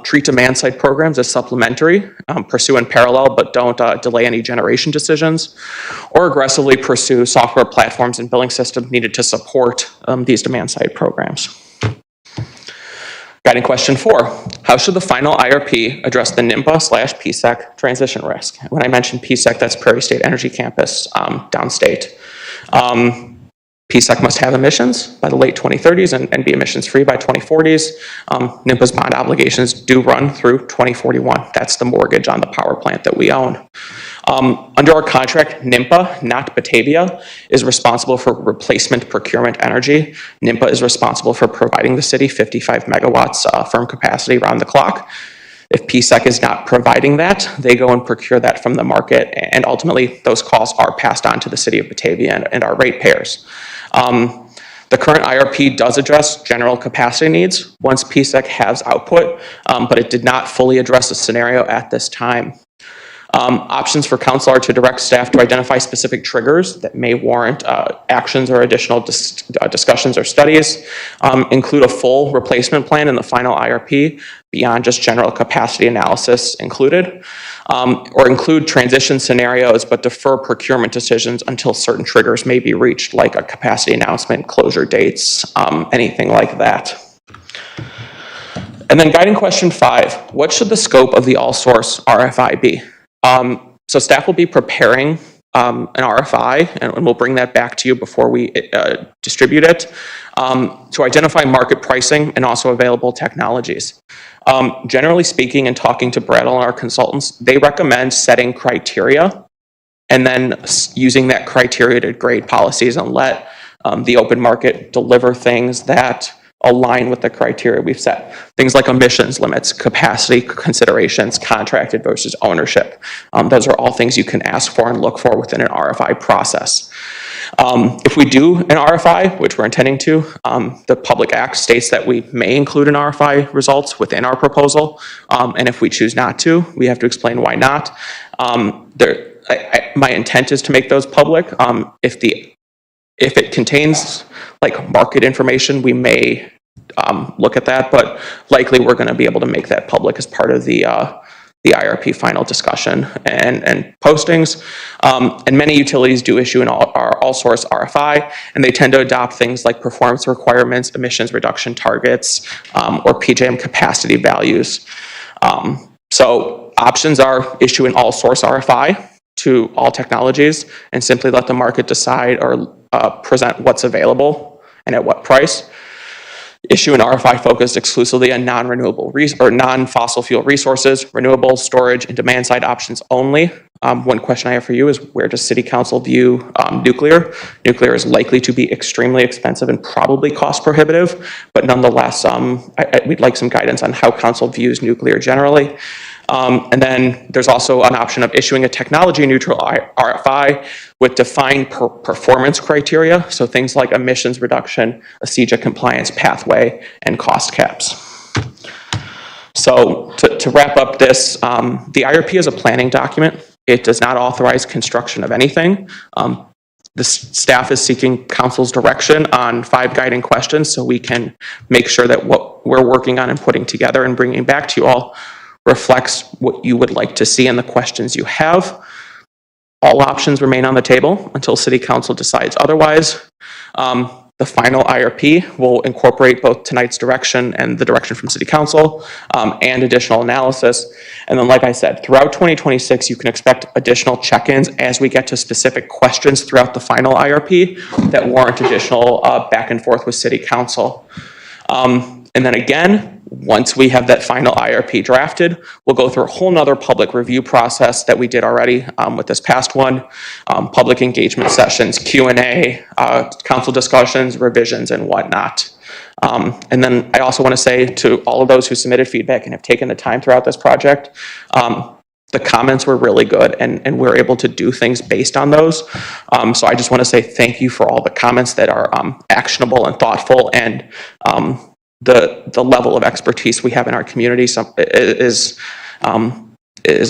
Treat demand side programs as supplementary, pursue in parallel, but don't delay any generation decisions, or aggressively pursue software platforms and billing systems needed to support these demand side programs. Guiding question 4, how should the final IRP address the NIMPA/PSEC transition risk? When I mentioned PSEC, that's Prairie State Energy Campus downstate. PSEC must have emissions by the late 2030s and be emissions-free by 2040s. NIMPA's bond obligations do run through 2041. That's the mortgage on the power plant that we own. Under our contract, NIMPA, not Batavia, is responsible for replacement procurement energy. NIMPA is responsible for providing the city 55 megawatts firm capacity around the clock. If PSEC is not providing that, they go and procure that from the market, and ultimately those costs are passed on to the city of Batavia and our ratepayers. The current IRP does address general capacity needs once PSEC has output, but it did not fully address the scenario at this time. Options for council are to direct staff to identify specific triggers that may warrant actions or additional discussions or studies, include a full replacement plan in the final IRP beyond just general capacity analysis included, or include transition scenarios but defer procurement decisions until certain triggers may be reached, like a capacity announcement, closure dates, anything like that. And then guiding question 5, what should the scope of the all-source RFI be? So staff will be preparing an RFI, and we'll bring that back to you before we distribute it, to identify market pricing and also available technologies. Generally speaking, and talking to Brattle and our consultants, they recommend setting criteria and then using that criteria to grade policies and let the open market deliver things that align with the criteria we've set. Things like emissions limits, capacity considerations, contracted versus ownership. Those are all things you can ask for and look for within an RFI process. If we do an RFI, which we're intending to, the Public Act states that we may include an RFI results within our proposal, and if we choose not to, we have to explain why not. My intent is to make those public. If it contains like market information, we may look at that, but likely we're going to be able to make that public as part of the IRP final discussion and postings. And many utilities do issue an all-source RFI, and they tend to adopt things like performance requirements, emissions reduction targets, or PJM capacity values. So options are issue an all-source RFI to all technologies and simply let the market decide or present what's available and at what price. Issue an RFI focused exclusively on non-renewable or non-fossil fuel resources, renewables, storage, and demand-side options only. One question I have for you is, where does City Council view nuclear? Nuclear is likely to be extremely expensive and probably cost prohibitive, but nonetheless, we'd like some guidance on how Council views nuclear generally. And then there's also an option of issuing a technology-neutral RFI with defined performance criteria, so things like emissions reduction, a CEJA compliance pathway, and cost caps. So to wrap up this, the IRP is a planning document. It does not authorize construction of anything. The staff is seeking council's direction on 5 guiding questions so we can make sure that what we're working on and putting together and bringing back to you all reflects what you would like to see in the questions you have. All options remain on the table until City Council decides otherwise. The final IRP will incorporate both tonight's direction and the direction from City Council and additional analysis. And then, like I said, throughout 2026, you can expect additional check-ins as we get to specific questions throughout the final IRP that warrant additional back and forth with City Council. And then again, once we have that final IRP drafted, we'll go through a whole nother public review process that we did already with this past one, public engagement sessions, Q&A, council discussions, revisions, and whatnot. And then I also want to say to all of those who submitted feedback and have taken the time throughout this project, the comments were really good, and we're able to do things based on those. So I just want to say thank you for all the comments that are actionable and thoughtful, and the level of expertise we have in our community is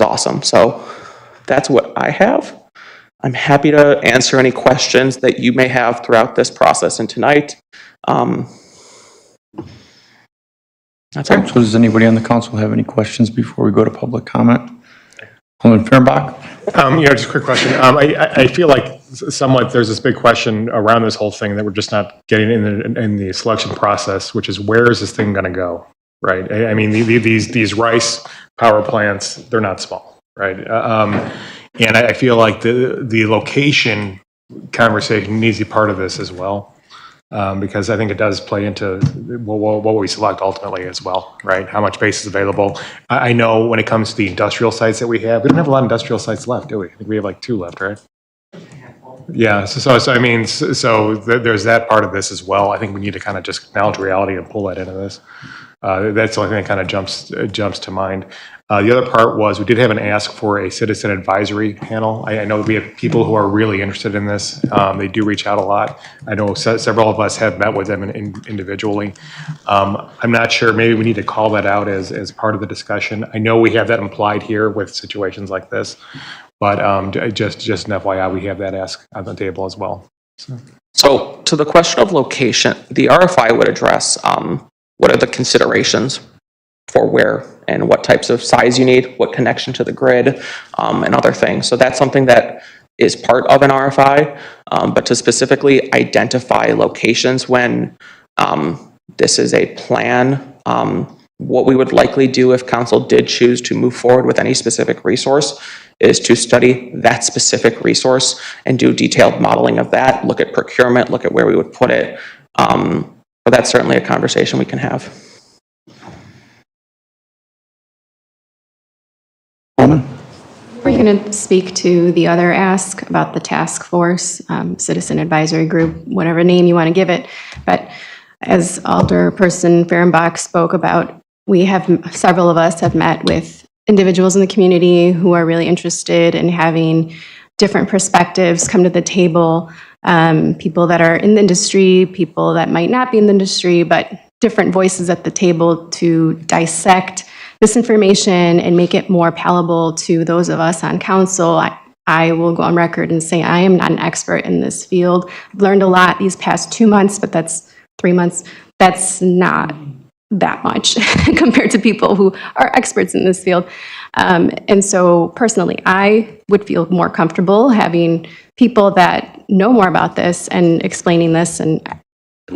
awesome. So that's what I have. I'm happy to answer any questions that you may have throughout this process and tonight. That's it. So does anybody on the council have any questions before we go to public comment? Alderman Fehrenbach? Just a quick question. I feel like somewhat there's this big question around this whole thing that we're just not getting in the selection process, which is, where is this thing going to go, right? I mean, these rice power plants, they're not small, right? And I feel like the location conversation needs to be part of this as well. Because I think it does play into what we select ultimately as well, right? How much space is available. I know when it comes to the industrial sites that we don't have a lot of industrial sites left, do we? I think we have like 2 left, right? Yeah, so there's that part of this as well. I think we need to kind of just acknowledge reality and pull that into this. That's the only thing that kind of jumps to mind. The other part was we did have an ask for a citizen advisory panel. I know we have people who are really interested in this. They do reach out a lot. I know several of us have met with them individually. I'm not sure, maybe we need to call that out as part of the discussion. I know we have that implied here with situations like this, but just an FYI, we have that ask on the table as well. So to the question of location, the RFI would address what are the considerations for where and what types of size you need, what connection to the grid, and other things. So that's something that is part of an RFI, but to specifically identify locations when this is a plan, what we would likely do if council did choose to move forward with any specific resource is to study that specific resource and do detailed modeling of that, look at procurement, look at where we would put it. But that's certainly a conversation we can have. We're going to speak to the other ask about the task force, citizen advisory group, whatever name you want to give it. But as Alderperson Fehrenbach spoke about, several of us have met with individuals in the community who are really interested in having different perspectives come to the table, people that are in the industry, people that might not be in the industry, but different voices at the table to dissect this information and make it more palatable to those of us on council. I will go on record and say I am not an expert in this field. I've learned a lot these past 2 months, but that's 3 months. That's not that much compared to people who are experts in this field. And so personally, I would feel more comfortable having people that know more about this and explaining this, and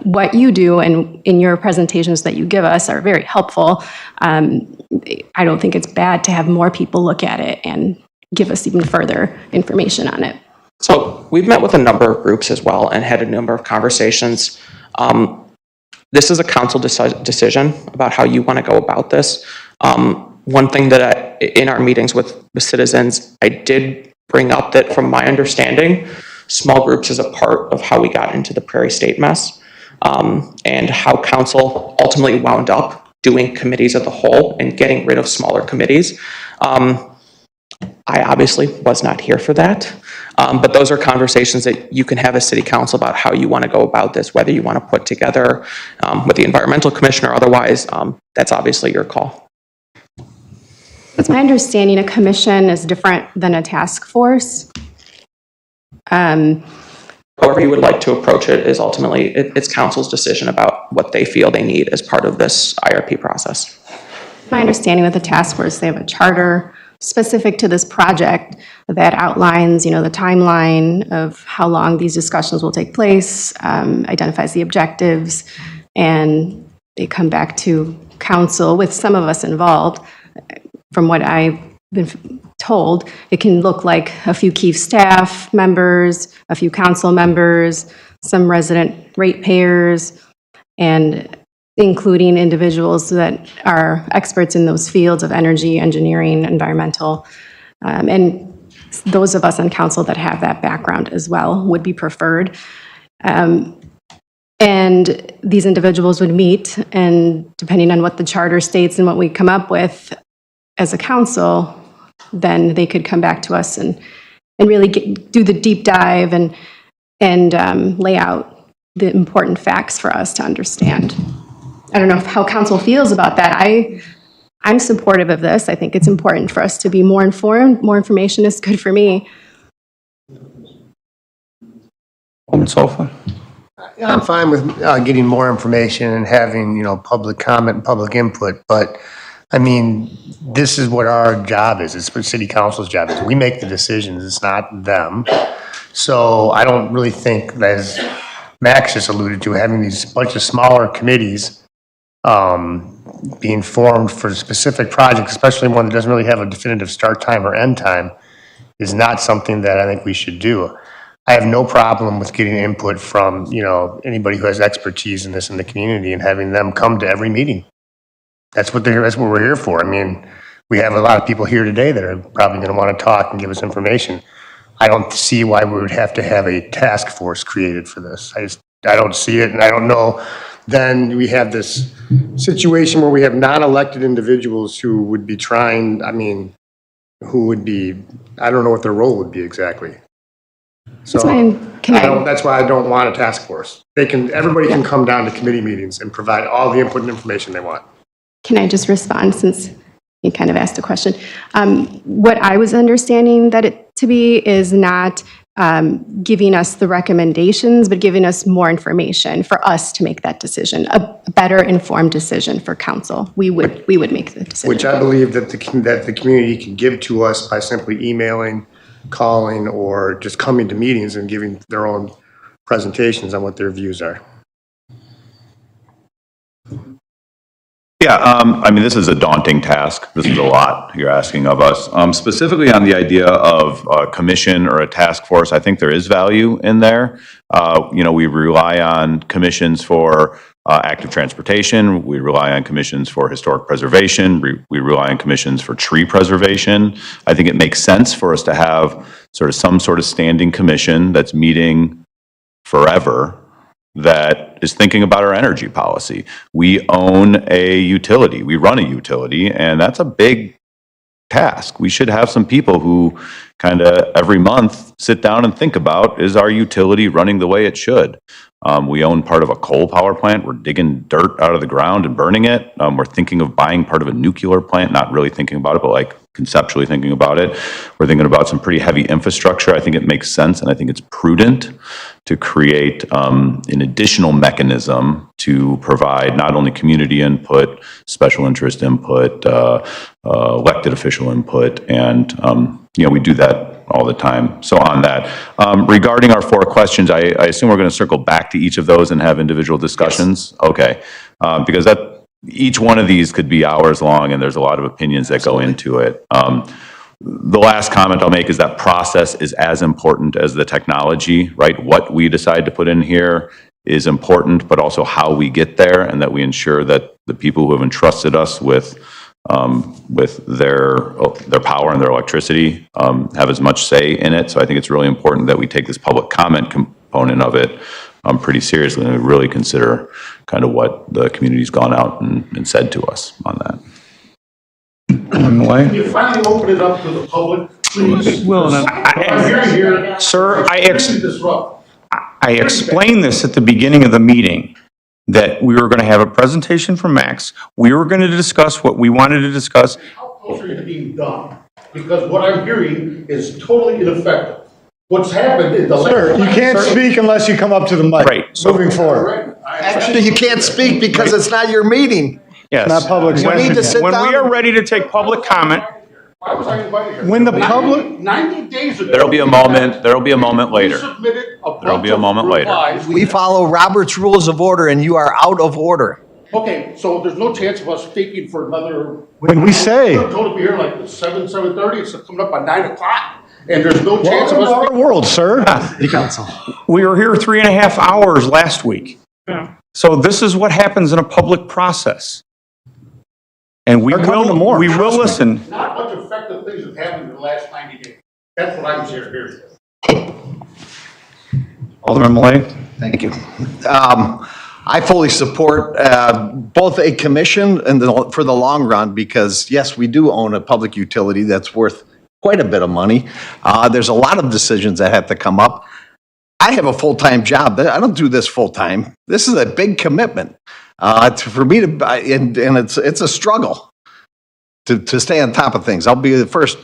what you do and in your presentations that you give us are very helpful. I don't think it's bad to have more people look at it and give us even further information on it. So we've met with a number of groups as well and had a number of conversations. This is a council decision about how you want to go about this. One thing that in our meetings with citizens, I did bring up that from my understanding, small groups is a part of how we got into the Prairie State mess, and how council ultimately wound up doing committees as a whole and getting rid of smaller committees. I obviously was not here for that, but those are conversations that you can have as city council about how you want to go about this, whether you want to put together with the environmental commissioner or otherwise. That's obviously your call. It's my understanding a commission is different than a task force. However you would like to approach it is ultimately, it's council's decision about what they feel they need as part of this IRP process. My understanding with the task force, they have a charter specific to this project that outlines, the timeline of how long these discussions will take place, identifies the objectives, and they come back to council with some of us involved. From what I've been told, it can look like a few key staff members, a few council members, some resident ratepayers, and including individuals that are experts in those fields of energy, engineering, environmental, and those of us on council that have that background as well would be preferred. And these individuals would meet, and depending on what the charter states and what we come up with as a council, then they could come back to us and really do the deep dive and lay out the important facts for us to understand. I don't know how council feels about that. I'm supportive of this. I think it's important for us to be more informed. More information is good for me. Sofa. I'm fine with getting more information and having, public comment and public input, but I mean, this is what our job is. It's what city council's job is. We make the decisions. It's not them. So I don't really think, as Max just alluded to, having these bunch of smaller committees being formed for specific projects, especially one that doesn't really have a definitive start time or end time, is not something that I think we should do. I have no problem with getting input from, anybody who has expertise in this in the community and having them come to every meeting. That's what we're here for. I mean, we have a lot of people here today that are probably going to want to talk and give us information. I don't see why we would have to have a task force created for this. I don't see it, and I don't know. Then we have this situation where we have non-elected individuals who would be trying, I don't know what their role would be exactly. So that's why I don't want a task force. Everybody can come down to committee meetings and provide all the input and information they want. Can I just respond since you kind of asked a question? What I was understanding that it to be is not giving us the recommendations, but giving us more information for us to make that decision, a better informed decision for council. We would make the decision. Which I believe that the community can give to us by simply emailing, calling, or just coming to meetings and giving their own presentations on what their views are. Yeah, I mean, this is a daunting task. This is a lot you're asking of us. Specifically on the idea of a commission or a task force, I think there is value in there. We rely on commissions for active transportation. We rely on commissions for historic preservation. We rely on commissions for tree preservation. I think it makes sense for us to have some sort of standing commission that's meeting forever, that is thinking about our energy policy. We own a utility, we run a utility, and that's a big task. We should have some people who kind of every month sit down and think about, is our utility running the way it should? We own part of a coal power plant. We're digging dirt out of the ground and burning it. We're thinking of buying part of a nuclear plant, not really thinking about it, but like conceptually thinking about it. We're thinking about some pretty heavy infrastructure. I think it makes sense, and I think it's prudent to create an additional mechanism to provide not only community input, special interest input, elected official input, and we do that all the time. So on that, regarding our 4 questions, I assume we're going to circle back to each of those and have individual discussions? Yes. Okay, because each one of these could be hours long, and there's a lot of opinions that go into it. The last comment I'll make is that process is as important as the technology, right? What we decide to put in here is important, but also how we get there, and that we ensure that the people who have entrusted us with their power and their electricity have as much say in it. So I think it's really important that we take this public comment component of it pretty seriously, and we really consider kind of what the community's gone out and said to us on that. Can you finally open it up to the public, please? Well, sir, I explained this at the beginning of the meeting, that we were going to have a presentation from Max. We were going to discuss what we wanted to discuss. How close are you to being done? Because what I'm hearing is totally ineffective. What's happened is Sir, you can't speak unless you come up to the mic. Right. So, moving forward. Actually, you can't speak because it's not your meeting. Yes. Not public When session. we are ready to take public comment. Why was I invited here? When the public... 90 days ago. There'll be a moment later. You submitted There'll be a moment later. We follow Robert's Rules of Order, and you are out of order. Okay, so there's no chance of us speaking for another... When we say... We're told to be here like 7:30, it's coming up by 9 o'clock, and there's no chance of us... Welcome to our world, sir. The council. We were here 3.5 hours last week. Yeah. So this is what happens in a public process. And we will listen. Not much effective things have happened in the last 90 days. That's what I'm hearing. Alderman Malay. Thank you. I fully support both a commission and for the long run, because yes, we do own a public utility that's worth quite a bit of money. There's a lot of decisions that have to come up. I have a full-time job. I don't do this full-time. This is a big commitment for me to, and it's a struggle to stay on top of things. I'll be the first.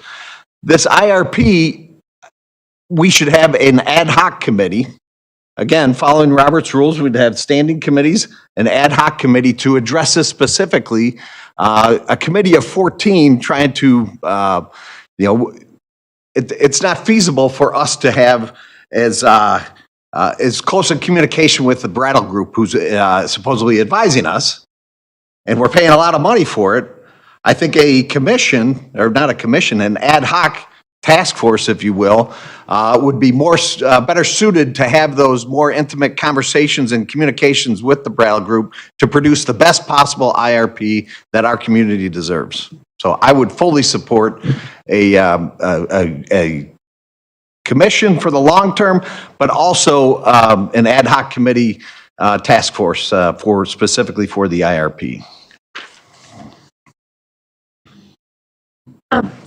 This IRP, we should have an ad hoc committee. Again, following Robert's rules, we'd have standing committees, an ad hoc committee to address this specifically. A committee of 14 trying to, it's not feasible for us to have as close a communication with the Brattle Group, who's supposedly advising us, and we're paying a lot of money for it. I think a commission, or not a commission, an ad hoc task force, if you will, would be more, better suited to have those more intimate conversations and communications with the Bral Group to produce the best possible IRP that our community deserves. So I would fully support a commission for the long term, but also an ad hoc committee task force specifically for the IRP.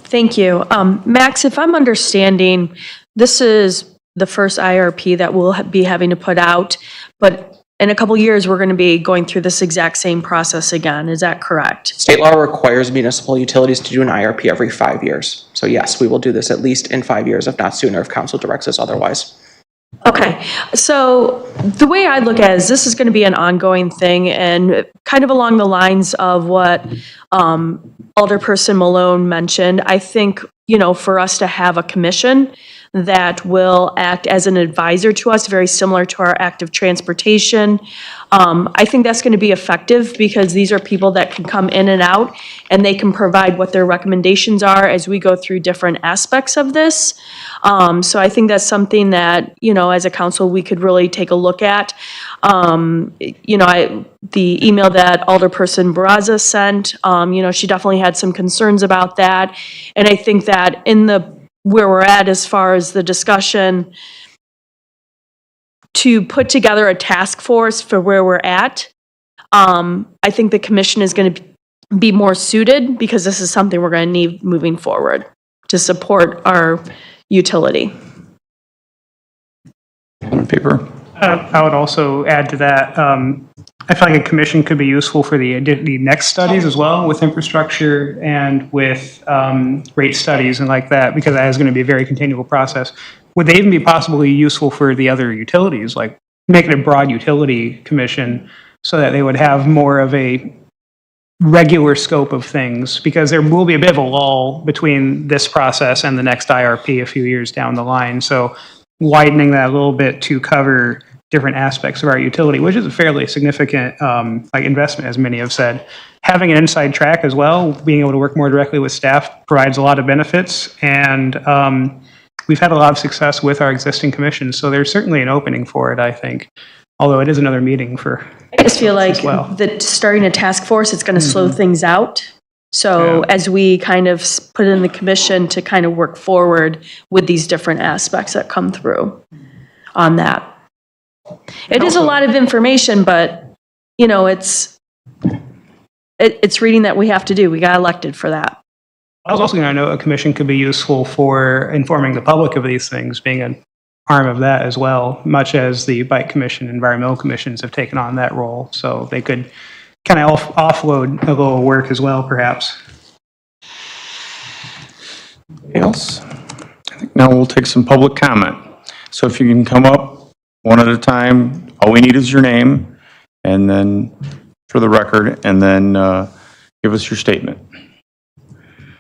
Thank you. Max, if I'm understanding, this is the first IRP that we'll be having to put out, but in a couple years, we're going to be going through this exact same process again. Is that correct? State law requires municipal utilities to do an IRP every 5 years. So yes, we will do this at least in 5 years, if not sooner, if council directs us otherwise. Okay, so the way I look at it is this is going to be an ongoing thing, and kind of along the lines of what Alderperson Malone mentioned, I think, for us to have a commission that will act as an advisor to us, very similar to our active transportation. I think that's going to be effective because these are people that can come in and out and they can provide what their recommendations are as we go through different aspects of this. So I think that's something that, as a council, we could really take a look at. The email that Alderperson Barraza sent, she definitely had some concerns about that. And I think that where we're at as far as the discussion, to put together a task force for where we're at, I think the commission is going to be more suited because this is something we're going to need moving forward to support our utility. On paper. I would also add to that, I feel like a commission could be useful for the next studies as well, with infrastructure and with rate studies and like that, because that is going to be a very continual process. Would they even be possibly useful for the other utilities, like making a broad utility commission so that they would have more of a regular scope of things? Because there will be a bit of a lull between this process and the next IRP a few years down the line. So widening that a little bit to cover different aspects of our utility, which is a fairly significant investment, as many have said. Having an inside track as well, being able to work more directly with staff provides a lot of benefits. And we've had a lot of success with our existing commissions. So there's certainly an opening for it, I think. Although it is another meeting for. I just feel like that starting a task force, it's going to slow things out. So as we kind of put in the commission to kind of work forward with these different aspects that come through on that. It is a lot of information, but, it's reading that we have to do. We got elected for that. I was also going to know a commission could be useful for informing the public of these things, being an arm of that as well, much as the Bike Commission, environmental commissions have taken on that role. So they could kind of offload a little work as well, perhaps. Anything else? I think now we'll take some public comment. So if you can come up one at a time, all we need is your name, and then for the record, and then give us your statement.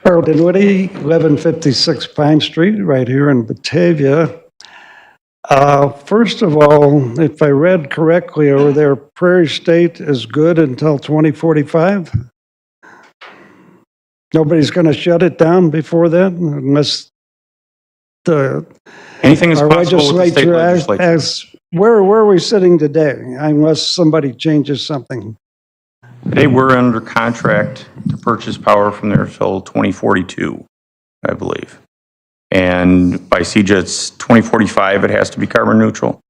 Harold Dinwiddie, 1156 Pine Street, right here in Batavia. First of all, if I read correctly over there, Prairie State is good until 2045? Nobody's going to shut it down before then, unless anything is our possible with the state legislature. Where are we sitting today, unless somebody changes something? Today, we're under contract to purchase power from there till 2042, I believe. And by CJIT's 2045, it has to be carbon neutral.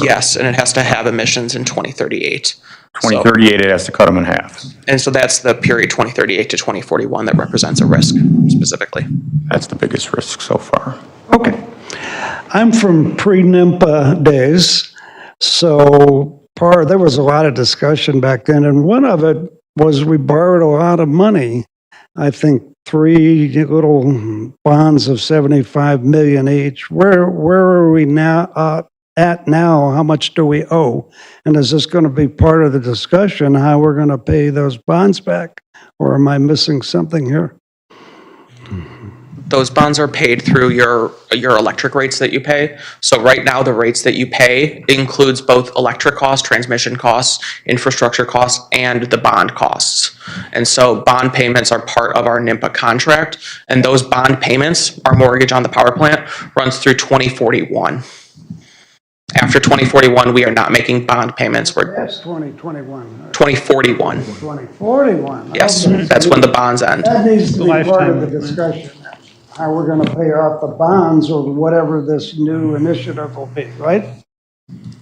Yes, and it has to have emissions in 2038. 2038, it has to cut them in half. And so that's the period 2038 to 2041 that represents a risk specifically. That's the biggest risk so far. Okay. I'm from pre-NIMPA days, so there was a lot of discussion back then, and one of it was we borrowed a lot of money. I think 3 little bonds of $75 million each. Where are we now at now? How much do we owe? And is this going to be part of the discussion, how we're going to pay those bonds back? Or am I missing something here? Those bonds are paid through your electric rates that you pay. So right now, the rates that you pay includes both electric costs, transmission costs, infrastructure costs, and the bond costs. And so bond payments are part of our NIMPA contract, and those bond payments, our mortgage on the power plant, runs through 2041. After 2041, we are not making bond payments. We're That's 2021. 2041. 2041. Yes, Okay. that's when the bonds end. That needs to be part of the discussion, how we're going to pay off the bonds or whatever this new initiative will be, right?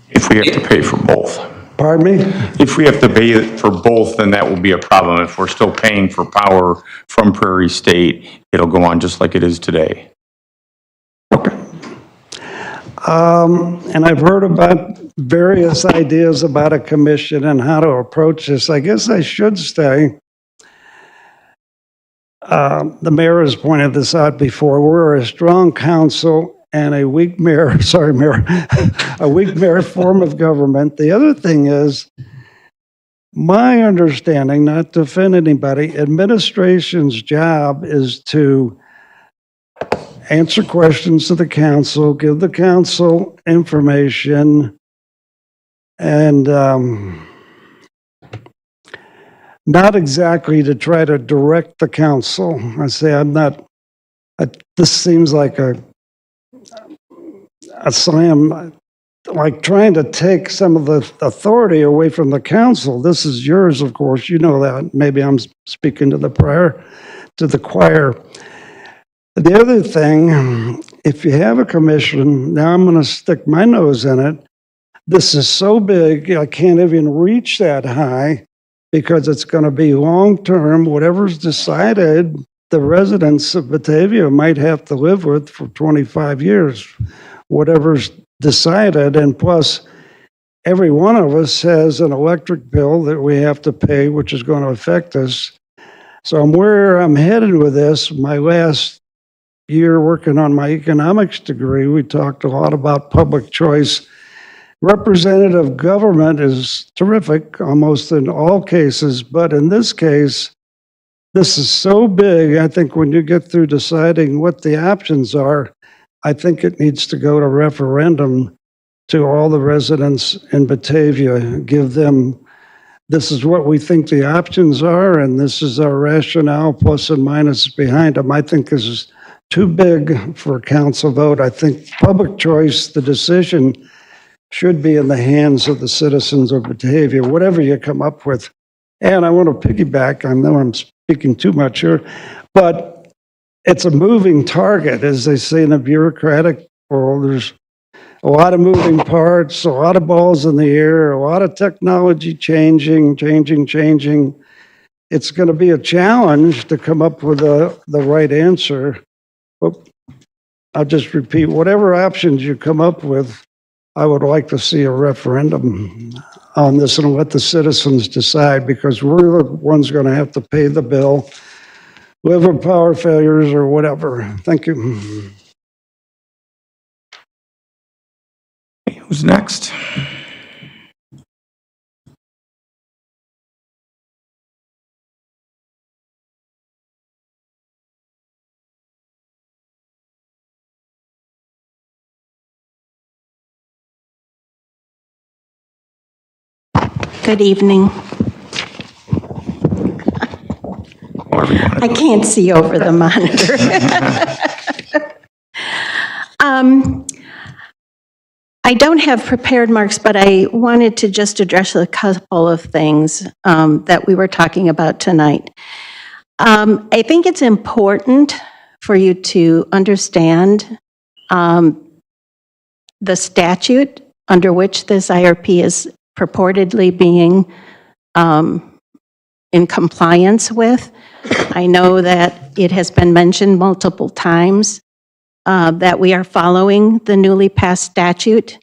If we have to pay for both. Pardon me? If we have to pay for both, then that will be a problem. If we're still paying for power from Prairie State, it'll go on just like it is today. And I've heard about various ideas about a commission and how to approach this. I guess I should say, the mayor has pointed this out before, we're a strong council and a weak mayor, sorry, mayor, a weak mayor form of government. The other thing is, my understanding, not to offend anybody, administration's job is to answer questions to the council, give the council information, and not exactly to try to direct the council. I say I'm not, this seems like a slam, like trying to take some of the authority away from the council. This is yours, of course, you know that. Maybe I'm speaking to the choir. The other thing, if you have a commission, now I'm going to stick my nose in it. This is so big, I can't even reach that high because it's going to be long-term. Whatever's decided, the residents of Batavia might have to live with for 25 years, whatever's decided. And plus, every one of us has an electric bill that we have to pay, which is going to affect us. So where I'm headed with this, my last year working on my economics degree, we talked a lot about public choice. Representative government is terrific almost in all cases, but in this case, this is so big, I think when you get through deciding what the options are, I think it needs to go to referendum to all the residents in Batavia, give them, this is what we think the options are, and this is our rationale, plus and minus behind them. I think this is too big for a council vote. I think public choice, the decision should be in the hands of the citizens of Batavia, whatever you come up with. And I want to piggyback, I know I'm speaking too much here, but it's a moving target, as they say in the bureaucratic world. There's a lot of moving parts, a lot of balls in the air, a lot of technology changing. It's going to be a challenge to come up with the right answer. But I'll just repeat, whatever options you come up with, I would like to see a referendum on this and let the citizens decide, because we're the ones going to have to pay the bill, live with power failures or whatever. Thank you. Who's next? Good evening. I can't see over the monitor. I don't have prepared marks, but I wanted to just address a couple of things that we were talking about tonight. I think it's important for you to understand the statute under which this IRP is purportedly being in compliance with. I know that it has been mentioned multiple times that we are following the newly passed statute,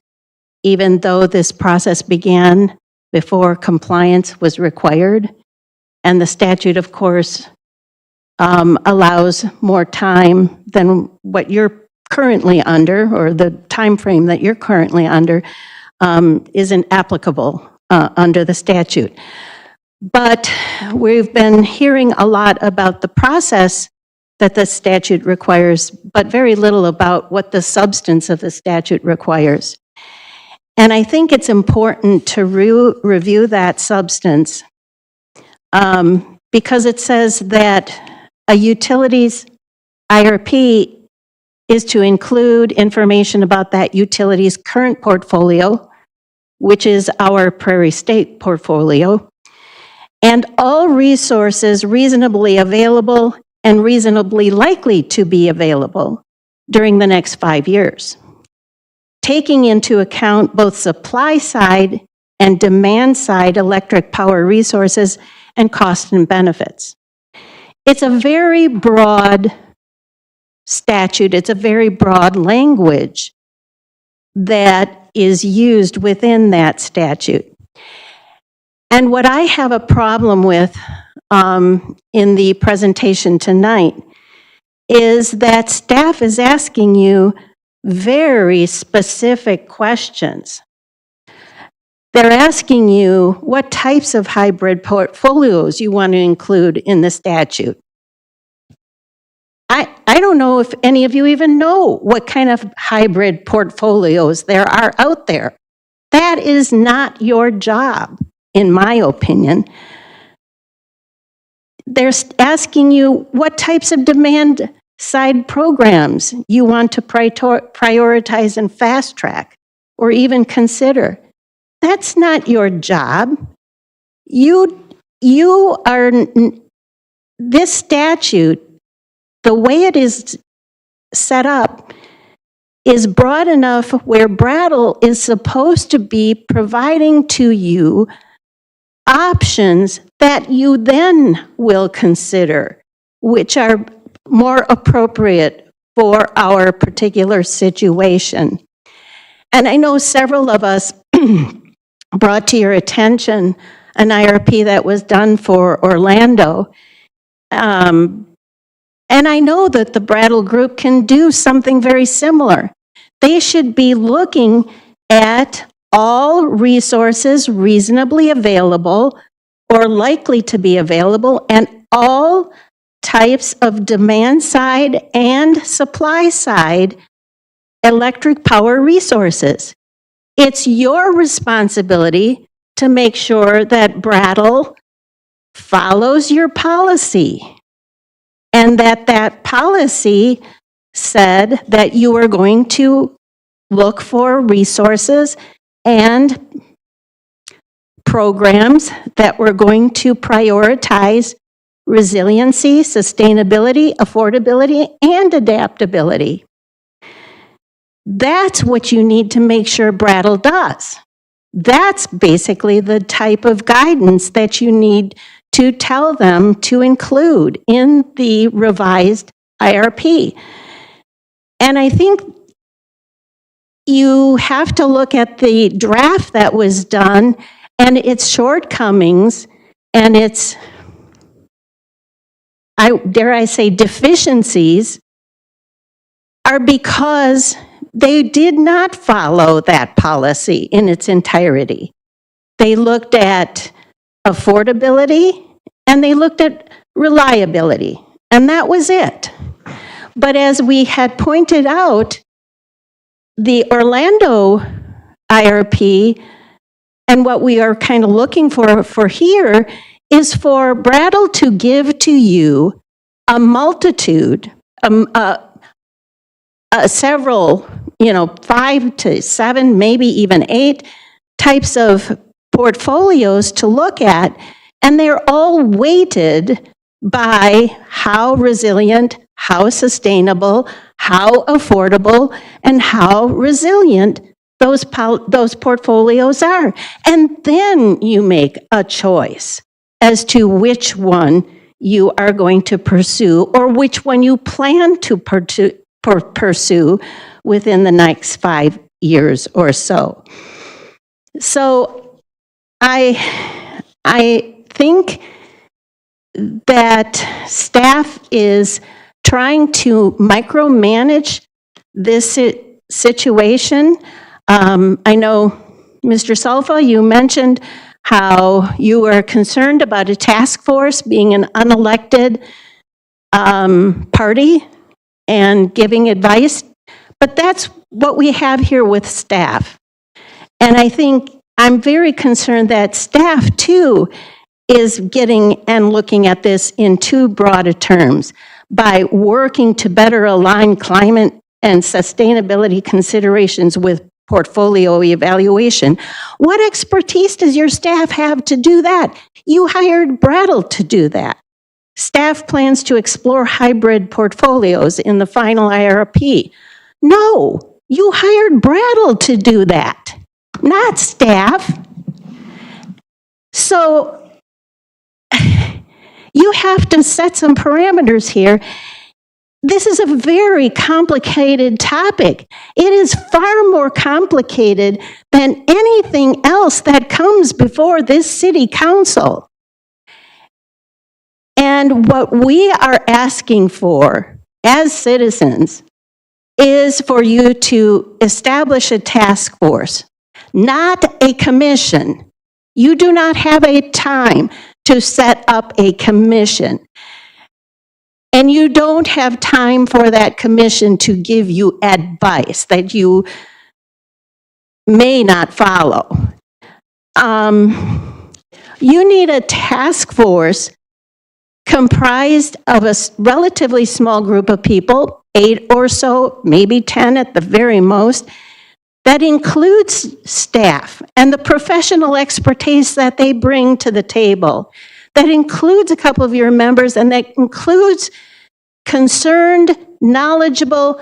even though this process began before compliance was required. And the statute, of course, allows more time than what you're currently under, or the time frame that you're currently under isn't applicable under the statute. But we've been hearing a lot about the process that the statute requires, but very little about what the substance of the statute requires. And I think it's important to review that substance because it says that a utilities IRP is to include information about that utility's current portfolio, which is our Prairie State portfolio, and all resources reasonably available and reasonably likely to be available during the next 5 years, taking into account both supply side and demand side electric power resources and costs and benefits. It's a very broad statute, it's a very broad language that is used within that statute. And what I have a problem with in the presentation tonight is that staff is asking you very specific questions. They're asking you what types of hybrid portfolios you want to include in the statute. I don't know if any of you even know what kind of hybrid portfolios there are out there. That is not your job, in my opinion. They're asking you what types of demand side programs you want to prioritize and fast track or even consider. That's not your job. This statute, the way it is set up, is broad enough where Brattle is supposed to be providing to you options that you then will consider, which are more appropriate for our particular situation. And I know several of us brought to your attention an IRP that was done for Orlando. And I know that the Brattle Group can do something very similar. They should be looking at all resources reasonably available or likely to be available and all types of demand side and supply side electric power resources. It's your responsibility to make sure that Brattle follows your policy and that that policy said that you are going to look for resources and programs that were going to prioritize resiliency, sustainability, affordability, and adaptability. That's what you need to make sure Brattle does. That's basically the type of guidance that you need to tell them to include in the revised IRP. And I think you have to look at the draft that was done and its shortcomings and its, dare I say, deficiencies are because they did not follow that policy in its entirety. They looked at affordability and they looked at reliability, and that was it. But as we had pointed out, the Orlando IRP and what we are kind of looking for here is for Brattle to give to you a multitude, several, 5 to 7, maybe even 8 types of portfolios to look at, and they're all weighted by how resilient, how sustainable, how affordable, and how resilient those portfolios are. And then you make a choice as to which one you are going to pursue or which one you plan to pursue within the next 5 years or so. So I think that staff is trying to micromanage this situation. I know, Mr. Salfa, you mentioned how you were concerned about a task force being an unelected party and giving advice, but that's what we have here with staff. And I think I'm very concerned that staff too is getting and looking at this in too broad a terms by working to better align climate and sustainability considerations with portfolio evaluation. What expertise does your staff have to do that? You hired Brattle to do that. Staff plans to explore hybrid portfolios in the final IRP. No, you hired Brattle to do that, not staff. So you have to set some parameters here. This is a very complicated topic. It is far more complicated than anything else that comes before this city council. And what we are asking for as citizens is for you to establish a task force, not a commission. You do not have a time to set up a commission. And you don't have time for that commission to give you advice that you may not follow. You need a task force comprised of a relatively small group of people, 8 or so, maybe 10 at the very most, that includes staff and the professional expertise that they bring to the table. That includes a couple of your members, and that includes concerned, knowledgeable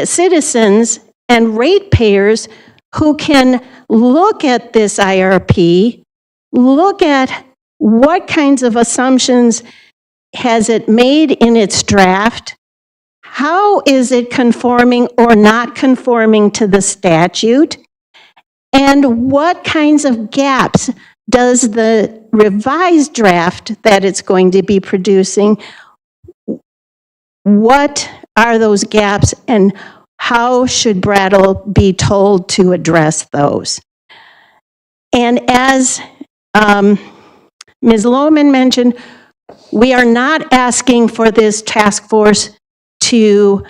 citizens and ratepayers who can look at this IRP, look at what kinds of assumptions has it made in its draft, how is it conforming or not conforming to the statute, and what kinds of gaps does the revised draft that it's going to be producing, what are those gaps and how should Brattle be told to address those? And as Ms. Lohman mentioned, we are not asking for this task force to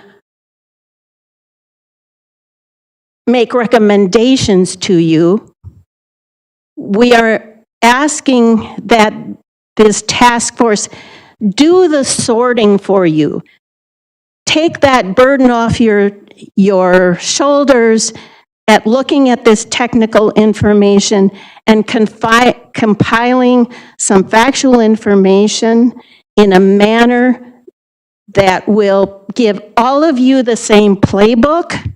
make recommendations to you. We are asking that this task force do the sorting for you. Take that burden off your shoulders at looking at this technical information and compiling some factual information in a manner that will give all of you the same playbook,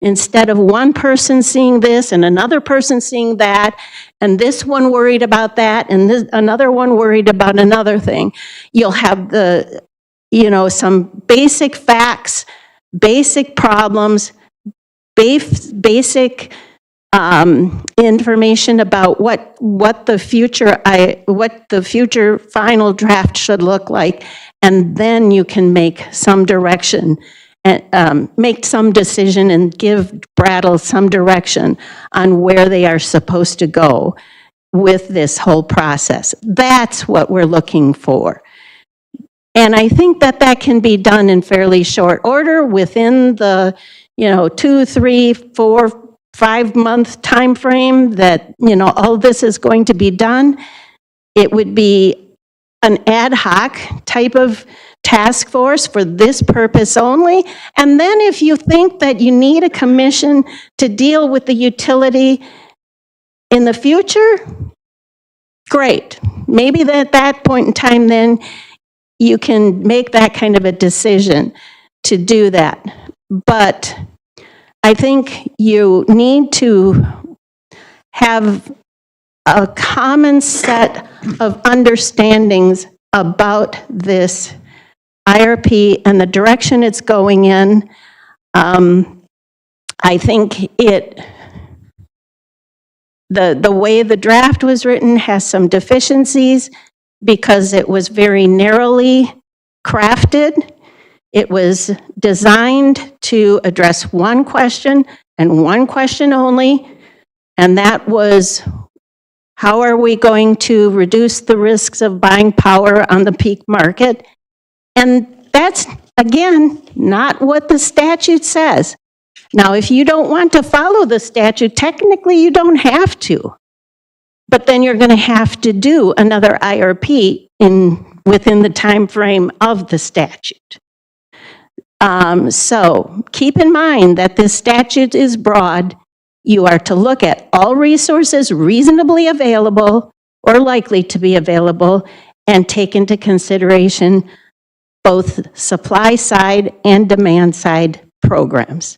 instead of one person seeing this and another person seeing that, and this one worried about that, and another one worried about another thing. You'll have some basic facts, basic problems, basic information about what the future final draft should look like, and then you can make some direction and make some decision and give Brattle some direction on where they are supposed to go with this whole process. That's what we're looking for. And I think that can be done in fairly short order within the 2, 3, 4, 5 month time frame that all this is going to be done. It would be an ad hoc type of task force for this purpose only. And then if you think that you need a commission to deal with the utility in the future, great. Maybe at that point in time then you can make that kind of a decision to do that. But I think you need to have a common set of understandings about this IRP and the direction it's going in. I think the way the draft was written has some deficiencies because it was very narrowly crafted. It was designed to address one question and one question only, and that was How are we going to reduce the risks of buying power on the peak market? And that's, again, not what the statute says. Now, if you don't want to follow the statute, technically you don't have to. But then you're going to have to do another IRP within the time frame of the statute. So keep in mind that this statute is broad. You are to look at all resources reasonably available or likely to be available and take into consideration both supply side and demand side programs.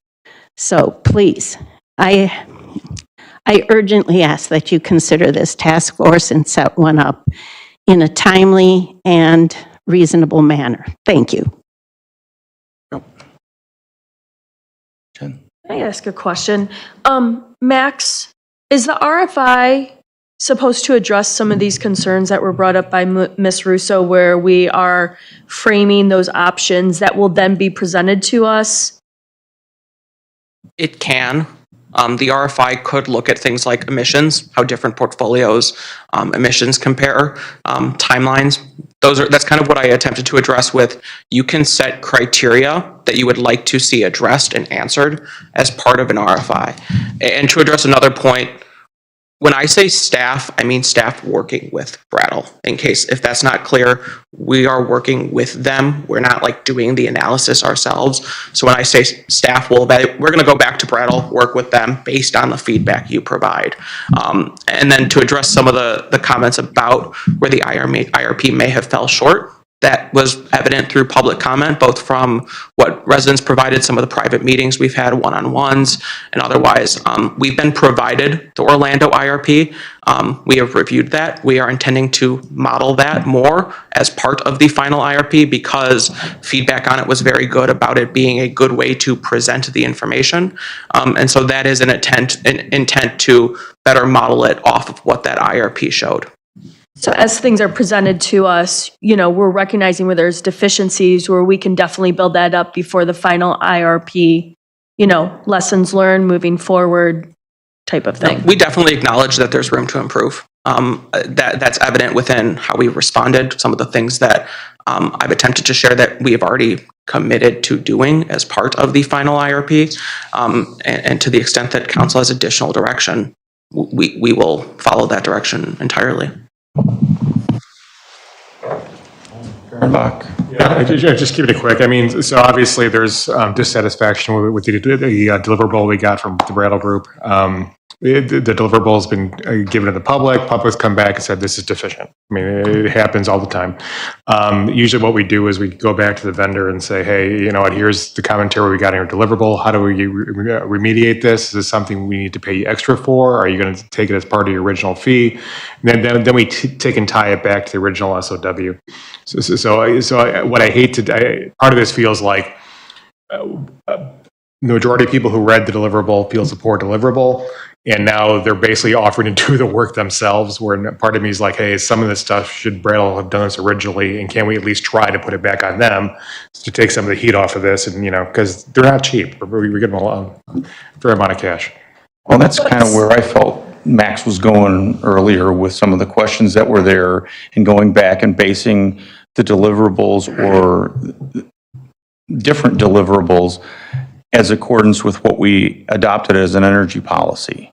So please, I urgently ask that you consider this task force and set one up in a timely and reasonable manner. Thank you. Can I ask a question? Max, is the RFI supposed to address some of these concerns that were brought up by Ms. Russo, where we are framing those options that will then be presented to us? It can. The RFI could look at things like emissions, how different portfolios emissions compare, timelines. That's kind of what I attempted to address with, you can set criteria that you would like to see addressed and answered as part of an RFI. And to address another point, when I say staff, I mean staff working with Brattle. In case if that's not clear, we are working with them. We're not like doing the analysis ourselves. So when I say staff will evaluate, we're going to go back to Brattle, work with them based on the feedback you provide. And then to address some of the comments about where the IRP may have fell short, that was evident through public comment, both from what residents provided, some of the private meetings we've had, one-on-ones, and otherwise. We've been provided the Orlando IRP. We have reviewed that. We are intending to model that more as part of the final IRP because feedback on it was very good about it being a good way to present the information. And so that is an intent to better model it off of what that IRP showed. So as things are presented to us, we're recognizing where there's deficiencies, where we can definitely build that up before the final IRP, lessons learned moving forward type of thing. We definitely acknowledge that there's room to improve. That's evident within how we responded, some of the things that I've attempted to share that we have already committed to doing as part of the final IRP. And to the extent that council has additional direction, we will follow that direction entirely. Yeah, just keep it quick. I mean, so obviously there's dissatisfaction with the deliverable we got from the Brattle Group. The deliverable has been given to the public. Public's come back and said this is deficient. I mean, it happens all the time. Usually what we do is we go back to the vendor and say, hey, you know what, here's the commentary we got in your deliverable. How do we remediate this? Is this something we need to pay you extra for? Are you going to take it as part of your original fee? And then we take and tie it back to the original SOW. So what I hate to, part of this feels like the majority of people who read the deliverable feels a poor deliverable. And now they're basically offering to do the work themselves, where part of me is like, hey, some of this stuff, should Brattle have done this originally? And can we at least try to put it back on them to take some of the heat off of this? And, because they're not cheap. We give them a fair amount of cash. Well, that's kind of where I felt Max was going earlier with some of the questions that were there and going back and basing the deliverables or different deliverables as accordance with what we adopted as an energy policy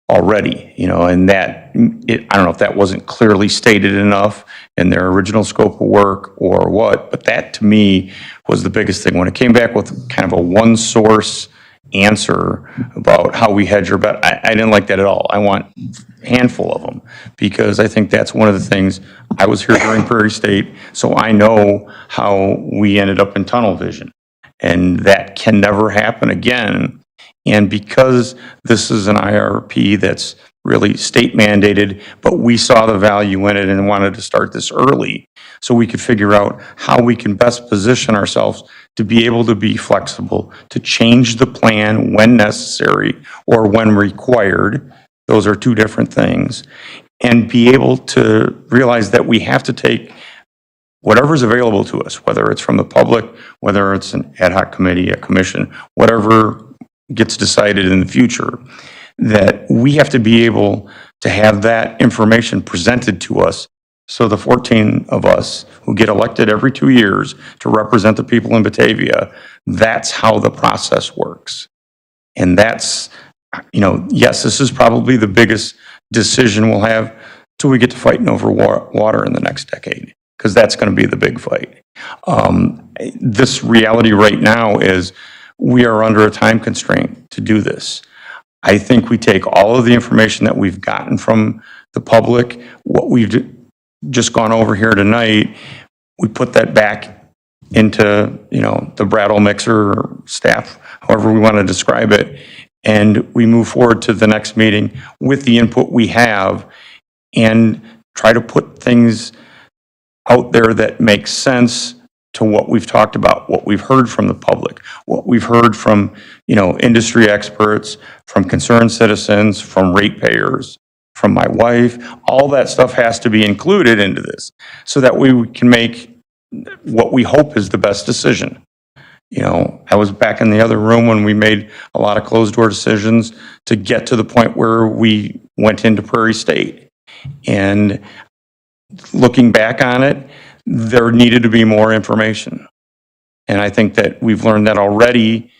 already, and that, I don't know if that wasn't clearly stated enough in their original scope of work or what, but that to me was the biggest thing. When it came back with kind of a one source answer about how we hedge our bet, I didn't like that at all. I want a handful of them because I think that's one of the things. I was here during Prairie State, so I know how we ended up in tunnel vision, and that can never happen again. And because this is an IRP that's really state mandated, but we saw the value in it and wanted to start this early so we could figure out how we can best position ourselves to be able to be flexible, to change the plan when necessary or when required. Those are two different things. And be able to realize that we have to take whatever's available to us, whether it's from the public, whether it's an ad hoc committee, a commission, whatever gets decided in the future, that we have to be able to have that information presented to us. So the 14 of us who get elected every 2 years to represent the people in Batavia, that's how the process works. And that's, yes, this is probably the biggest decision we'll have till we get to fighting over water in the next decade, because that's going to be the big fight. This reality right now is we are under a time constraint to do this. I think we take all of the information that we've gotten from the public, what we've just gone over here tonight, we put that back into, the Brattle mixer or staff, however we want to describe it, and we move forward to the next meeting with the input we have and try to put things out there that make sense to what we've talked about, what we've heard from the public, what we've heard from, industry experts, from concerned citizens, from ratepayers, from my wife. All that stuff has to be included into this so that we can make what we hope is the best decision. I was back in the other room when we made a lot of closed door decisions to get to the point where we went into Prairie State. And looking back on it, there needed to be more information. And I think that we've learned that already,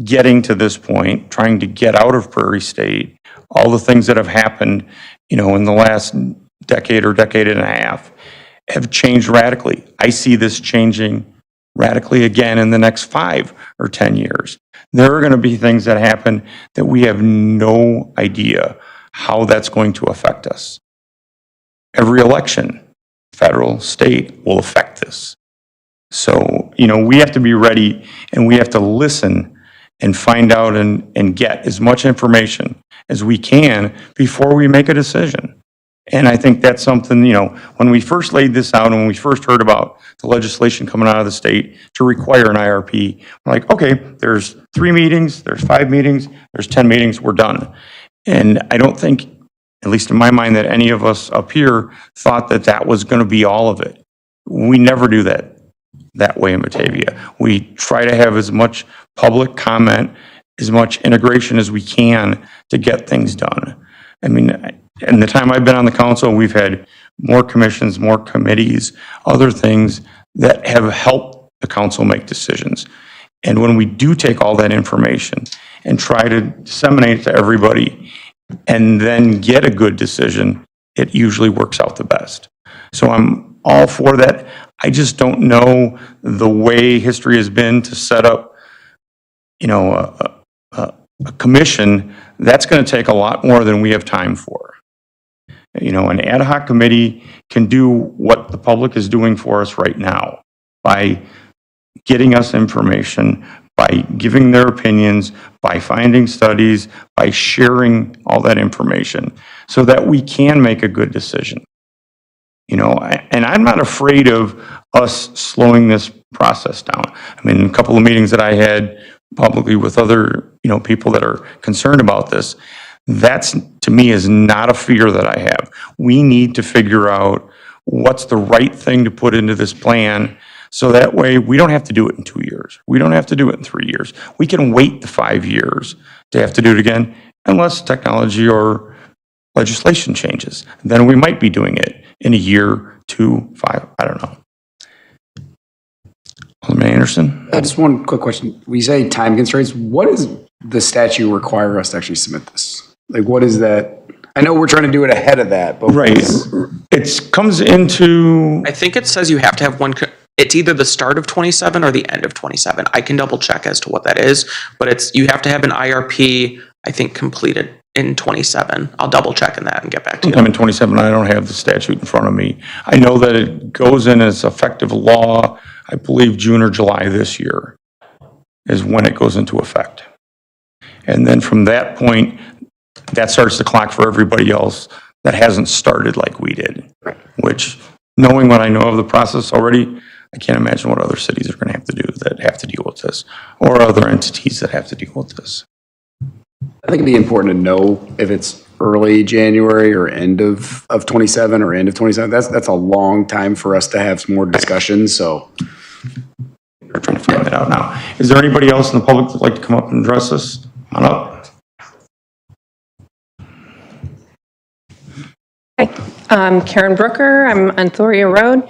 getting to this point, trying to get out of Prairie State, all the things that have happened, in the last decade or decade and a half have changed radically. I see this changing radically again in the next 5 or 10 years. There are going to be things that happen that we have no idea how that's going to affect us. Every election, federal, state, will affect this. So, we have to be ready and we have to listen and find out and get as much information as we can before we make a decision. And I think that's something, when we first laid this out and when we first heard about the legislation coming out of the state to require an IRP, we're like, okay, there's 3 meetings, there's 5 meetings, there's 10 meetings, we're done. And I don't think, at least in my mind, that any of us up here thought that that was going to be all of it. We never do that way in Batavia. We try to have as much public comment, as much integration as we can to get things done. I mean, in the time I've been on the council, we've had more commissions, more committees, other things that have helped the council make decisions. And when we do take all that information and try to disseminate it to everybody and then get a good decision, it usually works out the best. So I'm all for that. I just don't know the way history has been to set up, a commission. That's going to take a lot more than we have time for. An ad hoc committee can do what the public is doing for us right now by getting us information, by giving their opinions, by finding studies, by sharing all that information so that we can make a good decision. And I'm not afraid of us slowing this process down. I mean, a couple of meetings that I had publicly with other, people that are concerned about this, that's, to me, is not a fear that I have. We need to figure out what's the right thing to put into this plan so that way we don't have to do it in 2 years. We don't have to do it in 3 years. We can wait the 5 years to have to do it again unless technology or legislation changes. Then we might be doing it in a year, 2, 5, I don't know. Alderman Anderson? Just one quick question. We say time constraints. What does the statute require us to actually submit this? Like, what is that? I know we're trying to do it ahead of that, but right. It comes into. I think it says you have to have one. It's either the start of 27 or the end of 27. I can double check as to what that is, but you have to have an IRP, I think, completed in 27. I'll double check in that and get back to you. I'm in 27. I don't have the statute in front of me. I know that it goes in as effective law, I believe June or July this year is when it goes into effect. And then from that point, that starts the clock for everybody else that hasn't started like we did. Right. Which, knowing what I know of the process already, I can't imagine what other cities are going to have to do that have to deal with this, or other entities that have to deal with this. I think it'd be important to know if it's early January or end of 27 or end of 27. That's a long time for us to have some more discussions, so. We're trying to find that out now. Is there anybody else in the public that'd like to come up and address this? On up. Karen Brooker, I'm on Thoria Road.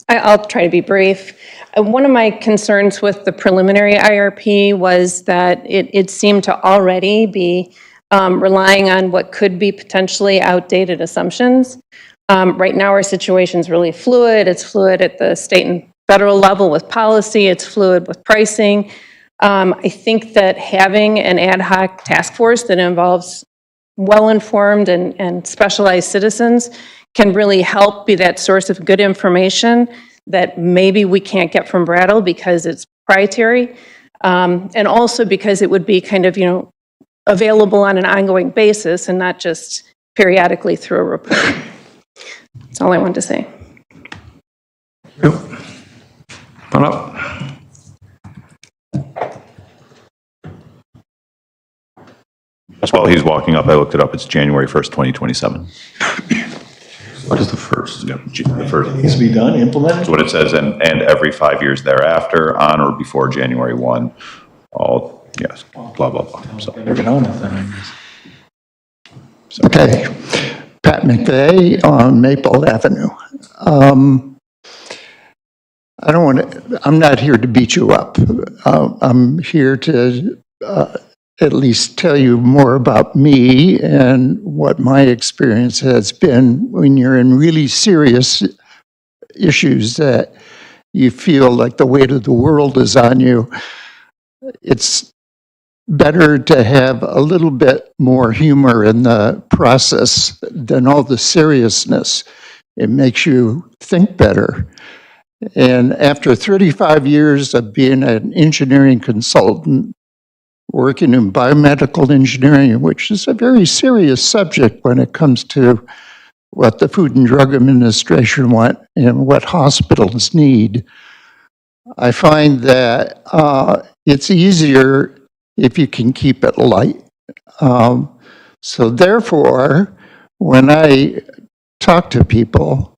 I'll try to be brief. One of my concerns with the preliminary IRP was that it seemed to already be relying on what could be potentially outdated assumptions. Right now, our situation's really fluid. It's fluid at the state and federal level with policy. It's fluid with pricing. I think that having an ad hoc task force that involves well-informed and specialized citizens can really help be that source of good information that maybe we can't get from Brattle because it's proprietary, and also because it would be kind of, available on an ongoing basis and not just periodically through a report. That's all I wanted to say. Come up. Just while he's walking up, I looked it up. It's January 1st, 2027. What is the first? Yeah, the first. Needs to be done, implemented? That's what it says, and every 5 years thereafter, on or before January 1, all, yes, blah, blah, blah. So. Get on with it, I guess. Okay, Pat McVeigh on Maple Avenue. I don't want to, I'm not here to beat you up. I'm here to at least tell you more about me and what my experience has been when you're in really serious issues that you feel like the weight of the world is on you. It's better to have a little bit more humor in the process than all the seriousness. It makes you think better. And after 35 years of being an engineering consultant, working in biomedical engineering, which is a very serious subject when it comes to what the Food and Drug Administration want and what hospitals need, I find that it's easier if you can keep it light. So therefore, when I talk to people,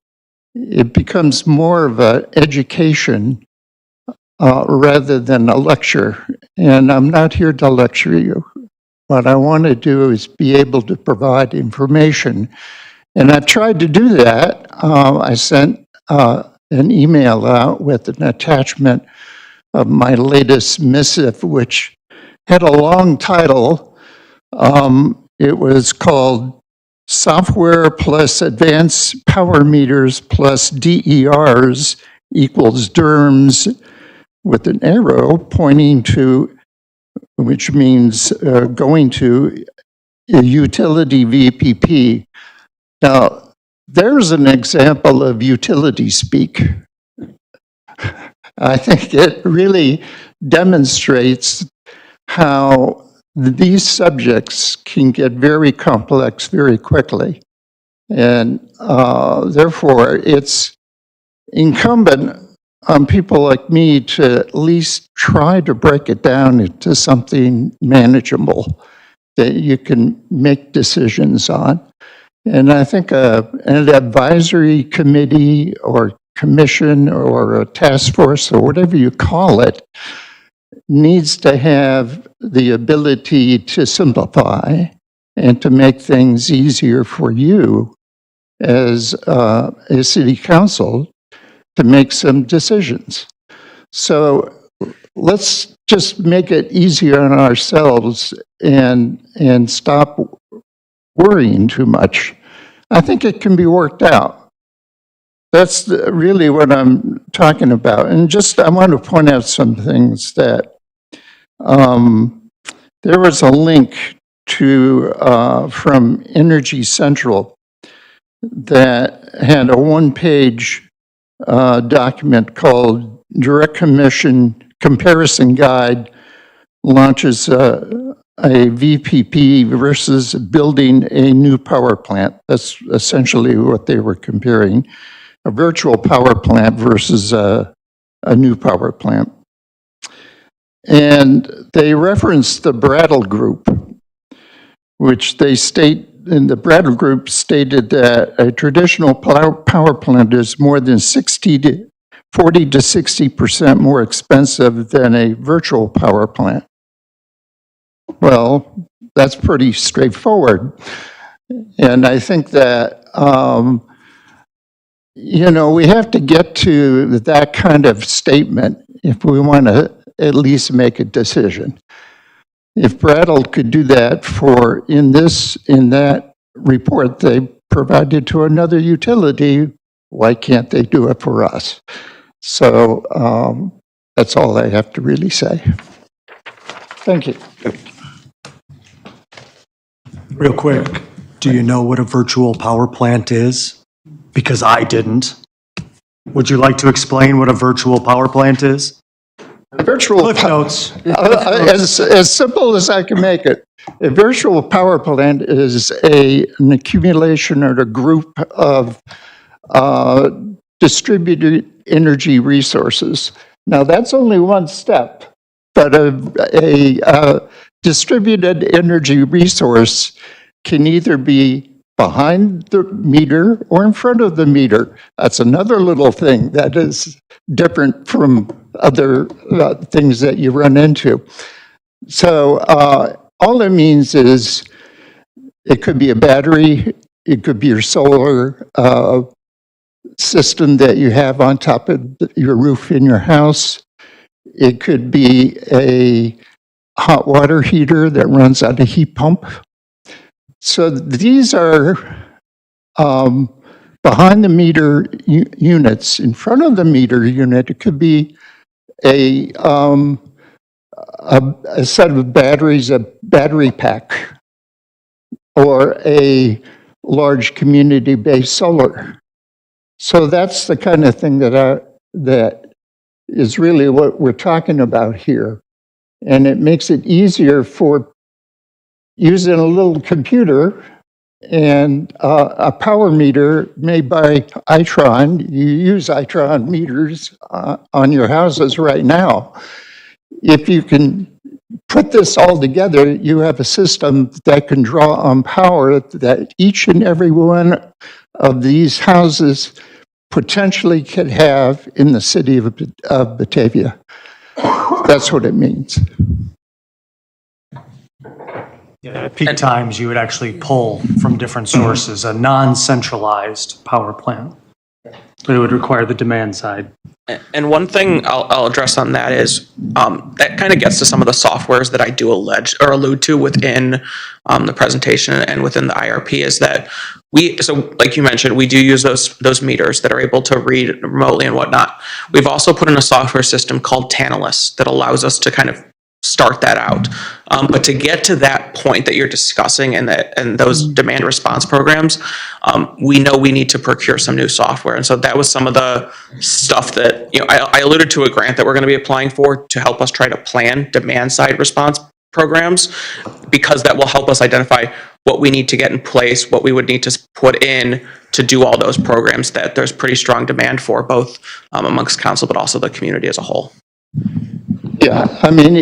it becomes more of an education rather than a lecture. And I'm not here to lecture you. What I want to do is be able to provide information. And I've tried to do that. I sent an email out with an attachment of my latest missive, which had a long title. It was called Software plus Advanced Power Meters plus DERs equals DERMS, with an arrow pointing to, which means going to a utility VPP. Now, there's an example of utility speak. I think it really demonstrates how these subjects can get very complex very quickly. And therefore, it's incumbent on people like me to at least try to break it down into something manageable that you can make decisions on. And I think an advisory committee or commission or a task force or whatever you call it needs to have the ability to simplify and to make things easier for you as a city council to make some decisions. So let's just make it easier on ourselves and stop worrying too much. I think it can be worked out. That's really what I'm talking about. And just, I want to point out some things that there was a link to from Energy Central that had a one-page document called Direct Comparison Guide launches a VPP versus building a new power plant. That's essentially what they were comparing, a virtual power plant versus a new power plant. And they referenced the Brattle Group, which they state, and the Brattle Group stated that a traditional power plant is more than 40 to 60% more expensive than a virtual power plant. Well, that's pretty straightforward. And I think that, we have to get to that kind of statement if we want to at least make a decision. If Brattle could do that in that report they provided to another utility, why can't they do it for us? So that's all I have to really say. Thank you. Real quick, do you know what a virtual power plant is? Because I didn't. Would you like to explain what a virtual power plant is? Cliff notes. As simple as I can make it. A virtual power plant is an accumulation or a group of distributed energy resources. Now, that's only one step, but a distributed energy resource can either be behind the meter or in front of the meter. That's another little thing that is different from other things that you run into. So all it means is it could be a battery, it could be your solar system that you have on top of your roof in your house. It could be a hot water heater that runs on a heat pump. So these are behind the meter units. In front of the meter unit, it could be a set of batteries, a battery pack, or a large community-based solar. So that's the kind of thing that is really what we're talking about here. And it makes it easier for using a little computer and a power meter made by Itron. You use Itron meters on your houses right now. If you can put this all together, you have a system that can draw on power that each and every one of these houses potentially could have in the city of Batavia. That's what it means. Yeah, at peak times, you would actually pull from different sources, a non-centralized power plant. But it would require the demand side. And one thing I'll address on that is that kind of gets to some of the softwares that I do allude to within the presentation and within the IRP is that so like you mentioned, we do use those meters that are able to read remotely and whatnot. We've also put in a software system called Tantalus that allows us to kind of start that out. But to get to that point that you're discussing and those demand response programs, we know we need to procure some new software. And so that was some of the stuff that, I alluded to a grant that we're going to be applying for to help us try to plan demand side response programs, because that will help us identify what we need to get in place, what we would need to put in to do all those programs that there's pretty strong demand for, both amongst council, but also the community as a whole. Yeah, I mean,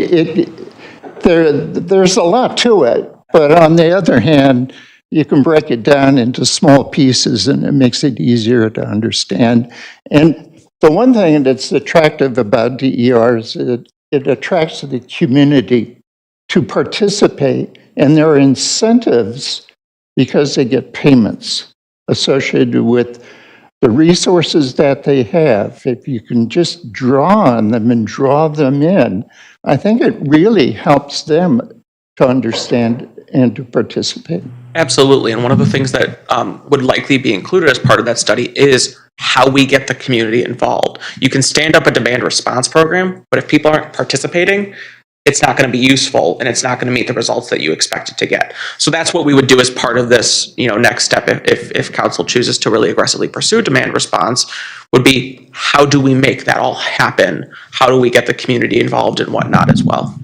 there's a lot to it, but on the other hand, you can break it down into small pieces and it makes it easier to understand. And the one thing that's attractive about DER is it attracts the community to participate, and there are incentives because they get payments associated with the resources that they have. If you can just draw on them and draw them in, I think it really helps them to understand and to participate. Absolutely. And one of the things that would likely be included as part of that study is how we get the community involved. You can stand up a demand response program, but if people aren't participating, it's not going to be useful and it's not going to meet the results that you expect it to get. So that's what we would do as part of this, next step if council chooses to really aggressively pursue demand response, would be how do we make that all happen? How do we get the community involved and whatnot as well?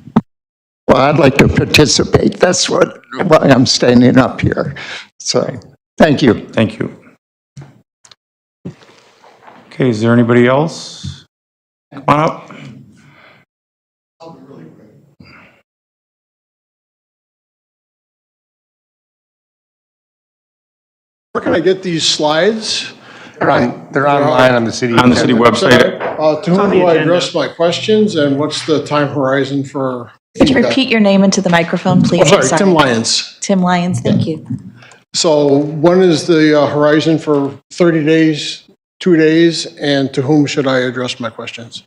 Well, I'd like to participate. That's why I'm standing up here. So, thank you. Thank you. Okay, is there anybody else? Come on up. Where can I get these slides? They're online on the city website. To whom do I address my questions, and what's the time horizon for? Could you repeat your name into the microphone, please? Oh, sorry, Tim Lyons. Tim Lyons, thank you. So when is the horizon for 30 days, 2 days, and to whom should I address my questions?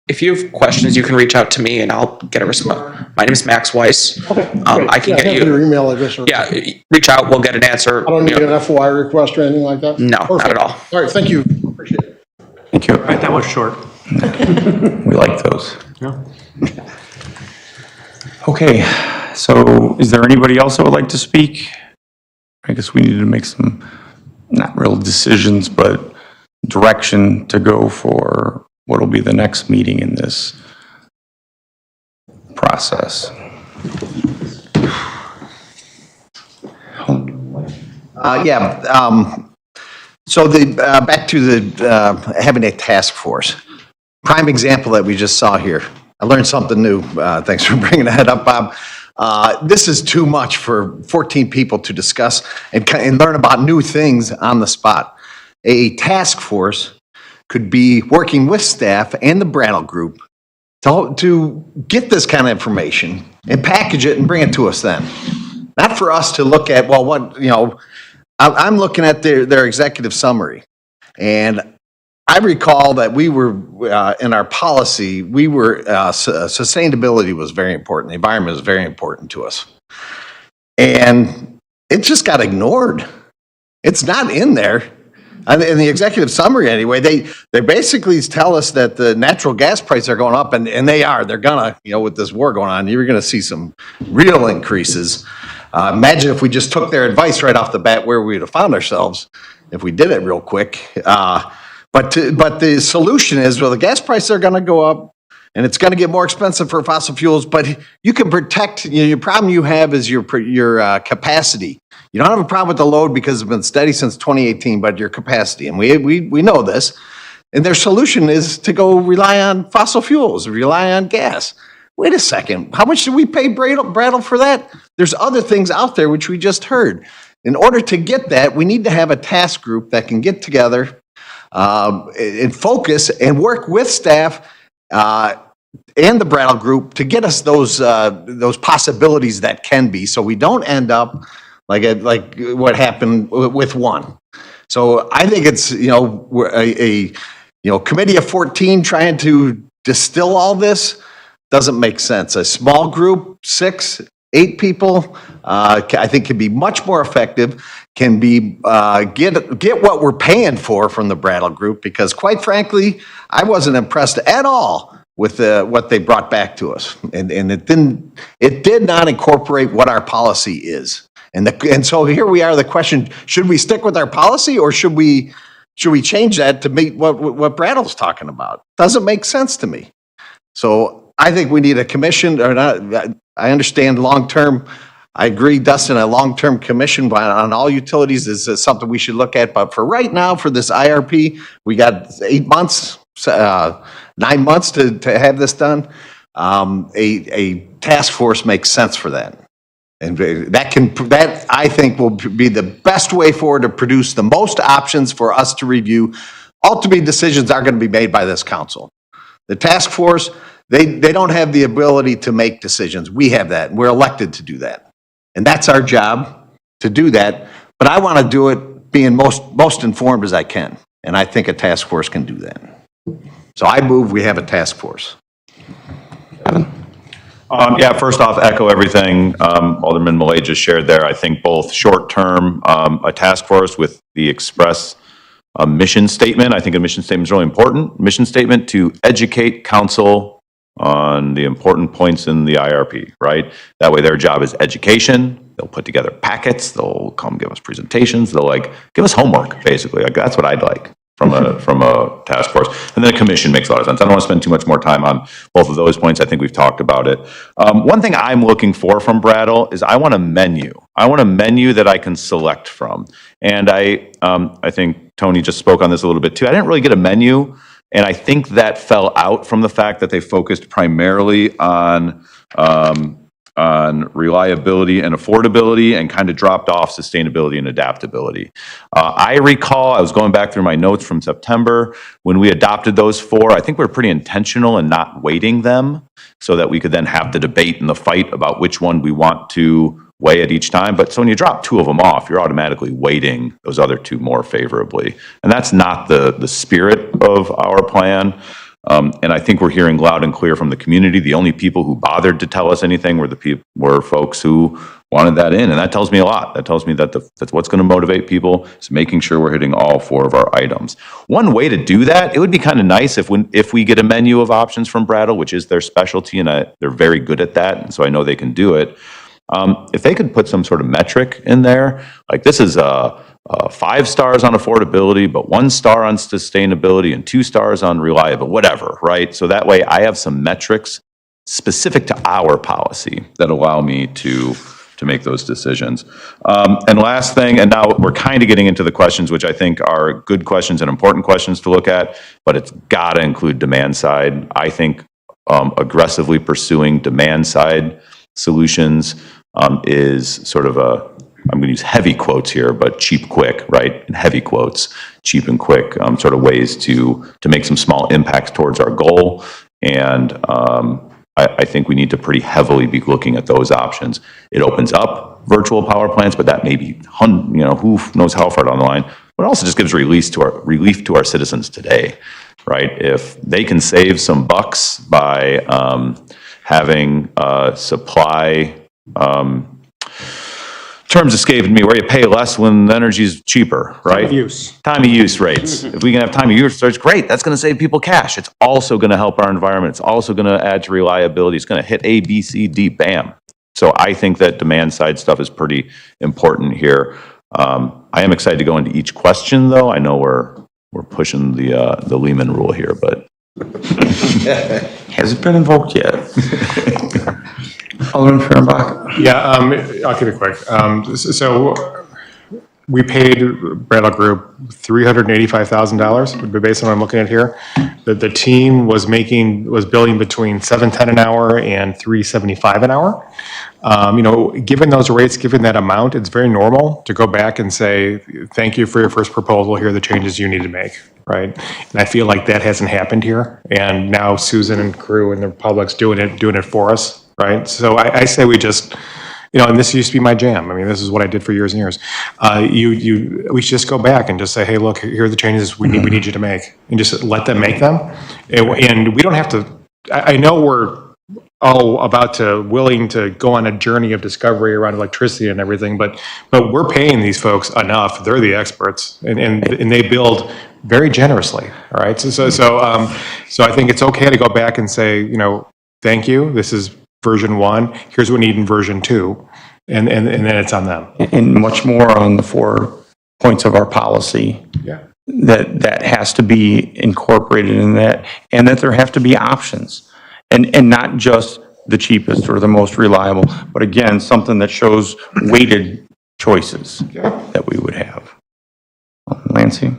If you have questions, you can reach out to me and I'll get a response. My name is Max Weiss. I can Yeah, get have your you, email address. Or yeah, reach out, we'll get an answer. I don't need an FOI request or anything like that? No, not at all. All right, thank you. Appreciate it. Thank you. All right, that was short. We like those. Okay, so is there anybody else that would like to speak? I guess we need to make some, not real decisions, but direction to go for what will be the next meeting in this process. So back to the having a task force. Prime example that we just saw here. I learned something new. Thanks for bringing that up, Bob. This is too much for 14 people to discuss and learn about new things on the spot. A task force could be working with staff and the Brattle Group to get this kind of information and package it and bring it to us then. Not for us to look at, well, what, you know, I'm looking at their executive summary. And I recall that we were, in our policy, we were, sustainability was very important. The environment is very important to us. And it just got ignored. It's not in there. In the executive summary anyway, they basically tell us that the natural gas prices are going up, and they are. They're gonna, you know, with this war going on, you're gonna see some real increases. Imagine if we just took their advice right off the bat, where we would have found ourselves if we did it real quick. But the solution is, well, the gas prices are gonna go up, and it's gonna get more expensive for fossil fuels, but you can protect, you know, your problem you have is your capacity. You don't have a problem with the load because it's been steady since 2018, but your capacity, and we know this. And their solution is to go rely on fossil fuels, rely on gas. Wait a second, how much did we pay Brattle for that? There's other things out there which we just heard. In order to get that, we need to have a task group that can get together and focus and work with staff and the Brattle Group to get us those possibilities that can be, so we don't end up like what happened with one. So I think it's, you know, a committee of 14 trying to distill all this doesn't make sense. A small group, 6, 8 people, I think can be much more effective, can be get what we're paying for from the Brattle Group, because quite frankly, I wasn't impressed at all with what they brought back to us. And it did not incorporate what our policy is. And so here we are, the question, should we stick with our policy, or should we change that to meet what Brattle's talking about? Doesn't make sense to me. So I think we need a commission, or not, I understand long-term, I agree, Dustin, a long-term commission on all utilities is something we should look at. But for right now, for this IRP, we got 8 months, 9 months to have this done. A task force makes sense for that. And that I think will be the best way forward to produce the most options for us to review. Ultimate decisions are going to be made by this council. The task force, they don't have the ability to make decisions. We have that. We're elected to do that. And that's our job, to do that. But I want to do it being most informed as I can. And I think a task force can do that. So I move we have a task force. Yeah, first off, echo everything Alderman Millay just shared there. I think both short-term, a task force with the express mission statement. I think a mission statement is really important. Mission statement to educate council on the important points in the IRP, right? That way their job is education. They'll put together packets. They'll come give us presentations. They'll give us homework, basically. That's what I'd like from a task force. And then a commission makes a lot of sense. I don't want to spend too much more time on both of those points. I think we've talked about it. One thing I'm looking for from Brattle is I want a menu. I want a menu that I can select from. And I think Tony just spoke on this a little bit too. I didn't really get a menu, and I think that fell out from the fact that they focused primarily on reliability and affordability and kind of dropped off sustainability and adaptability. I recall, I was going back through my notes from September, when we adopted those 4, I think we were pretty intentional in not weighting them so that we could then have the debate and the fight about which one we want to weigh it each time. But so when you drop two of them off, you're automatically weighting those other two more favorably. And that's not the spirit of our plan. And I think we're hearing loud and clear from the community. The only people who bothered to tell us anything were folks who wanted that in. And that tells me a lot. That tells me that that's what's going to motivate people, is making sure we're hitting all four of our items. One way to do that, it would be kind of nice if we get a menu of options from Brattle, which is their specialty, and they're very good at that, and so I know they can do it. If they could put some sort of metric in there, like this is 5 stars on affordability, but 1 star on sustainability and 2 stars on reliability, whatever, right? So that way I have some metrics specific to our policy that allow me to make those decisions. And last thing, and now we're kind of getting into the questions, which I think are good questions and important questions to look at, but it's got to include demand side. I think aggressively pursuing demand side solutions is sort of I'm going to use heavy quotes here, but cheap, quick, right? And heavy quotes, cheap and quick, sort of ways to make some small impacts towards our goal. And I think we need to pretty heavily be looking at those options. It opens up virtual power plants, but that may be, who knows how far down the line. But it also just gives relief to our citizens today, right? If they can save some bucks by having supply terms escaped me, where you pay less when the energy's cheaper, right? Time of use rates. If we can have time of use rates, great. That's going to save people cash. It's also going to help our environment. It's also going to add to reliability. It's going to hit A, B, C, D, bam. So I think that demand side stuff is pretty important here. I am excited to go into each question, though. I know we're pushing the Lehman rule here, but Hasn't been invoked yet. Alderman Fehrenbach? Yeah, I'll keep it quick. So we paid Brattle Group $385,000, based on what I'm looking at here. The team was billing between $710 an hour and $375 an hour. Given those rates, given that amount, it's very normal to go back and say, thank you for your first proposal. Here are the changes you need to make, right? And I feel like that hasn't happened here. And now Susan and crew and the public's doing it for us, right? So I say we just, and this used to be my jam. I mean, this is what I did for years and years. We should just go back and just say, hey, look, here are the changes we need you to make, and just let them make them. And we don't have to. I know we're willing to go on a journey of discovery around electricity and everything, but we're paying these folks enough. They're the experts, and they build very generously. All right. So I think it's okay to go back and say, thank you. This is version 1. Here's what we need in version 2, and then it's on them. And much more on the 4 points of our policy. Yeah. That has to be incorporated in that, and that there have to be options, and not just the cheapest or the most reliable, but again, something that shows weighted choices that we would have. Lansing?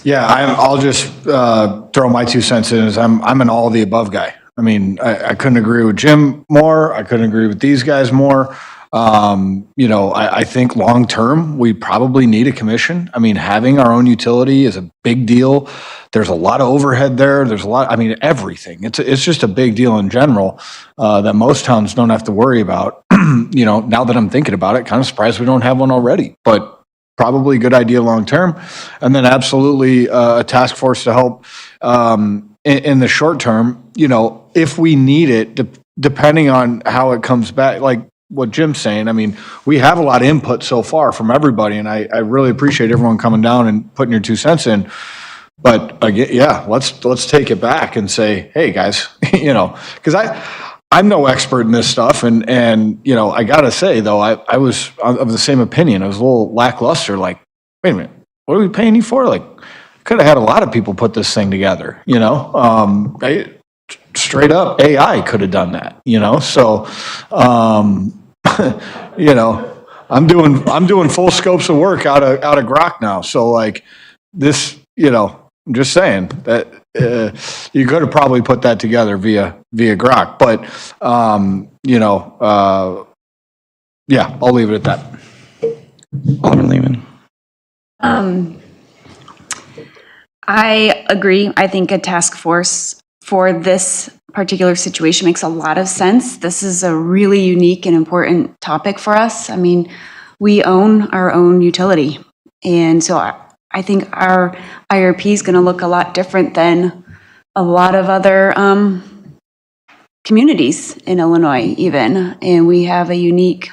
Yeah, I'll just throw my 2 cents in. I'm an all of the above guy. I mean, I couldn't agree with Jim more. I couldn't agree with these guys more. I think long term, we probably need a commission. I mean, having our own utility is a big deal. There's a lot of overhead there. There's everything. It's just a big deal in general that most towns don't have to worry about. Now that I'm thinking about it, kind of surprised we don't have one already, but probably a good idea long term. And then absolutely a task force to help in the short term, if we need it, depending on how it comes back, like what Jim's saying. I mean, we have a lot of input so far from everybody, and I really appreciate everyone coming down and putting your 2 cents in. But again, let's take it back and say, hey guys, because I'm no expert in this stuff, and I gotta say though, I was of the same opinion. I was a little lackluster. Like, wait a minute, what are we paying you for? Like, could have had a lot of people put this thing together. Straight up AI could have done that. So, I'm doing full scopes of work out of Grok now. So like this, I'm just saying that you could have probably put that together via Grok, but I'll leave it at that. Alderman Lehman. I agree. I think a task force for this particular situation makes a lot of sense. This is a really unique and important topic for us. I mean, we own our own utility. And so I think our IRP is going to look a lot different than a lot of other communities in Illinois even. And we have a unique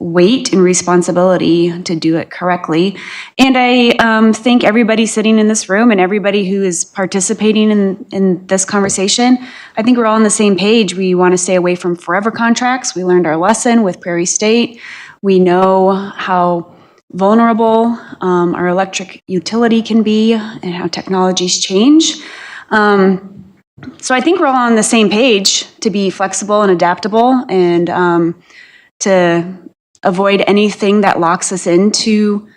weight and responsibility to do it correctly. And I think everybody sitting in this room and everybody who is participating in this conversation, I think we're all on the same page. We want to stay away from forever contracts. We learned our lesson with Prairie State. We know how vulnerable our electric utility can be and how technologies change. So I think we're all on the same page to be flexible and adaptable and to avoid anything that locks us into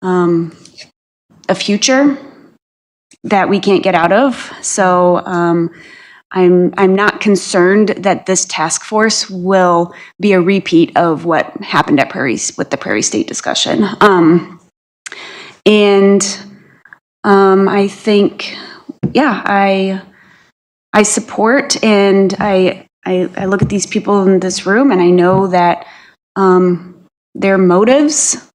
a future that we can't get out of. So I'm not concerned that this task force will be a repeat of what happened at with the Prairie State discussion. I think, yeah, I support and I look at these people in this room and I know that their motives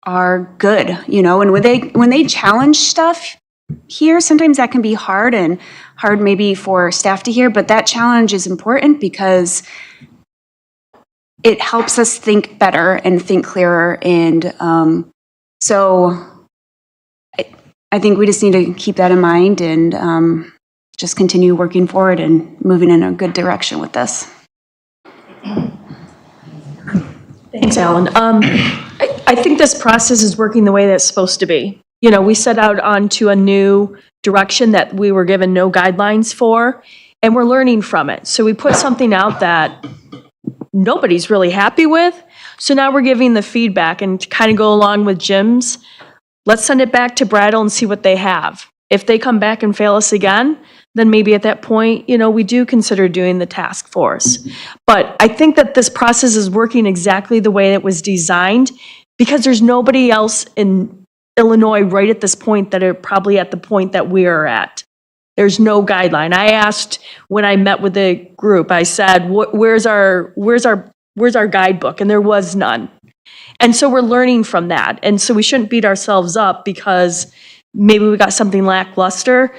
are good, you know, and when they challenge stuff here, sometimes that can be hard and hard maybe for staff to hear, but that challenge is important because it helps us think better and think clearer. And so I think we just need to keep that in mind and just continue working forward and moving in a good direction with this. Thanks, Alan. I think this process is working the way that it's supposed to be. You know, we set out onto a new direction that we were given no guidelines for, and we're learning from it. So we put something out that nobody's really happy with. So now we're giving the feedback and to kind of go along with Jim's, let's send it back to Bridal and see what they have. If they come back and fail us again, then maybe at that point, you know, we do consider doing the task force. But I think that this process is working exactly the way it was designed because there's nobody else in Illinois right at this point that are probably at the point that we are at. There's no guideline. I asked when I met with the group, I said, where's our guidebook? And there was none. And so we're learning from that. And so we shouldn't beat ourselves up because maybe we got something lackluster.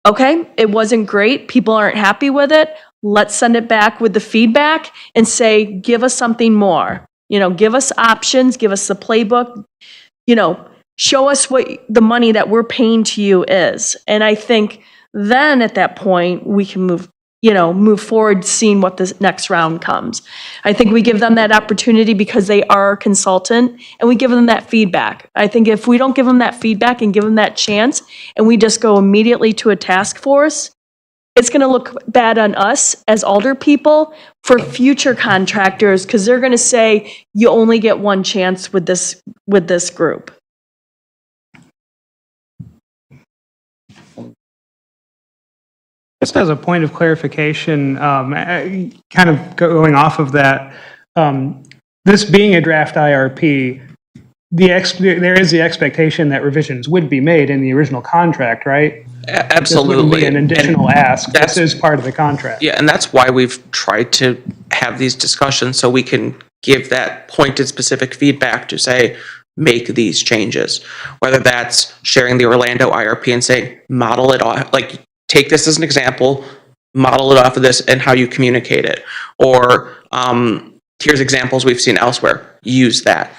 Okay, it wasn't great. People aren't happy with it. Let's send it back with the feedback and say, give us something more. You know, give us options, give us the playbook, you know, show us what the money that we're paying to you is. And I think then at that point, we can move forward seeing what the next round comes. I think we give them that opportunity because they are a consultant and we give them that feedback. I think if we don't give them that feedback and give them that chance and we just go immediately to a task force, it's going to look bad on us as older people for future contractors because they're going to say you only get one chance with this group. Just as a point of clarification, kind of going off of that, this being a draft IRP, there is the expectation that revisions would be made in the original contract, right? Absolutely. This wouldn't be an additional ask. This is part of the contract. Yeah, and that's why we've tried to have these discussions so we can give that pointed specific feedback to say, make these changes. Whether that's sharing the Orlando IRP and say, model it off, like take this as an example, model it off of this and how you communicate it. Or here's examples we've seen elsewhere, use that.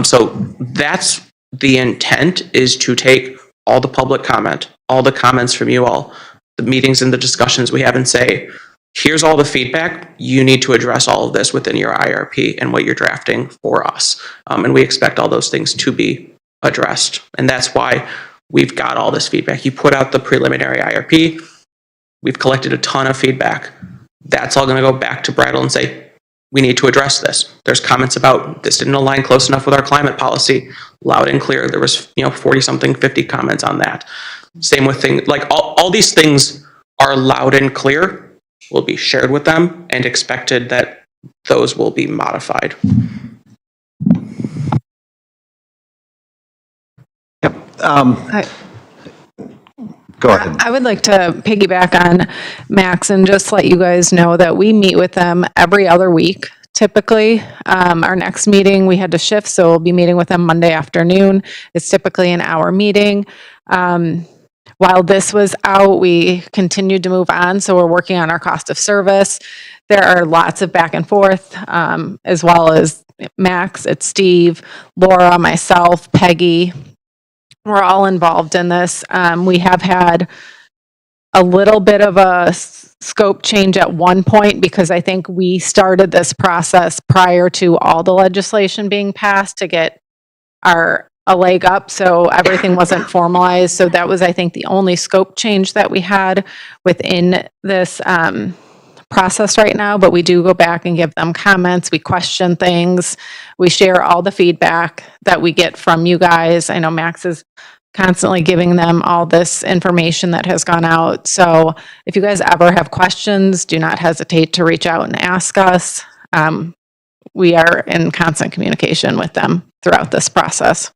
So that's the intent, is to take all the public comment, all the comments from you all, the meetings and the discussions we have and say, here's all the feedback, you need to address all of this within your IRP and what you're drafting for us. And we expect all those things to be addressed. And that's why we've got all this feedback. You put out the preliminary IRP, we've collected a ton of feedback. That's all going to go back to Bridal and say, we need to address this. There's comments about this didn't align close enough with our climate policy, loud and clear. There was 40 something, 50 comments on that. Same with things like all these things are loud and clear, will be shared with them and expected that those will be modified. Go ahead. I would like to piggyback on Max and just let you guys know that we meet with them every other week. Typically, our next meeting, we had to shift, so we'll be meeting with them Monday afternoon. It's typically an hour meeting. While this was out, we continued to move on, so we're working on our cost of service. There are lots of back and forth, as well as Max, it's Steve, Laura, myself, Peggy. We're all involved in this. We have had a little bit of a scope change at one point because I think we started this process prior to all the legislation being passed to get a leg up, so everything wasn't formalized. So that was, I think, the only scope change that we had within this process right now, but we do go back and give them comments. We question things. We share all the feedback that we get from you guys. I know Max is constantly giving them all this information that has gone out. So if you guys ever have questions, do not hesitate to reach out and ask us. We are in constant communication with them throughout this process.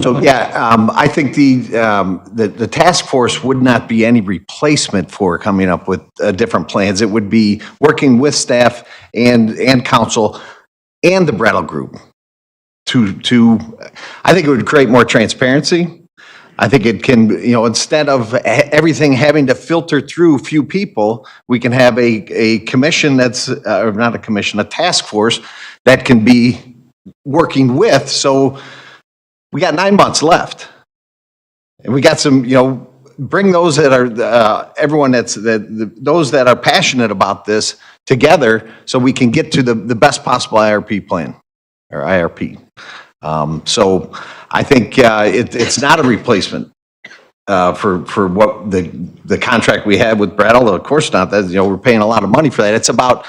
So, yeah, I think the task force would not be any replacement for coming up with different plans. It would be working with staff and council and the Brattle Group I think it would create more transparency. I think it can, instead of everything having to filter through a few people, we can have a commission that's, or not a commission, a task force that can be working with. So we got 9 months left. And we got some, bring those that are, everyone those that are passionate about this together so we can get to the best possible IRP plan, or IRP. So I think it's not a replacement for what the contract we had with Brattle. Of course not. That, we're paying a lot of money for that. It's about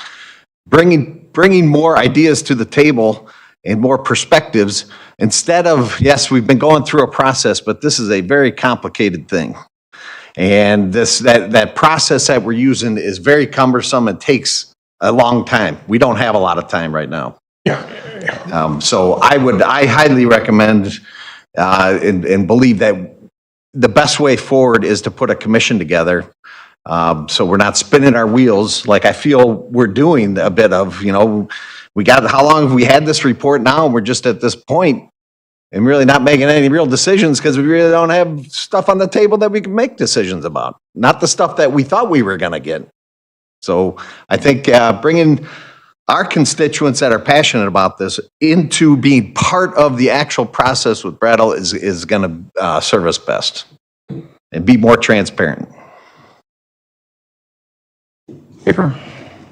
bringing more ideas to the table and more perspectives instead of, yes, we've been going through a process, but this is a very complicated thing. And that process that we're using is very cumbersome and takes a long time. We don't have a lot of time right now. So I highly recommend and believe that the best way forward is to put a commission together. So we're not spinning our wheels like I feel we're doing a bit of, how long have we had this report now? And we're just at this point and really not making any real decisions because we really don't have stuff on the table that we can make decisions about. Not the stuff that we thought we were going to get. So I think bringing our constituents that are passionate about this into being part of the actual process with Brattle is going to serve us best and be more transparent. Paper.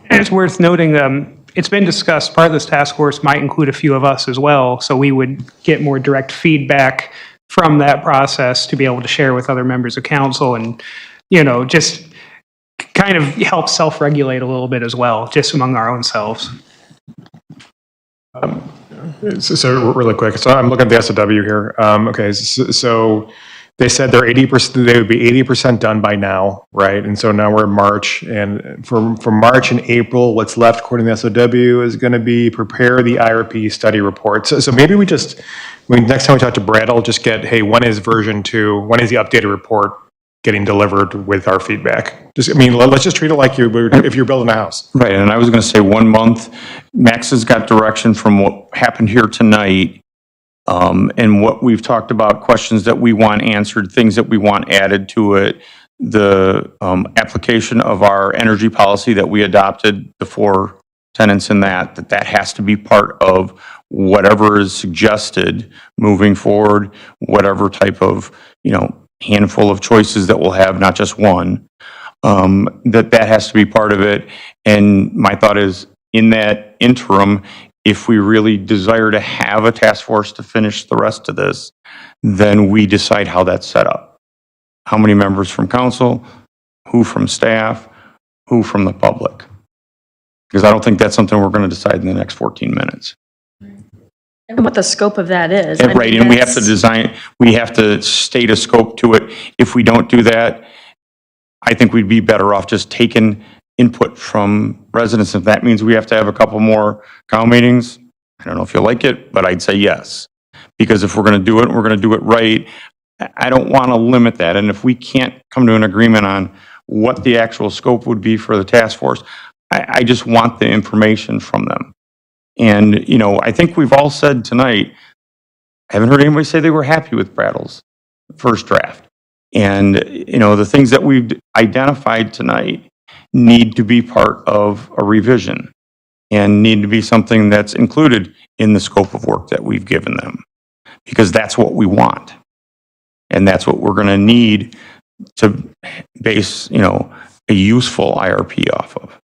And it's worth noting, it's been discussed, part of this task force might include a few of us as well, so we would get more direct feedback from that process to be able to share with other members of council and, just kind of help self-regulate a little bit as well, just among our own selves. So really quick, so I'm looking at the SOW here. Okay, so they said they're 80%, they would be 80% done by now, right? And so now we're in March, and for March and April, what's left according to the SOW is going to be prepare the IRP study report. So maybe next time we talk to Brattle, just get, hey, when is version 2? When is the updated report getting delivered with our feedback? Let's just treat it like if you're building a house. Right, and I was going to say 1 month. Max has got direction from what happened here tonight, and what we've talked about, questions that we want answered, things that we want added to it, the application of our energy policy that we adopted, the 4 tenants in that has to be part of whatever is suggested moving forward, whatever type of, handful of choices that we'll have, not just one, that has to be part of it. And my thought is, in that interim, if we really desire to have a task force to finish the rest of this, then we decide how that's set up. How many members from council, who from staff, who from the public? Because I don't think that's something we're going to decide in the next 14 minutes. And what the scope of that is. Right, and we have to state a scope to it. If we don't do that, I think we'd be better off just taking input from residents. If that means we have to have a couple more COW meetings, I don't know if you like it, but I'd say yes. Because if we're going to do it, we're going to do it right. I don't want to limit that. And if we can't come to an agreement on what the actual scope would be for the task force, I just want the information from them. And, you know, I think we've all said tonight, I haven't heard anybody say they were happy with Brattle's first draft. And, you know, the things that we've identified tonight need to be part of a revision and need to be something that's included in the scope of work that we've given them, because that's what we want. And that's what we're going to need to base, you know, a useful IRP off of.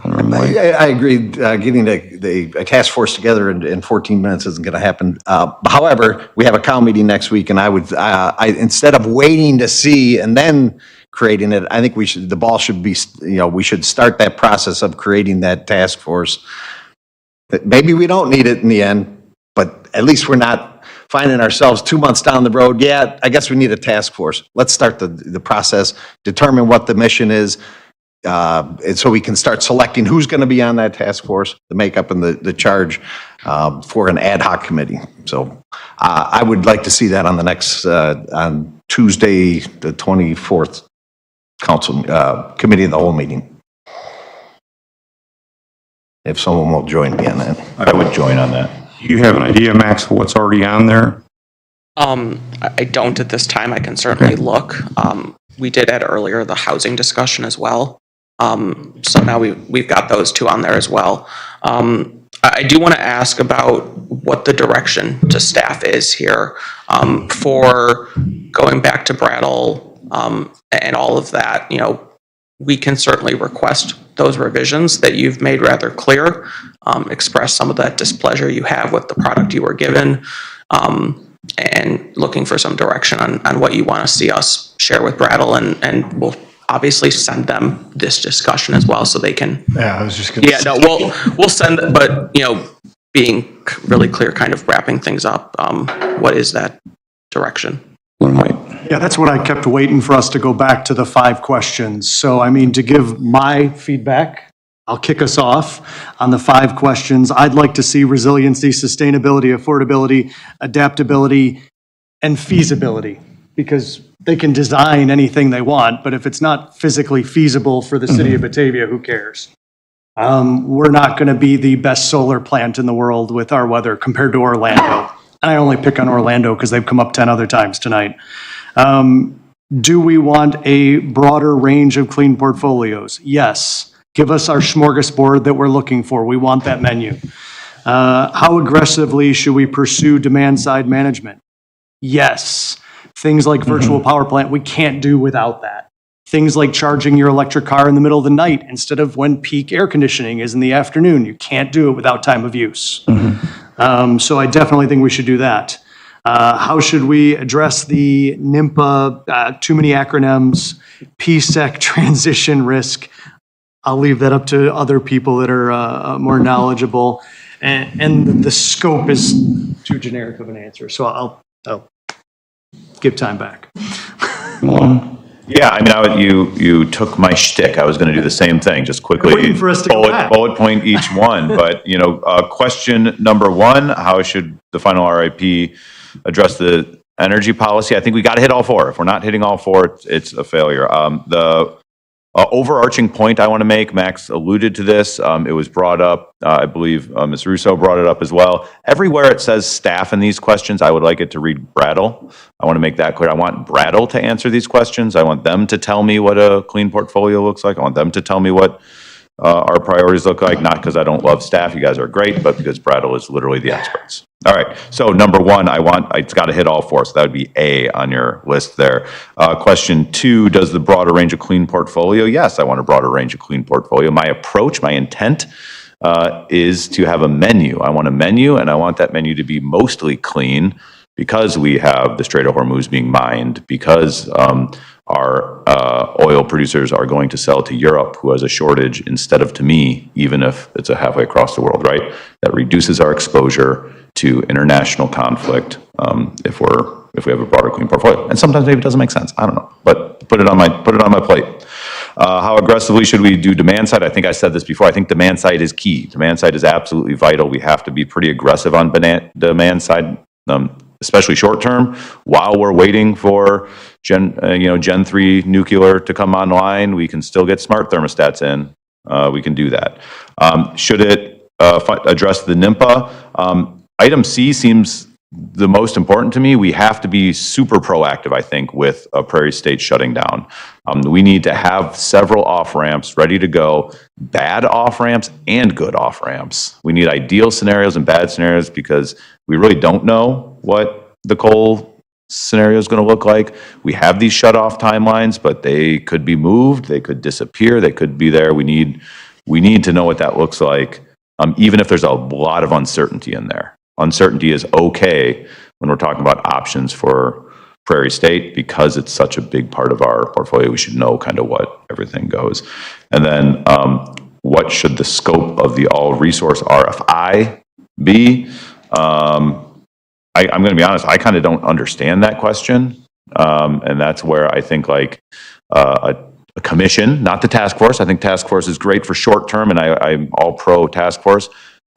I agree. Getting a task force together in 14 minutes isn't going to happen. However, we have a COW meeting next week, and instead of waiting to see and then creating it, I think the ball should be, you know, we should start that process of creating that task force. Maybe we don't need it in the end, but at least we're not finding ourselves 2 months down the road. Yeah, I guess we need a task force. Let's start the process, determine what the mission is. And so we can start selecting who's going to be on that task force, the makeup and the charge for an ad hoc committee. So I would like to see that on the next, on Tuesday, the 24th council committee of the whole meeting. If someone will join me on that. I would join on that. Do you have an idea, Max, of what's already on there? I don't at this time. I can certainly look. We did add earlier the housing discussion as well. So now we've got those two on there as well. I do want to ask about what the direction to staff is here for going back to Brattle and all of that. You know, we can certainly request those revisions that you've made rather clear, express some of that displeasure you have with the product you were given, and looking for some direction on what you want to see us share with Brattle, and we'll obviously send them this discussion as well so they can. Yeah, I was just gonna. Yeah, no, we'll send, but you know, being really clear, kind of wrapping things up. What is that direction? Yeah, that's what I kept waiting for us to go back to the 5 questions. So, I mean, to give my feedback, I'll kick us off on the 5 questions. I'd like to see resiliency, sustainability, affordability, adaptability, and feasibility, because they can design anything they want, but if it's not physically feasible for the city of Batavia, who cares? We're not going to be the best solar plant in the world with our weather compared to Orlando. And I only pick on Orlando because they've come up 10 other times tonight. Do we want a broader range of clean portfolios? Yes. Give us our smorgasbord that we're looking for. We want that menu. How aggressively should we pursue demand side management? Yes. Things like virtual power plant, we can't do without that. Things like charging your electric car in the middle of the night instead of when peak air conditioning is in the afternoon. You can't do it without time of use. So I definitely think we should do that. How should we address the NIMPA, too many acronyms, PSEC transition risk? I'll leave that up to other people that are more knowledgeable. And the scope is too generic of an answer. So I'll give time back. Yeah, I mean, you took my shtick. I was going to do the same thing, just quickly. Waiting for us to go back. Bullet point each one. But, you know, question number 1, how should the final RIP address the energy policy? I think we got to hit all 4. If we're not hitting all 4, it's a failure. The overarching point I want to make, Max alluded to this, it was brought up, I believe Ms. Russo brought it up as well. Everywhere it says staff in these questions, I would like it to read Brattle. I want to make that clear. I want Brattle to answer these questions. I want them to tell me what a clean portfolio looks like. I want them to tell me what our priorities look like, not because I don't love staff, you guys are great, but because Brattle is literally the experts. All right, so number 1, it's got to hit all 4, so that would be A on your list there. Question 2, does the broader range of clean portfolio? Yes, I want a broader range of clean portfolio. My approach, my intent is to have a menu. I want a menu, and I want that menu to be mostly clean because we have the Strait of Hormuz being mined, because our oil producers are going to sell to Europe, who has a shortage, instead of to me, even if it's a halfway across the world, right? That reduces our exposure to international conflict if we have a broader clean portfolio. And sometimes maybe it doesn't make sense. I don't know, but put it on my plate. How aggressively should we do demand side? I think I said this before. I think demand side is key. Demand side is absolutely vital. We have to be pretty aggressive on demand side. especially short-term, while we're waiting for Gen 3 nuclear to come online, we can still get smart thermostats in. We can do that. Should it address the NIMPA? Item C seems the most important to me. We have to be super proactive, I think, with Prairie State shutting down. We need to have several off-ramps ready to go, bad off-ramps and good off-ramps. We need ideal scenarios and bad scenarios because we really don't know what the coal scenario is going to look like. We have these shut-off timelines, but they could be moved, they could disappear, they could be there. We need to know what that looks like, even if there's a lot of uncertainty in there. Uncertainty is okay when we're talking about options for Prairie State because it's such a big part of our portfolio. We should know kind of what everything goes. And then what should the scope of the all resource RFI be? I'm going to be honest, I kind of don't understand that question. And that's where I think like a commission, not the task force. I think task force is great for short term and I'm all pro task force.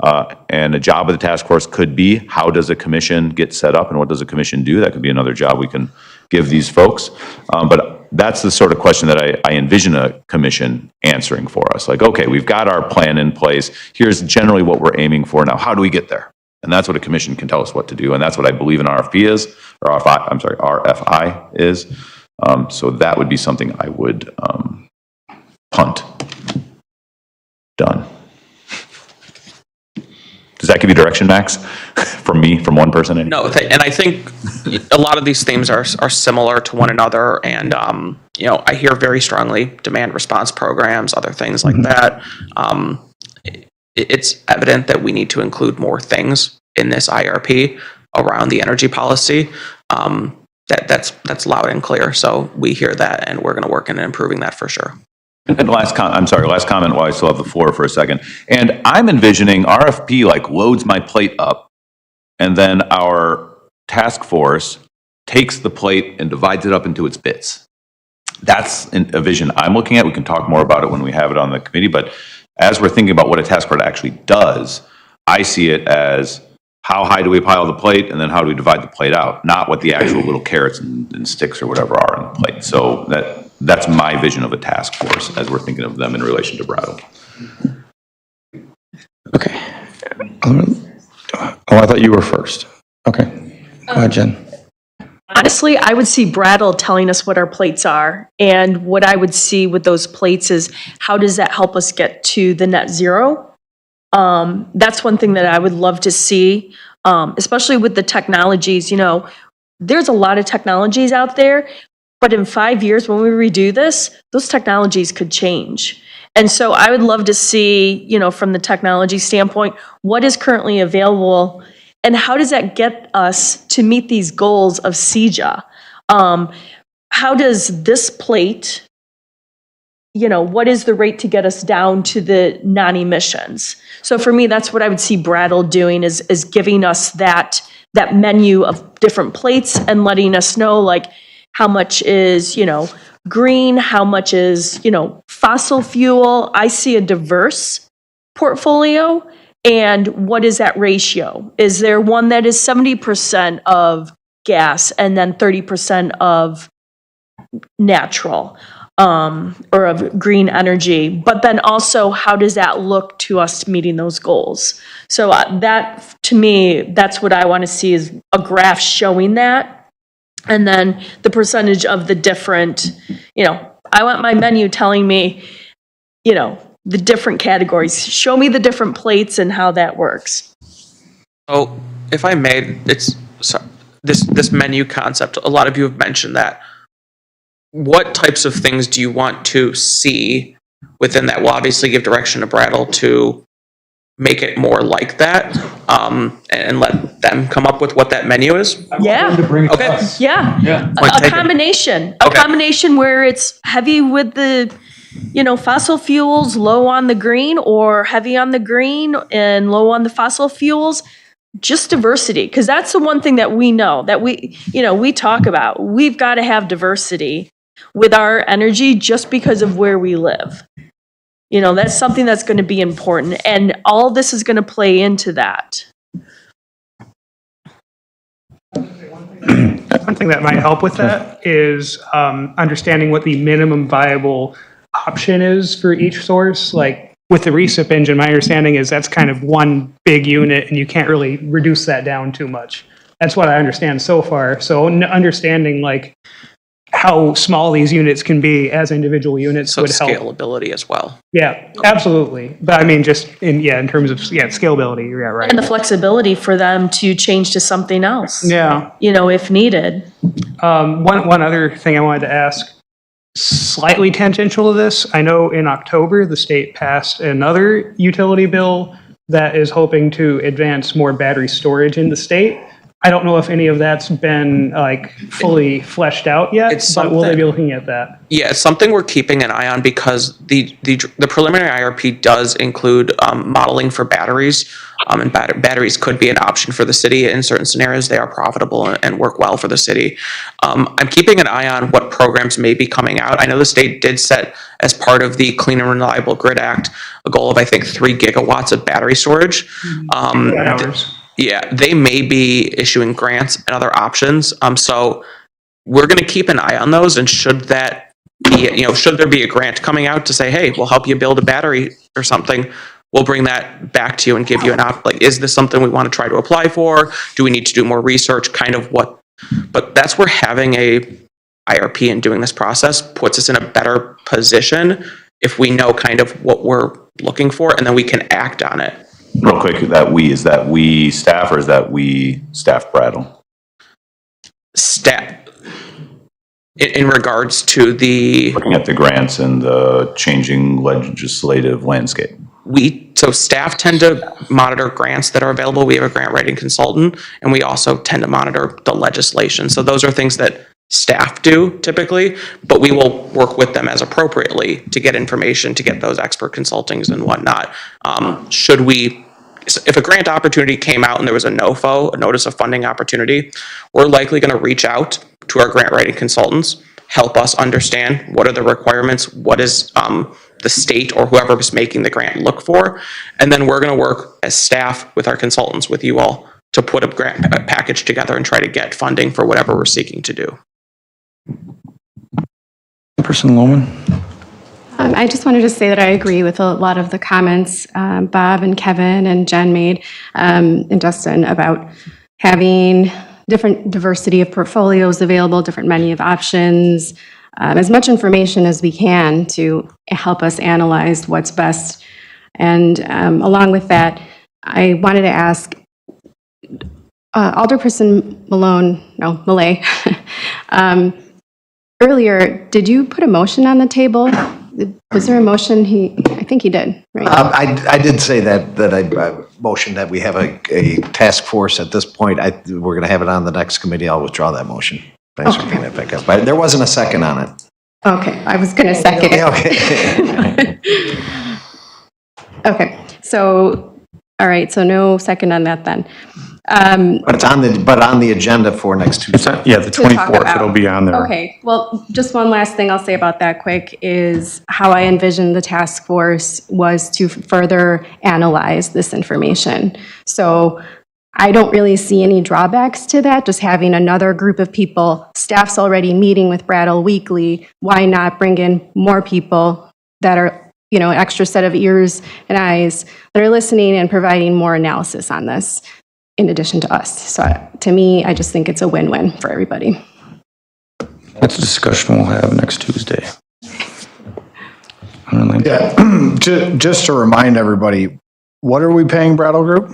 And a job of the task force could be, how does a commission get set up and what does a commission do? That could be another job we can give these folks. But that's the sort of question that I envision a commission answering for us. Like, okay, we've got our plan in place. Here's generally what we're aiming for. Now, how do we get there? And that's what a commission can tell us what to do. And that's what I believe an RFP is, or RFI is. So that would be something I would punt. Done. Does that give you direction, Max? From me, from one person? No, and I think a lot of these themes are similar to one another, and I hear very strongly demand response programs, other things like that. It's evident that we need to include more things in this IRP around the energy policy. That's loud and clear. So we hear that, and we're going to work in improving that for sure. And last comment while I still have the floor for a second. And I'm envisioning RFP like loads my plate up, and then our task force takes the plate and divides it up into its bits. That's a vision I'm looking at. We can talk more about it when we have it on the committee, but as we're thinking about what a task force actually does, I see it as how high do we pile the plate and then how do we divide the plate out, not what the actual little carrots and sticks or whatever are on the plate. So that's my vision of a task force as we're thinking of them in relation to Brattle. Okay. Oh, I thought you were first. Okay. Go ahead, Jen. Honestly, I would see Brattle telling us what our plates are. And what I would see with those plates is how does that help us get to the net zero? That's one thing that I would love to see, especially with the technologies. There's a lot of technologies out there, but in 5 years when we redo this, those technologies could change. And so I would love to see, from the technology standpoint, what is currently available and how does that get us to meet these goals of CEJA? How does this plate, what is the rate to get us down to the non-emissions? So for me, that's what I would see Brattle doing is giving us that menu of different plates and letting us know like how much is, green, how much is, fossil fuel. I see a diverse portfolio. And what is that ratio? Is there one that is 70% of gas and then 30% of natural or of green energy? But then also, how does that look to us meeting those goals? So that, to me, that's what I want to see is a graph showing that. And then the percentage of the different, I want my menu telling me, the different categories. Show me the different plates and how that works. Oh, if I may, this menu concept, a lot of you have mentioned that. What types of things do you want to see within that? We'll obviously give direction to Brattle to make it more like that, and let them come up with what that menu is. Yeah. Okay. Yeah. A combination. A combination where it's heavy with the fossil fuels, low on the green, or heavy on the green and low on the fossil fuels. Just diversity, because that's the one thing that we know that we talk about. We've got to have diversity with our energy just because of where we live. That's something that's going to be important, and all this is going to play into that. One thing that might help with that is understanding what the minimum viable option is for each source. Like with the recip engine, my understanding is that's kind of one big unit and you can't really reduce that down too much. That's what I understand so far. So understanding like how small these units can be as individual units So would help. scalability as well. Yeah, absolutely. But I mean, just in terms of scalability, yeah, right. And the flexibility for them to change to something else. Yeah. If needed. One other thing I wanted to ask, slightly tangential to this. I know in October, the state passed another utility bill that is hoping to advance more battery storage in the state. I don't know if any of that's been like fully fleshed out yet, but will they be looking at that? Yeah, it's something we're keeping an eye on because the preliminary IRP does include modeling for batteries, and batteries could be an option for the city in certain scenarios. They are profitable and work well for the city. I'm keeping an eye on what programs may be coming out. I know the state did set, as part of the Clean and Reliable Grid Act, a goal of, I think, 3 gigawatts of battery storage. Yeah, they may be issuing grants and other options. So we're going to keep an eye on those. And should that be, should there be a grant coming out to say, hey, we'll help you build a battery or something, we'll bring that back to you and give you an like, is this something we want to try to apply for? Do we need to do more research? But that's where having a IRP and doing this process puts us in a better position if we know kind of what we're looking for, and then we can act on it. Real quick, is that we staff or is that we staff Brattle? Staff. In regards to the... Looking at the grants and the changing legislative landscape. So staff tend to monitor grants that are available. We have a grant writing consultant, and we also tend to monitor the legislation. So those are things that staff do typically, but we will work with them as appropriately to get information, to get those expert consultings and whatnot. If a grant opportunity came out and there was a NOFO, a notice of funding opportunity, we're likely going to reach out to our grant writing consultants, help us understand what are the requirements, what is the state or whoever is making the grant look for, and then we're going to work as staff with our consultants, with you all, to put a grant package together and try to get funding for whatever we're seeking to do. Person Lohman? I just wanted to say that I agree with a lot of the comments Bob and Kevin and Jen made, and Justin, about having different diversity of portfolios available, different menu of options, as much information as we can to help us analyze what's best. And along with that, I wanted to ask Alderperson Millay, earlier, did you put a motion on the table? Was there a motion? I think he did, right? I did say that I motioned that we have a task force at this point. We're going to have it on the next committee. I'll withdraw that motion. Thanks for bringing that back up. But there wasn't a second on it. Okay, I was going to second it. Okay. Okay, so, all right, so no second on that then. But it's on the agenda for next Tuesday. Yeah, the 24th, it'll be on there. Okay, well, just one last thing I'll say about that quick is how I envisioned the task force was to further analyze this information. So I don't really see any drawbacks to that, just having another group of people. Staff's already meeting with Brattle weekly. Why not bring in more people that are, an extra set of ears and eyes that are listening and providing more analysis on this, in addition to us. So to me, I just think it's a win-win for everybody. That's a discussion we'll have next Tuesday. Yeah, just to remind everybody, what are we paying Brattle Group?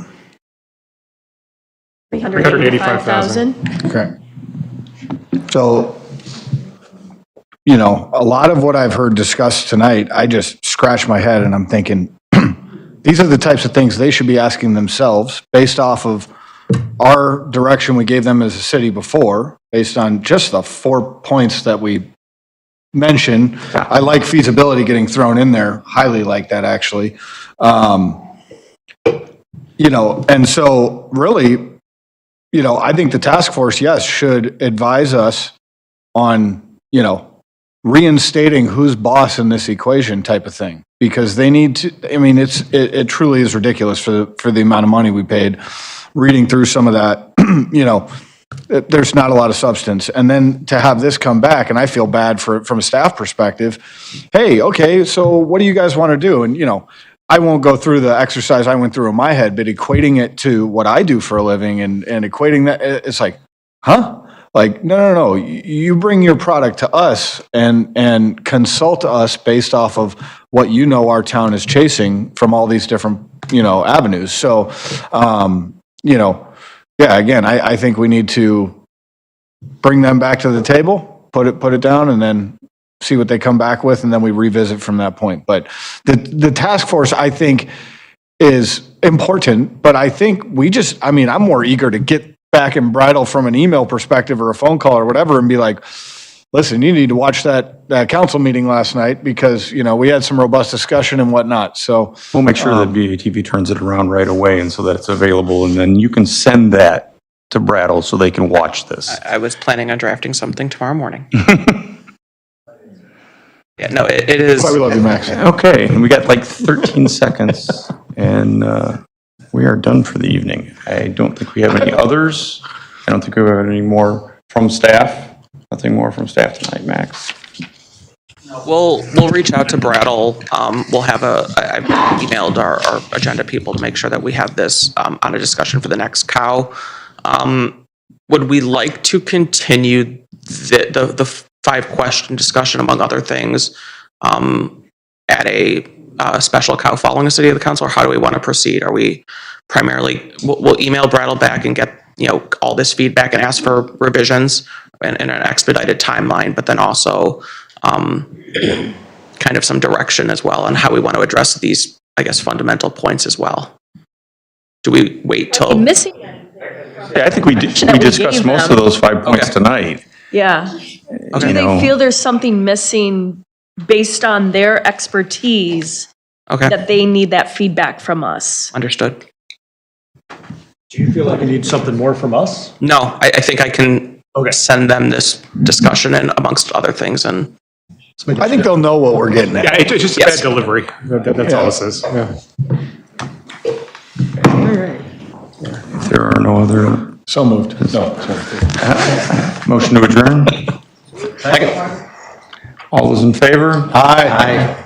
$385,000. Okay. So, a lot of what I've heard discussed tonight, I just scratch my head and I'm thinking, these are the types of things they should be asking themselves based off of our direction we gave them as a city before, based on just the 4 points that we mentioned. I like feasibility getting thrown in there, highly like that actually. And so really, I think the task force, yes, should advise us on, reinstating who's boss in this equation type of thing. Because they need to, it truly is ridiculous for the amount of money we paid. Reading through some of that, there's not a lot of substance. And then to have this come back, and I feel bad from a staff perspective, hey, okay, so what do you guys want to do? And, I won't go through the exercise I went through in my head, but equating it to what I do for a living and equating that, it's like, huh? Like, no. You bring your product to us and consult us based off of what our town is chasing from all these different, avenues. So, yeah, again, I think we need to bring them back to the table, put it down, and then see what they come back with, and then we revisit from that point. But the task force, I think, is important, but I think I'm more eager to get back and bridle from an email perspective or a phone call or whatever and be like, listen, you need to watch that council meeting last night because, we had some robust discussion and whatnot. So We'll make sure that BATV turns it around right away and so that it's available, and then you can send that to Brattle so they can watch this. I was planning on drafting something tomorrow morning. Yeah, no, it is. That's why we love you, Max. Okay, and we got like 13 seconds, and we are done for the evening. I don't think we have any others. I don't think we have any more from staff. Nothing more from staff tonight, Max. We'll reach out to Brattle. We'll have I've emailed our agenda people to make sure that we have this on a discussion for the next cow. Would we like to continue the 5-question discussion, among other things, at a special cow following a city of the council, or how do we want to proceed? Are we primarily, we'll email Brattle back and get, all this feedback and ask for revisions in an expedited timeline, but then also kind of some direction as well on how we want to address these, I guess, fundamental points as well. Do we wait till? Missing. Yeah, I think we discussed most of those 5 points tonight. Yeah. Do they feel there's something missing based on their expertise that they need that feedback from us? Understood. Do you feel like you need something more from us? No, I think I can send them this discussion and amongst other things, and I think they'll know what we're getting at. Yeah, it's just bad delivery. That's all this is. Yeah. If there are no other. So moved. No. Motion to adjourn? Second. All those in favor? Aye.